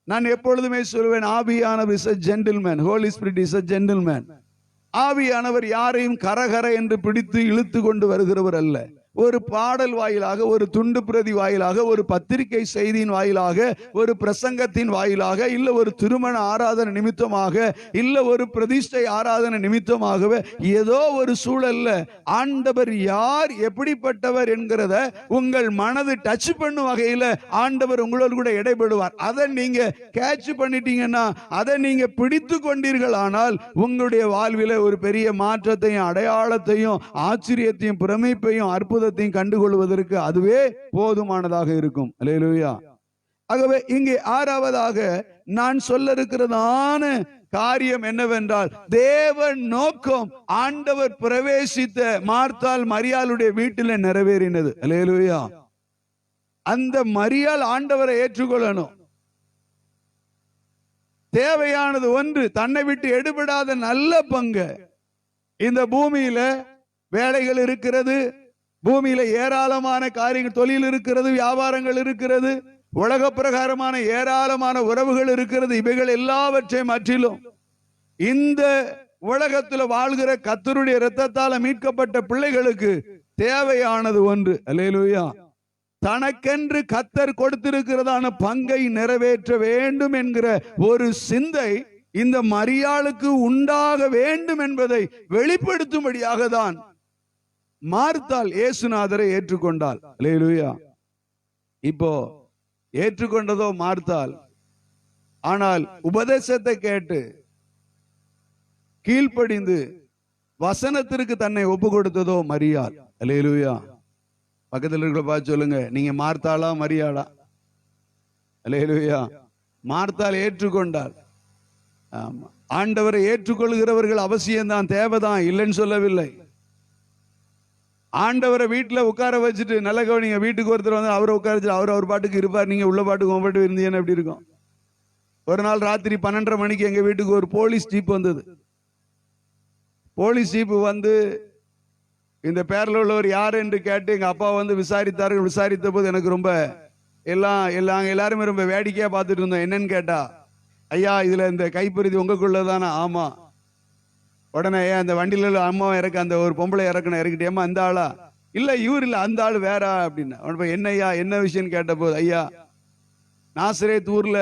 நான் எப்பொழுதுமே சொல்வேன், ஆவியானவர் is a gentleman, Holy Spirit is a gentleman. ஆவியானவர் யாரையும் கரகர என்று பிடித்து இழுத்து கொண்டு வருகிறவர் அல்ல. ஒரு பாடல் வாயிலாக, ஒரு துண்டு பிரதி வாயிலாக, ஒரு பத்திரிகை செய்தியின் வாயிலாக, ஒரு பிரசங்கத்தின் வாயிலாக, இல்ல ஒரு திருமண ஆராதனை நிமித்தமாக, இல்ல ஒரு பிரதிஷ்டை ஆராதனை நிமித்தமாகவே ஏதோ ஒரு சூழல்ல ஆண்டவர் யார், எப்படிப்பட்டவர் என்கிறத உங்கள் மனது டச் பண்ணும் வகையில ஆண்டவர் உங்களோடு கூட இடைபடுவார். அதை நீங்க கேட்ச் பண்ணிட்டீங்கன்னா, அதை நீங்க பிடித்து கொண்டீர்கள் ஆனால் உங்களுடைய வாழ்வில ஒரு பெரிய மாற்றத்தையும் அடையாளத்தையும் ஆச்சரியத்தையும் பிரமிப்பையும் அற்புதத்தையும் கண்டுகொள்வதற்கு அதுவே போதுமானதாக இருக்கும். அல்லேலூயா. ஆகவே இங்கே ஆறாவதாக நான் சொல்ல இருக்கிறதான காரியம் என்னவென்றால், தேவன் நோக்கம் ஆண்டவர் பிரவேசித்த மார்த்தாள் மரியாளுடைய வீட்டில் நிறைவேறினது. அல்லேலூயா. அந்த மரியாள் ஆண்டவரை ஏற்றுக்கொள்ளணும். தேவையானது ஒன்று, தன்னை விட்டு எடுபடாத நல்ல பங்கு. இந்த பூமியில வேலைகள் இருக்கிறது, பூமியில ஏராளமான காரியங்கள், தொழில் இருக்கிறது, வியாபாரங்கள் இருக்கிறது, உலக பிரகாரமான ஏராளமான உறவுகள் இருக்கிறது. இவைகள் எல்லாவற்றையும் மற்றிலும் இந்த உலகத்தில் வாழ்கிற கர்த்தருடைய இரத்தத்தால் மீட்கப்பட்ட பிள்ளைகளுக்கு தேவையானது ஒன்று. அல்லேலூயா. தனக்கென்று கர்த்தர் கொடுத்திருக்கிறதான பங்கை நிறைவேற்ற வேண்டும் என்கிற ஒரு சிந்தை இந்த மரியாளுக்கு உண்டாக வேண்டும் என்பதை வெளிப்படுத்தும்படியாக தான் மார்த்தாள் இயேசுநாதரை ஏற்றுக்கொண்டாள். அல்லேலூயா. இப்போ ஏற்றுக்கொண்டதோ மார்த்தாள், ஆனால் உபதேசத்தை கேட்டு கீழ்ப்படிந்து வசனத்திற்கு தன்னை ஒப்பு கொடுத்ததோ மரியாள். அல்லேலூயா. பக்கத்தில் இருக்கிற பார்த்து சொல்லுங்க, நீங்க மார்த்தாளா மரியாளா? அல்லேலூயா. மார்த்தாள் ஏற்றுக்கொண்டாள். ஆமா, ஆண்டவரை ஏற்றுக்கொள்கிறவர்கள் அவசியம்தான், தேவைதான், இல்லைன்னு சொல்லவில்லை. ஆண்டவரை வீட்டில் உட்கார வச்சுட்டு, நல்ல கவனிங்க, வீட்டுக்கு ஒருத்தர் வந்து அவரை உட்கார வச்சுட்டு அவர் பாட்டுக்கு இருப்பார், நீங்க உள்ள பாட்டுக்கு உன் பாட்டு இருந்தீங்கன்னா எப்படி இருக்கும்? ஒரு நாள் ராத்திரி 12:30 மணிக்கு எங்க வீட்டுக்கு ஒரு போலீஸ் ஜீப் வந்தது. போலீஸ் ஜீப் வந்து இந்த பேரில் உள்ளவர் யார் என்று கேட்டு எங்க அப்பா வந்து விசாரித்தார்கள். விசாரித்த போது எனக்கு ரொம்ப எல்லாருமே ரொம்ப வேடிக்கையா பார்த்துட்டு இருந்தோம். என்னன்னு கேட்டா, ஐயா இதுல இந்த கைப்பறிதி உங்களுக்குள்ளதானா? ஆமா. உடனே அந்த வண்டியில அம்மா இறக்க, அந்த ஒரு பொம்பளை இறக்கணும், இறக்கிட்டேமா அந்த ஆளா? இல்ல இவர் இல்ல, அந்த ஆள் வேற அப்படின்னு. என்னையா என்ன விஷயம் கேட்ட போது, ஐயா நாசரேத் ஊர்ல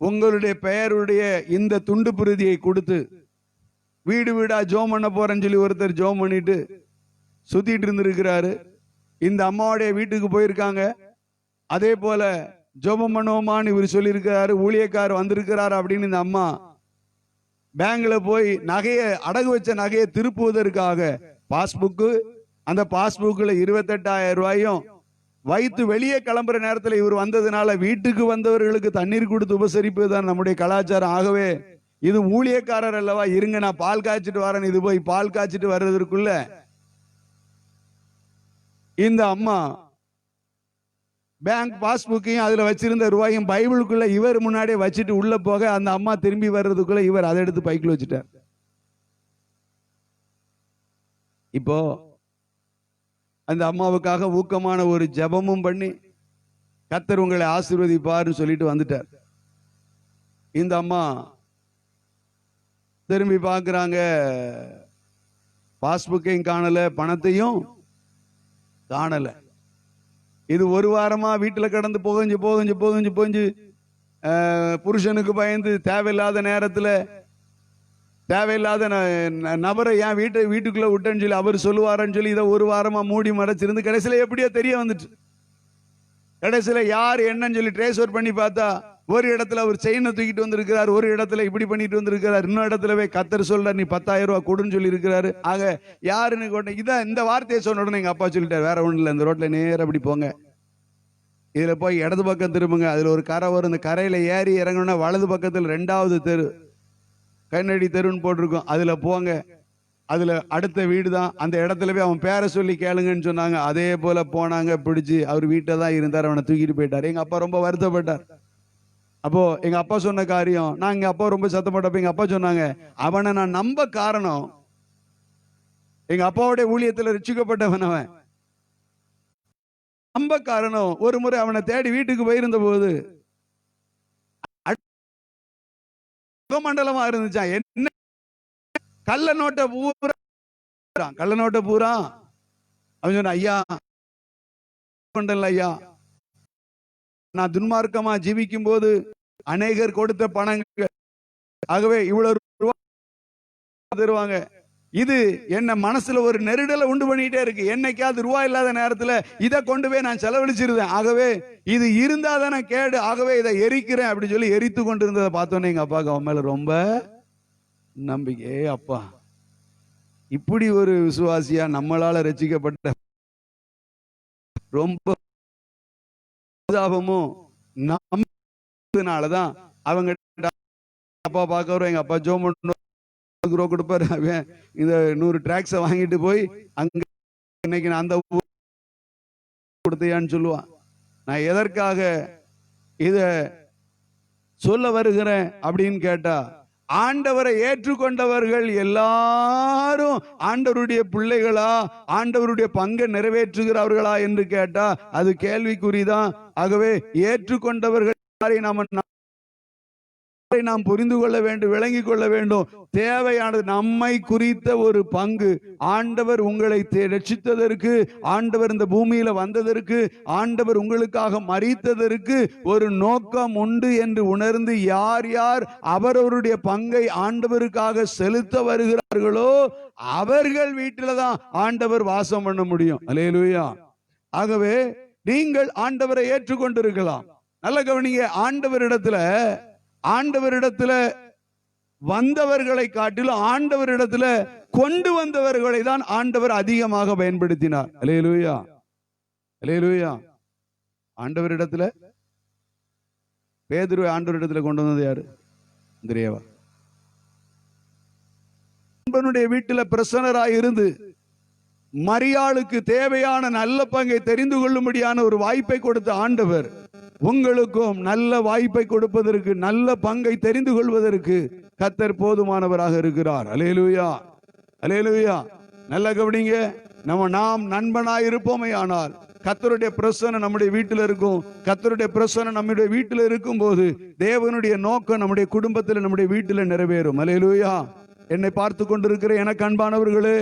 உங்களுடைய பெயருடைய இந்த துண்டு பிரதியை கொடுத்து வீடு வீடா ஜோம் பண்ண போறேன்னு சொல்லி ஒருத்தர் ஜோம் பண்ணிட்டு சுத்திட்டு இருந்திருக்கிறாரு. இந்த அம்மாவுடைய வீட்டுக்கு போயிருக்காங்க. அதே போல ஜோபம் பண்ணுவோமான்னு இவர் சொல்லியிருக்கிறாரு. ஊழியக்காரர் வந்திருக்கிறாரு அப்படின்னு இந்த அம்மா பேங்க்ல போய் நகையை, அடகு வச்ச நகையை திருப்புவதற்காக பாஸ்புக்கு, அந்த பாஸ்புக்ல 28,000 ரூபாயும் வைத்து வெளியே கிளம்புற நேரத்தில் இவர் வந்ததுனால வீட்டுக்கு வந்தவர்களுக்கு தண்ணீர் கொடுத்து உபசரிப்பது தான் நம்முடைய கலாச்சாரம். ஆகவே இது ஊழியக்காரர் அல்லவா, இருங்க நான் பால் காய்ச்சிட்டு வரேன். இது போய் பால் காய்ச்சிட்டு வர்றதற்குள்ள இந்த அம்மா பேங்க் பாஸ்புக்கையும் அதுல வச்சிருந்த ரூபாயும் பைபிளுக்குள்ள இவர் முன்னாடியே வச்சுட்டு உள்ள போக, அந்த அம்மா திரும்பி வர்றதுக்குள்ள இவர் அதை எடுத்து பைக்குள்ள வச்சுட்டார். இப்போ அந்த அம்மாவுக்காக ஊக்கமான ஒரு ஜெபமும் பண்ணி கர்த்தர் உங்களை ஆசீர்வதிப்பார்னு சொல்லிட்டு வந்துட்டார். இந்த அம்மா திரும்பி பார்க்குறாங்க, பாஸ்புக்கையும் காணல, பணத்தையும் காணல. இது ஒரு வாரமா வீட்டில் கடந்து புகஞ்சு புருஷனுக்கு பயந்து தேவையில்லாத நேரத்தில் தேவையில்லாத நபரை ஏன் வீட்டுக்குள்ள விட்டேன்னு சொல்லி அவர் சொல்லுவாருன்னு சொல்லி இதை ஒரு வாரமா மூடி மறைச்சிருந்து கடைசியில் எப்படியோ தெரிய வந்துட்டு. கடைசியில் யார் என்னன்னு சொல்லி ட்ரேஸ் அவுட் பண்ணி பார்த்தா ஒரு இடத்துல அவர் செயினை தூக்கிட்டு வந்திருக்கிறார், ஒரு இடத்துல இப்படி பண்ணிட்டு வந்திருக்கிறார், இன்னொரு இடத்துல போய் கத்தர் சொல்ற நீ 10,000 ரூபாய் கொடுன்னு சொல்லி இருக்கிறாரு. ஆக யாருன்னு கொண்ட இதான் இந்த வார்த்தையை சொன்ன உடனே எங்க அப்பா சொல்லிட்டார், வேற ஒன்றும் இல்லை, இந்த ரோட்ல நேரம் அப்படி போங்க, இதுல போய் இடது பக்கம் திரும்புங்க, அதுல ஒரு கரை வரும், இந்த கரையில ஏறி இறங்கணும்னா வலது பக்கத்தில் 2வது தெரு கண்ணடி தெருன்னு போட்டிருக்கோம், அதுல போங்க, அதுல அடுத்த வீடு தான், அந்த இடத்துல போய் அவன் பேரை சொல்லி கேளுங்கன்னு சொன்னாங்க. அதே போல போனாங்க, பிடிச்சி அவர் வீட்டை தான் இருந்தார், அவனை தூக்கிட்டு போயிட்டார். எங்க அப்பா ரொம்ப வருத்தப்பட்டார். அப்போ எங்க அப்பா சொன்ன காரியம், நான் எங்க அப்பா ரொம்ப சத்தப்பட்டப்ப எங்க அப்பா சொன்னாங்க, அவனை நான் நம்ப காரணம் எங்க அப்பாவுடைய ஊழியத்தில் ரட்சிக்கப்பட்டவன், அவன் நம்ப காரணம் ஒரு முறை அவனை தேடி வீட்டுக்கு போயிருந்த போது மண்டலமா இருந்துச்சான். என்ன கள்ள நோட்டை பூரா அவன் சொன்ன, ஐயா ஐயா நான் துன்மார்க்கமா ஜீவிக்கும் போது அநேகர் கொடுத்த பணங்கள், ஆகவே இவ்வளவு தருவாங்க, இது என்ன மனசுல ஒரு நெருடலை உண்டு பண்ணிட்டே இருக்கு, என்னைக்காவது ரூபாய் இல்லாத நேரத்துல இதை கொண்டு போய் நான் செலவழிச்சிருந்தேன், ஆகவே இது இருந்தா தானே கேடு, ஆகவே இதை எரிக்கிறேன் அப்படின்னு சொல்லி எரித்து கொண்டு இருந்ததை பார்த்தோன்னே எங்க அப்பாவுக்கு அவன் மேல ரொம்ப நம்பிக்கை. அப்பா இப்படி ஒரு விசுவாசியா நம்மளால ரசிக்கப்பட்ட ரொம்ப நம்பினாலதான் அவங்க அப்பா பார்க்க வரும், எங்க அப்பா ஜோம் கொடுப்பாரு, இந்த 100 டிராக்ஸை வாங்கிட்டு போய் அங்க இன்னைக்கு நான் அந்த கொடுத்தையான்னு சொல்லுவான். நான் எதற்காக இத சொல்ல வருகிறேன் அப்படின்னு கேட்டா, ஆண்டவரை ஏற்றுக்கொண்டவர்கள் எல்லாரும் ஆண்டவருடைய பிள்ளைகளா, ஆண்டவருடைய பங்கை நிறைவேற்றுகிறவர்களா என்று கேட்டா அது கேள்விக்குறிதான். ஆகவே ஏற்றுக்கொண்டவர்கள் நாம் புரிந்து கொள்ள வேண்டும், விளங்கிக் கொள்ள வேண்டும். தேவையானது நம்மை குறித்த ஒரு பங்கு, ஆண்டவர் உங்களை ரட்சித்ததற்கு, ஆண்டவர் இந்த பூமியில வந்ததற்கு, ஆண்டவர் உங்களுக்காக மரித்ததற்கு ஒரு நோக்கம் உண்டு என்று உணர்ந்து யார் யார் அவரவருடைய பங்கை ஆண்டவருக்காக செலுத்த வருகிறார்களோ அவர்கள் வீட்டில தான் ஆண்டவர் வாசம் பண்ண முடியும். அல்லேலூயா. ஆகவே நீங்கள் ஆண்டவரை ஏற்றுக்கொண்டிருக்கலாம். நல்ல கவனிங்க, ஆண்டவரிடத்துல வந்தவர்களை காட்டிலும் ஆண்டவரிடத்துல கொண்டு வந்தவர்களை தான் ஆண்டவர் அதிகமாக பயன்படுத்தினார். அல்லேலூயா, அல்லேலூயா. ஆண்டவரிடத்துல பேதுருவை ஆண்டவரிடத்துல கொண்டு வந்தது யாரு? இந்திரேவா. நண்பனுடைய வீட்டுல பிரசன்னராய் இருந்து மரியாளுக்கு தேவையான நல்ல பங்கை தெரிந்து கொள்ளும்படியான ஒரு வாய்ப்பை கொடுத்த ஆண்டவர் உங்களுக்கும் நல்ல வாய்ப்பை கொடுப்பதற்கு, நல்ல பங்கை தெரிந்து கொள்வதற்கு கர்த்தர் போதுமானவராக இருக்கிறார். அல்லேலூயா, அல்லேலூயா. நல்ல கவனிங்க, நாம் நண்பனாய் இருப்போமே ஆனால் கர்த்தருடைய பிரசன்னம் நம்முடைய வீட்டில் இருக்கும். கர்த்தருடைய பிரசன்னம் நம்முடைய வீட்டில் இருக்கும் போது தேவனுடைய நோக்கம் நம்முடைய குடும்பத்தில், நம்முடைய வீட்டில் நிறைவேறும். அல்லேலூயா. என்னை பார்த்து கொண்டிருக்கிற எனக்கு அன்பானவர்களே,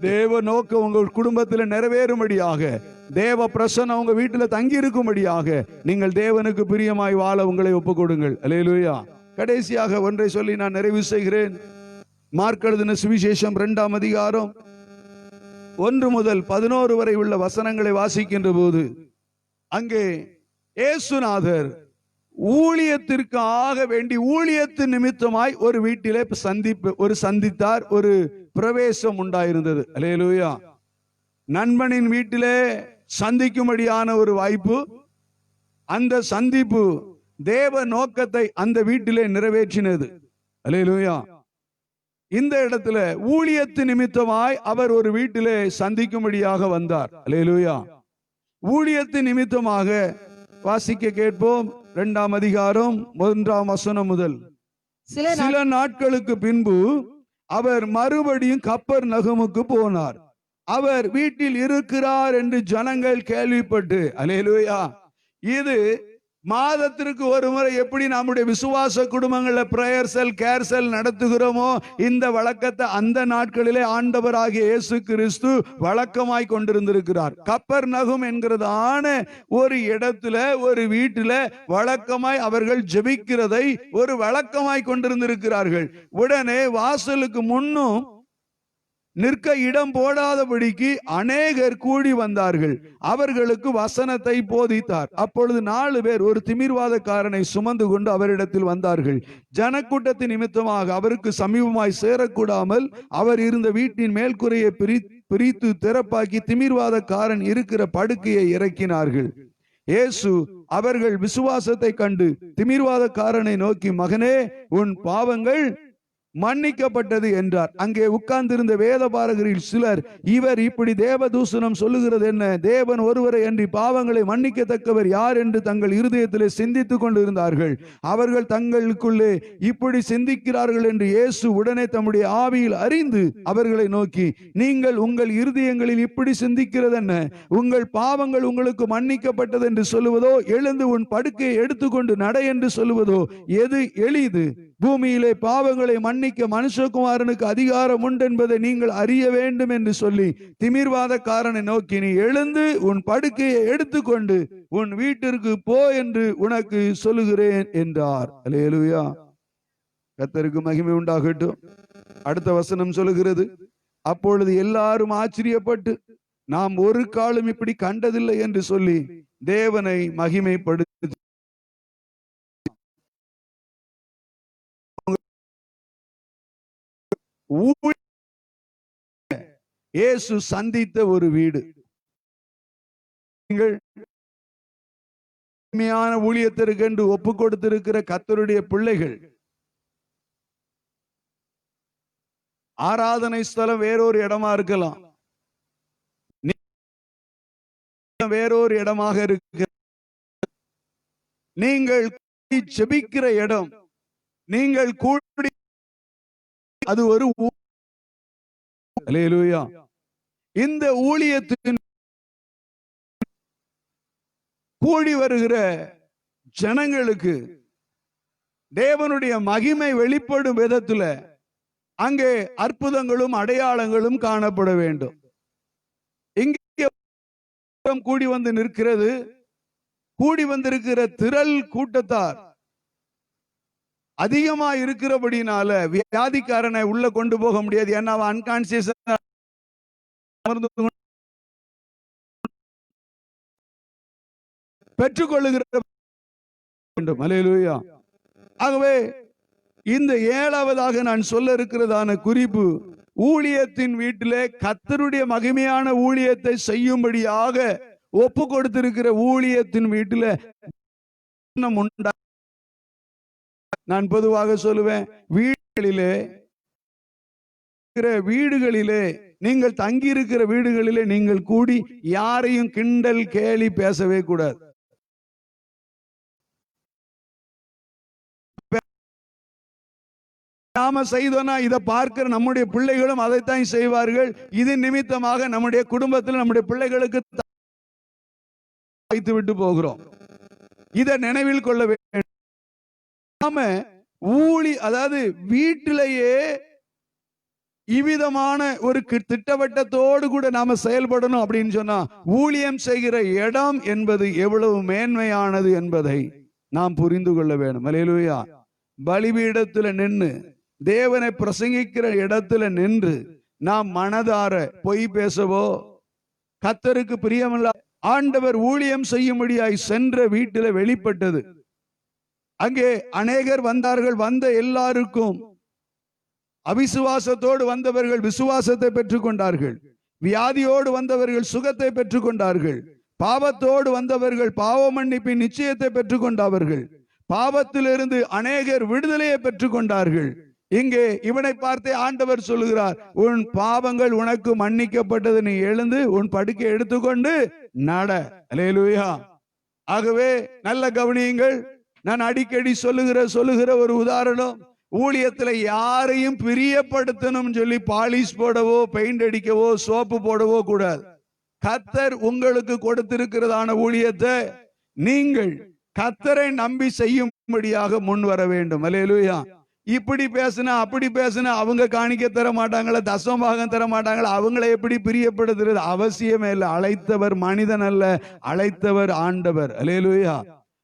தேவ நோக்கம் உங்கள் குடும்பத்தில் நிறைவேறும்படியாக, தேவ பிரசன்னம் உங்க வீட்டில் தங்கி இருக்கும்படியாக நீங்கள் தேவனுக்கு பிரியமாய் வாழ உங்களை ஒப்புக் கொடுங்கள். அல்லேலூயா. கடைசியாக ஒன்றை சொல்லி நான் நிறைவு செய்கிறேன். மார்க் எழுதின சுவிசேஷம் 2ஆம் அதிகாரம் 1 முதல் 11 வரை உள்ள வசனங்களை வாசிக்கின்ற போது அங்கே இயேசுநாதர் ஊழியத்திற்காக வேண்டி ஊழியத்து நிமித்தமாய் ஒரு வீட்டிலே சந்தித்தார். ஒரு பிரவேசம் உண்டாயிருந்தது. அல்லேலூயா. நண்பனின் வீட்டிலே சந்திக்கும்படியான ஒரு வாய்ப்பு. அந்த சந்திப்பு தேவ நோக்கத்தை அந்த வீட்டிலே நிறைவேற்றினது. அல்லேலூயா. இந்த இடத்துல ஊழியத்து நிமித்தமாய் அவர் ஒரு வீட்டிலே சந்திக்கும்படியாக வந்தார். அல்லேலூயா. ஊழியத்து நிமித்தமாக வாசிக்க கேட்போம். 2ஆம் அதிகாரம் 1ஆம் வசனம் முதல். சில நாட்களுக்கு பின்பு அவர் மறுபடியும் கப்பர்நகமுக்கு போனார். அவர் வீட்டில் இருக்கிறார் என்று ஜனங்கள் கேள்விப்பட்டு, அல்லேலூயா, இது மாதத்திற்கு ஒரு முறை எப்படி நம்முடைய விசுவாச குடும்பங்கள்ல பிரேயர் செல், கேர் செல் நடத்துகிறோமோ, இந்த வழக்கத்தை அந்த நாட்களிலே ஆண்டவராகிய இயேசு கிறிஸ்து வழக்கமாய் கொண்டிருந்திருக்கிறார். கப்பர்நகும் என்கிறதான ஒரு இடத்துல, ஒரு வீட்டில வழக்கமாய் அவர்கள் ஜெபிக்கிறதை ஒரு வழக்கமாய் கொண்டிருந்திருக்கிறார்கள். உடனே வாசலுக்கு முன்னும் நிற்க இடம் போடாதபடிக்கு அநேகர் கூடி வந்தார்கள். அவர்களுக்கு வசனத்தை போதித்தார். அப்பொழுது 4 பேர் ஒரு திமிர்வாதக்காரனை சுமந்து கொண்டு அவரிடத்தில் வந்தார்கள். ஜனக்கூட்டத்தின் நிமித்தமாக அவருக்கு சமீபமாய் சேரக்கூடாமல் அவர் இருந்த வீட்டின் மேல்குறையை பிரித்து திறப்பாக்கி திமிர்வாதக்காரன் இருக்கிற படுக்கையை இறக்கினார்கள். இயேசு அவர்கள் விசுவாசத்தை கண்டு திமிர்வாதக்காரனை நோக்கி, மகனே, உன் பாவங்கள் மன்னிக்கப்பட்டது என்றார். அங்கே உட்கார்ந்திருந்த வேதபாரகரில் சிலர், இவர் இப்படி தேவதூஷணம் சொல்லுகிறது என்ன? தேவன் ஒருவரை அன்றி பாவங்களை மன்னிக்கத்தக்கவர் யார் என்று தங்கள் இருதயத்திலே சிந்தித்துக் கொண்டிருந்தார்கள். அவர்கள் தங்களுக்குள்ளே இப்படி சிந்திக்கிறார்கள் என்று இயேசு உடனே தம்முடைய ஆவியில் அறிந்து அவர்களை நோக்கி, நீங்கள் உங்கள் இருதயங்களில் இப்படி சிந்திக்கிறது என்ன? உங்கள் பாவங்கள் உங்களுக்கு மன்னிக்கப்பட்டது என்று சொல்லுவதோ, எழுந்து உன் படுக்கையை எடுத்துக்கொண்டு நட என்று சொல்லுவதோ எது எளிது? பூமியிலே பாவங்களை மன்னிக்க மனுஷகுமாரனுக்கு அதிகாரம் உண்டு என்பதை நீங்கள் அறிய வேண்டும் என்று சொல்லி திமிர்வாதக்காரனை நோக்கி, நீ எழுந்து உன் படுக்கையை எடுத்துக்கொண்டு உன் வீட்டிற்கு போ என்று உனக்கு சொல்லுகிறேன் என்றார். அல்லேலூயா, கர்த்தருக்கு மகிமை உண்டாகட்டும். அடுத்த வசனம் சொல்லுகிறது, அப்பொழுது எல்லாரும் ஆச்சரியப்பட்டு நாம் ஒரு காலம் இப்படி கண்டதில்லை என்று சொல்லி தேவனை மகிமைப்படுத்தி இயேசு சந்தித்த ஒரு வீடு. நீங்கள் ஊழியத்திற்கு என்று ஒப்பு கொடுத்திருக்கிற கர்த்தருடைய பிள்ளைகள், ஆராதனை ஸ்தலம் வேறொரு இடமா இருக்கலாம், வேறொரு இடமாக இருக்கு. நீங்கள் ஜெபிக்கிற இடம், நீங்கள் கூடி, அது ஒரு அல்லேலூயா. இந்த ஊழியத்தின் கூடி வருகிற ஜனங்களுக்கு தேவனுடைய மகிமை வெளிப்படும் விதத்துல அங்கே அற்புதங்களும் அடையாளங்களும் காணப்பட வேண்டும். இங்கே கூடி வந்து நிற்கிறது. கூடி வந்திருக்கிற திரள் கூட்டத்தார் அதிகமா இருக்கிறபடினால வியாதிக்காரனை உள்ள கொண்டு போக முடியாது. ஏன்னா அவன் அன்கான்சியஸ் பெற்றுக்கொள்ளுகிற வேண்டும். அல்லேலூயா. ஆகவே இந்த 7வதாக நான் சொல்ல இருக்கிறதான குறிப்பு, ஊழியத்தின் வீட்டிலே கர்த்தருடைய மகிமையான ஊழியத்தை செய்யும்படியாக ஒப்பு கொடுத்திருக்கிற ஊழியத்தின் வீட்டில நான் பொதுவாக சொல்லுவேன், வீடுகளிலே நீங்கள் தங்கி இருக்கிற வீடுகளிலே நீங்கள் கூடி யாரையும் கிண்டல் கேலி பேசவே கூடாது. நாம செய்தோம்னா இதை பார்க்கிற நம்முடைய பிள்ளைகளும் அதைத்தான் செய்வார்கள். இது நிமித்தமாக நம்முடைய குடும்பத்தில் நம்முடைய பிள்ளைகளுக்கு வைத்து விட்டு போகிறோம். இதை நினைவில் கொள்ள வேண்டும். நாம அதாவது வீட்டிலேயே இவ்விதமான ஒரு திட்டவட்டத்தோடு கூட நாம செயல்படணும் அப்படின்னு சொன்னா, ஊழியம் செய்கிற இடம் என்பது எவ்வளவு மேன்மையானது என்பதை நாம் புரிந்து கொள்ள வேண்டும். அல்லேலூயா. பலிபீடத்துல நின்று தேவனை பிரசங்கிக்கிற இடத்துல நின்று நாம் மனதார பொய் பேசவோ, கர்த்தருக்கு பிரியமில்ல ஆண்டவர் ஊழியம் செய்யும்படியாய் சென்ற வீட்டில வெளிப்பட்டது. அங்கே அநேகர் வந்தார்கள். வந்த எல்லாருக்கும் அவிசுவாசத்தோடு வந்தவர்கள் விசுவாசத்தை பெற்றுக் கொண்டார்கள். வியாதியோடு வந்தவர்கள் சுகத்தை பெற்றுக் கொண்டார்கள். பாவத்தோடு வந்தவர்கள் பாவ மன்னிப்பின் நிச்சயத்தை பெற்றுக் கொண்டார்கள். பாவத்திலிருந்து அநேகர் விடுதலையை பெற்றுக் கொண்டார்கள். இங்கே இவனை பார்த்தே ஆண்டவர் சொல்லுகிறார், உன் பாவங்கள் உனக்கு மன்னிக்கப்பட்டது, நீ எழுந்து உன் படுக்கை எடுத்துக்கொண்டு நட. அல்லேலூயா. ஆகவே நல்ல கவனியுங்கள். நான் அடிக்கடி சொல்லுகிற ஒரு உதாரணம், ஊழியத்துல யாரையும் பிரியப்படுத்தணும் சொல்லி பாலிஷ் போடவோ பெயிண்ட் அடிக்கவோ சோப்பு போடவோ கூடாது. கர்த்தர் உங்களுக்கு கொடுத்திருக்கிறதான ஊழியத்தை நீங்கள் கர்த்தரை நம்பி செய்யும்படியாக முன் வர வேண்டும். அல்லேலூயா. இப்படி பேசுனா அப்படி பேசுனா அவங்க காணிக்க தர மாட்டாங்களா, தசமபாகம் தர மாட்டாங்களா, அவங்களை எப்படி பிரியப்படுத்துறது? அவசியமே இல்லை. அழைத்தவர் மனிதன் அல்ல, அழைத்தவர் ஆண்டவர். அல்லேலூயா.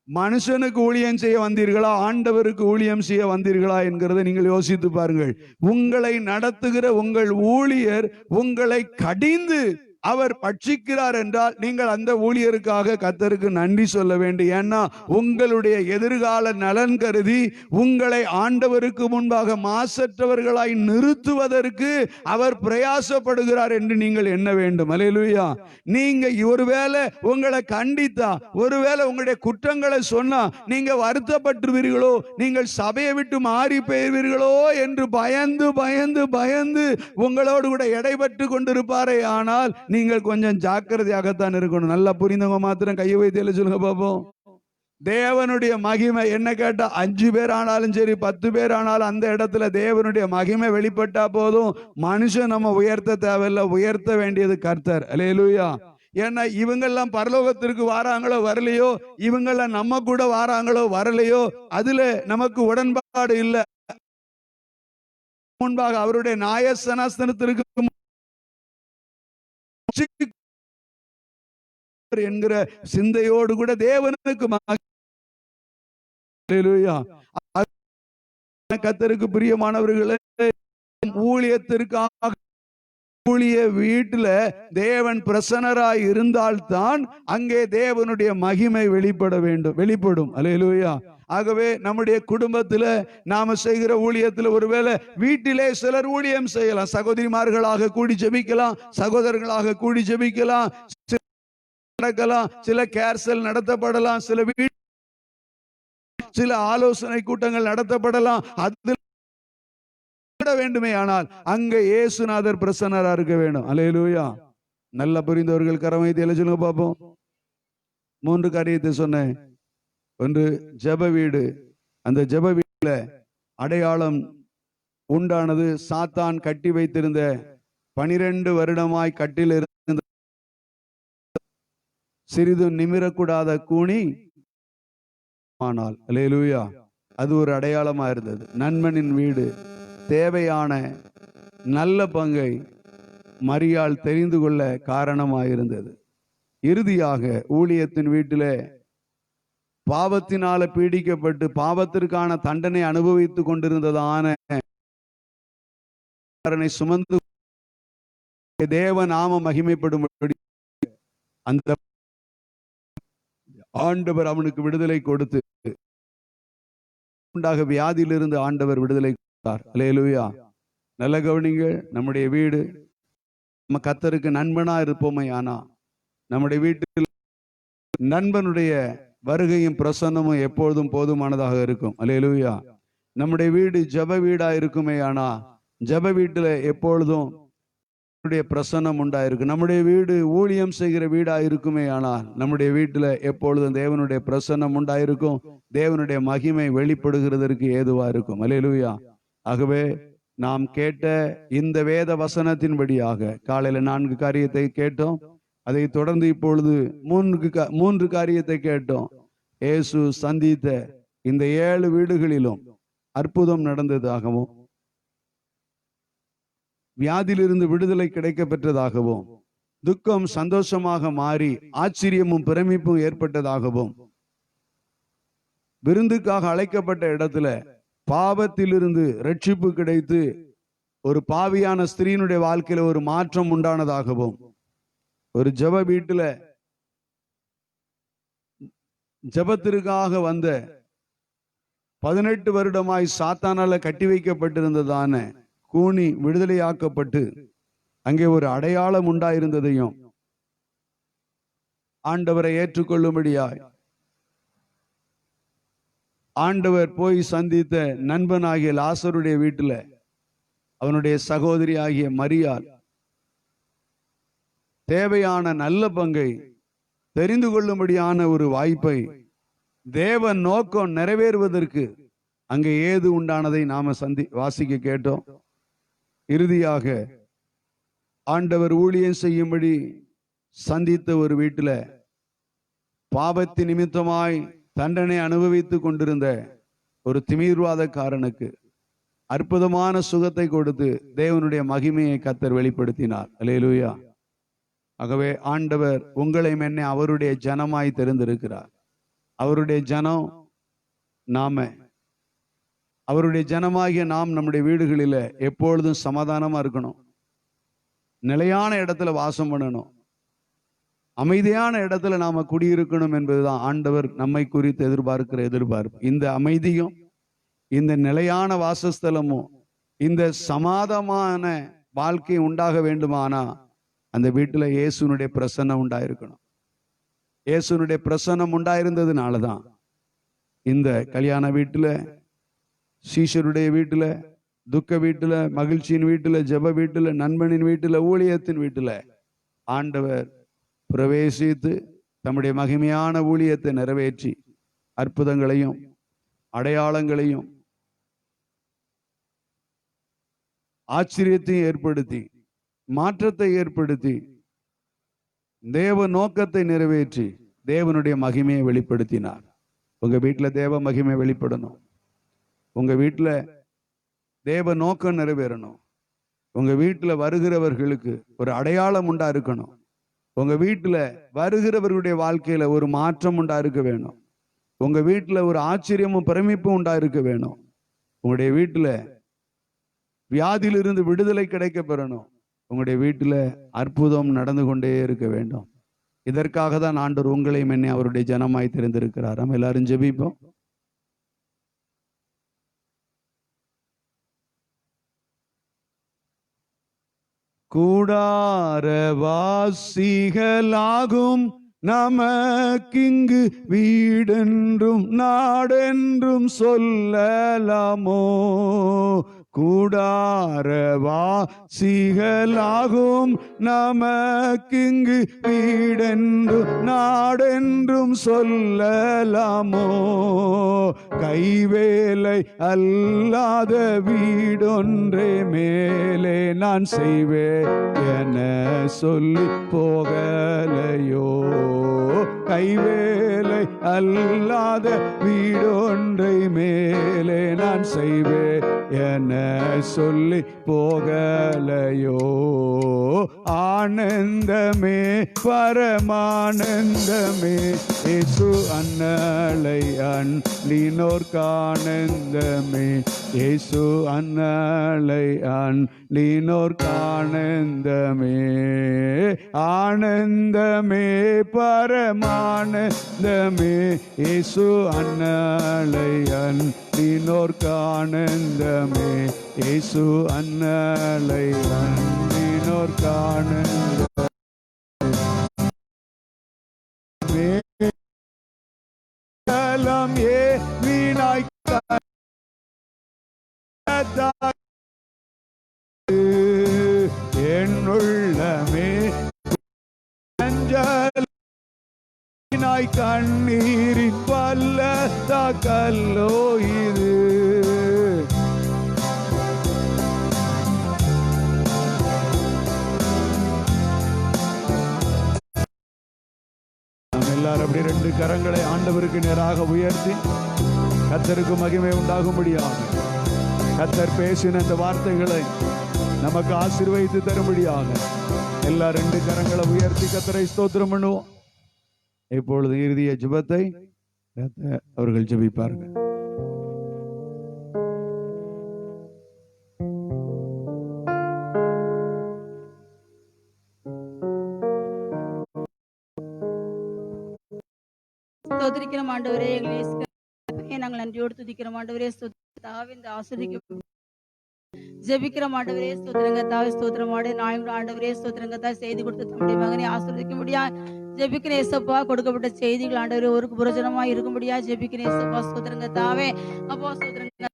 மனுஷனுக்கு ஊழியம் செய்ய வந்தீர்களா, ஆண்டவருக்கு ஊழியம் செய்ய வந்தீர்களா என்கிறதை நீங்கள் யோசித்து பாருங்கள். உங்களை நடத்துகிற உங்கள் ஊழியர் உங்களை கடிந்து அவர் பட்சிக்கிறார் என்றால் நீங்கள் அந்த ஊழியருக்காக கர்த்தருக்கு நன்றி சொல்ல வேண்டும். ஏன்னா உங்களுடைய எதிர்கால நலன் கருதி உங்களை ஆண்டவருக்கு முன்பாக மாசற்றவர்களாய் நிறுத்துவதற்கு அவர் பிரயாசப்படுகிறார் என்று நீங்கள் எண்ண வேண்டும். அல்லேலூயா. நீங்க ஒருவேளை உங்களை கண்டித்தா, ஒருவேளை உங்களுடைய குற்றங்களை சொன்னா நீங்க வருத்தப்பட்டுவீர்களோ, நீங்கள் சபையை விட்டு மாறி போய்வீர்களோ என்று பயந்து பயந்து பயந்து உங்களோடு கூட எடைபட்டு கொண்டிருப்பாரே. ஆனால் நீங்கள் கொஞ்சம் ஜாக்கிரதையாகத்தான் இருக்கணும். நல்லா புரிந்தவங்க மாத்திரம் கையை வைத்து சொல்லுங்க பாப்போம். தேவனுடைய மகிமை என்ன கேட்டா 5 பேர் ஆனாலும் சரி 10 பேர் ஆனாலும் அந்த இடத்துல தேவனுடைய மகிமை வெளிப்பட்டா போதும். மனுஷன் நம்ம உயர்த்த தேவையில்லை, உயர்த்த வேண்டியது கர்த்தர். அல்லேலூயா. ஏன்னா இவங்கெல்லாம் பரலோகத்திற்கு வாராங்களோ வரலையோ, இவங்கெல்லாம் நம்ம கூட வாராங்களோ வரலையோ, அதுல நமக்கு உடன்பாடு இல்லை. முன்பாக அவருடைய நியாயாசனத்திற்கு என்கிற சிந்தையோடு கூட தேவனுக்கு கர்த்தருக்கு பிரியமானவர்களே, ஊழியத்திற்காக ஊழிய வீட்டுல தேவன் பிரசன்னராய் இருந்தால்தான் அங்கே தேவனுடைய மகிமை வெளிப்படும். அல்லேலூயா. ஆகவே நம்முடைய குடும்பத்துல நாம செய்கிற ஊழியத்துல ஒருவேளை வீட்டிலே சிலர் ஊழியம் செய்யலாம். சகோதரிமார்களாக கூடி ஜெபிக்கலாம், சகோதரர்களாக கூடி ஜெபிக்கலாம், நடக்கலாம், சில கேர்சல் நடத்தப்படலாம், சில ஆலோசனை கூட்டங்கள் நடத்தப்படலாம். அதில் வேண்டுமே ஆனால் அங்க இயேசுநாதர் பிரசன்னரா இருக்க வேண்டும். அல்லேலூயா. நல்ல புரிந்தவர்கள் கரமை சொல்லுங்க பாப்போம். 3 காரியத்தை சொன்னேன். ஒன்று ஜெப வீடு. அந்த ஜெப வீட்டுல அடையாளம் உண்டானது. சாத்தான் கட்டி வைத்திருந்த 12 வருடமாய் கட்டில் இருந்த சிறிது நிமிரக்கூடாத கூனி ஆனால், அல்லேலூயா, அது ஒரு அடையாளமா இருந்தது. நண்பனின் வீடு. தேவையான நல்ல பங்கை மரியாள் தெரிந்து கொள்ள காரணமாயிருந்தது. இறுதியாக ஊழியத்தின் வீட்டிலே பாவத்தினால பீடிக்கப்பட்டு பாவத்திற்கான தண்டனை அனுபவித்துக் கொண்டிருந்ததான சுமந்து தேவ நாம மகிமைப்படும்படி அந்த ஆண்டவர் அவனுக்கு விடுதலை கொடுத்து உண்டாக வியாதியிலிருந்து ஆண்டவர் விடுதலை கொடுத்தார். அல்லேலூயா. நல்ல கவனிங்க. நம்முடைய வீடு நம்ம கர்த்தருக்கு நண்பனா இருப்போமே, ஆனா நம்முடைய வீட்டில் நண்பனுடைய வருகையும் பிரசன்னமும் எப்பொழுதும் போதுமானதாக இருக்கும். அல்லேலூயா. நம்முடைய வீடு ஜெப வீடா இருக்குமே, ஆனா ஜெப வீட்டுல எப்பொழுதும் பிரசன்னம் உண்டாயிருக்கு. நம்முடைய வீடு ஊழியம் செய்கிற வீடா இருக்குமே, ஆனால் நம்முடைய வீட்டுல எப்பொழுதும் தேவனுடைய பிரசன்னம் உண்டாயிருக்கும். தேவனுடைய மகிமை வெளிப்படுகிறதற்கு ஏதுவா இருக்கும். அல்லேலூயா. ஆகவே நாம் கேட்ட இந்த வேத வசனத்தின்படியாக காலையில 4 காரியத்தை கேட்டோம். அதை தொடர்ந்து இப்பொழுது 3 காரியத்தை கேட்டோம். இயேசு சந்தித்த இந்த 7 வீடுகளிலும் அற்புதம் நடந்ததாகவும், வியாதியிலிருந்து விடுதலை கிடைக்க பெற்றதாகவும், துக்கம் சந்தோஷமாக மாறி ஆச்சரியமும் பிரமிப்பும் ஏற்பட்டதாகவும், விருந்துக்காக அழைக்கப்பட்ட இடத்துல பாவத்திலிருந்து ரட்சிப்பு கிடைத்து ஒரு பாவியான ஸ்திரீனுடைய வாழ்க்கையில ஒரு மாற்றம் உண்டானதாகவும், ஒரு ஜெப வீட்டுல ஜெபத்திற்காக வந்த 18 வருடமாய் சாத்தானால கட்டி வைக்கப்பட்டிருந்ததான கூனி விடுதலையாக்கப்பட்டு அங்கே ஒரு அடையாளம் உண்டாயிருந்ததையும், ஆண்டவரை ஏற்றுக்கொள்ளும்படியாய் ஆண்டவர் போய் சந்தித்த நண்பனாகிய லாசருடைய வீட்டுல அவனுடைய சகோதரி ஆகிய மரியாள் தேவையான நல்ல பங்கை தெரிந்து கொள்ளும்படியான ஒரு வாய்ப்பை தேவன் நோக்கம் நிறைவேறுவதற்கு அங்கே ஏது உண்டானதை நாம வாசிக்க கேட்டோம். இறுதியாக ஆண்டவர் ஊழியம் செய்யும்படி சந்தித்த ஒரு வீட்டில் பாவத்தின் நிமித்தமாய் தண்டனை அனுபவித்து கொண்டிருந்த ஒரு திமிர்வாதக்காரனுக்கு அற்புதமான சுகத்தை கொடுத்து தேவனுடைய மகிமையை கர்த்தர் வெளிப்படுத்தினார். அல்லேலூயா. ஆகவே ஆண்டவர் உங்களை என்னை அவருடைய ஜனமாய் தெரிந்திருக்கிறார். அவருடைய ஜனம் நாம. அவருடைய ஜனமாகிய நாம் நம்முடைய வீடுகளில் எப்பொழுதும் சமாதானமா இருக்கணும். நிலையான இடத்துல வாசம் பண்ணணும். அமைதியான இடத்துல நாம குடியிருக்கணும் என்பதுதான் ஆண்டவர் நம்மை குறித்து எதிர்பார்க்கிற எதிர்பார்ப்பு. இந்த அமைதியும் இந்த நிலையான வாசஸ்தலமும் இந்த சமாதானமான வாழ்க்கை உண்டாக வேண்டுமானா அந்த வீட்டுல இயேசுனுடைய பிரசன்னம் உண்டாயிருக்கணும். இயேசுனுடைய பிரசன்னம் உண்டாயிருந்ததுனாலதான் இந்த கல்யாண வீட்டுல, சீஷருடைய வீட்டுல, துக்க வீட்டுல, மகிழ்ச்சியின் வீட்டுல, ஜெப வீட்டுல, நண்பனின் வீட்டுல, ஊழியத்தின் வீட்டுல ஆண்டவர் பிரவேசித்து தம்முடைய மகிமையான ஊழியத்தை நிறைவேற்றி அற்புதங்களையும் அடையாளங்களையும் ஆச்சரியத்தையும் ஏற்படுத்தி மாற்றத்தை ஏற்படுத்தி தேவ நோக்கத்தை நிறைவேற்றி தேவனுடைய மகிமையை வெளிப்படுத்தினார். உங்க வீட்டுல தேவ மகிமை வெளிப்படணும். உங்க வீட்டுல தேவ நோக்கம் நிறைவேறணும். உங்க வீட்டுல வருகிறவர்களுக்கு ஒரு அடையாளம் உண்டா இருக்கணும். உங்க வீட்டுல வருகிறவர்களுடைய வாழ்க்கையில ஒரு மாற்றம் உண்டா இருக்க வேணும். உங்க வீட்டுல ஒரு ஆச்சரியமும் பிரமிப்பும் உண்டா இருக்க வேணும். உங்களுடைய வீட்டுல வியாதியிலிருந்து விடுதலை கிடைக்க பெறணும். உங்களுடைய வீட்டுல அற்புதம் நடந்து கொண்டே இருக்க வேண்டும். இதற்காக தான் ஆண்டவர் உங்களையும் என்னை அவருடைய ஜனமாய் தெரிந்திருக்கிறார். நம்ம எல்லாரும் ஜெபிப்போம். கூடாரவாசிகளாகும் நமக்கிங்கு வீடென்றும் நாடென்றும் சொல்லலாமோ? கூடாரவாசிகளாகும் நமக்கிங்கு வீடென்றும் நாடென்றும் சொல்லலாமோ? கைவேலை அல்லாத வீடொன்றே மேலே நான் செய்வேன் என சொல்லி போகலையோ? கைவேலை அல்லாத வீடொன்றை மேலே நான் செய்வேன் என சொல்லி போகலையோ? ஆனந்தமே பரமானந்தமே இயேசு அன்னலை அன்லினோர்க்கானந்தமே. இயேசு அன்னலை அன்லினோர்க்கானந்தமே. ஆனந்தமே பரமானந்தமே இயேசு அன்னலை அன்லினோர்க்கானந்தமே. இயேசு அன்னலை அன்லினோர்க்கானந்தமே. ஏ வீணாய் என்னுள்ளமே கண்ணீரின் பல்ல கல்லோ இது. எல்லாரும் அப்படி ரெண்டு கரங்களை ஆண்டவருக்கு நேராக உயர்த்தி கர்த்தருக்கு மகிமை உண்டாகும்படியாக கர்த்தர் பேசின இந்த வார்த்தைகளை நமக்கு ஆசீர்வதித்து தரும்படியாக எல்லா ரெண்டு கரங்களை உயர்த்தி கர்த்தரை ஸ்தோத்திரம் பண்ணுவோம். இப்பொழுது இறுதிய ஜெபத்தை அவர்கள் ஜெபிப்பார்கள். ஸ்தோத்திரிக்கிறோம் ஆண்டவரே, எங்களை நாங்கள் நன்றியோடு துதிக்கிறோம் ஆண்டவரே. ஸ்தோத்திரத்தாவே இந்த ஆசீர்வதிக்க ஜெபிக்கிறோம் ஆண்டவரே. ஸ்தோத்திரங்கத்தாவே ஸ்தோத்திரமாடு நாயும் ஆண்டவரே. ஸ்தோத்திரங்கத்தா செய்தி கொடுத்து தம்முடைய மகனை ஆசீர்வதிக்க முடியா ஜெபிக்கிறேன் ஏசப்பா. கொடுக்கப்பட்ட செய்திகள் ஆண்டவரே ஒரு புரோஜனமா இருக்க முடியா ஜெபிக்கிறேன் ஏசப்பா. ஸ்தோத்திரங்கத்தாவே அப்போ ஸ்தோத்திரங்க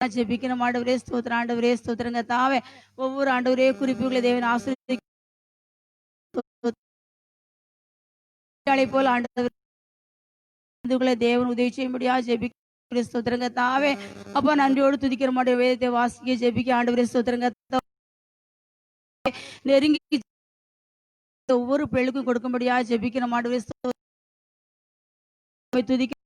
ஜெபிக்கிறோம் ஆண்டவரே. ஸ்தோத்திர ஆண்டவரே. ஸ்தோத்திரங்கத்தாவே ஒவ்வொரு ஆண்டவரே குறிப்புகளை தேவன் ஆசீர்வதிக்க போல ஆண்டவரே தேவன் உதவி செய்ய முடியா ஜெபி ஸ்தோத்திரங்க தாவே. அப்பா நன்றியோடு துதிக்கிற மாட்டேன். வேதத்தை வாசிக்க ஜெபிக்க ஆண்டவரே ஸ்தோத்திரங்க. நெருங்கி ஒவ்வொரு பிள்ளைக்கும் கொடுக்கும்படியா ஜெபிக்கிற மாட்டவரே துதிக்க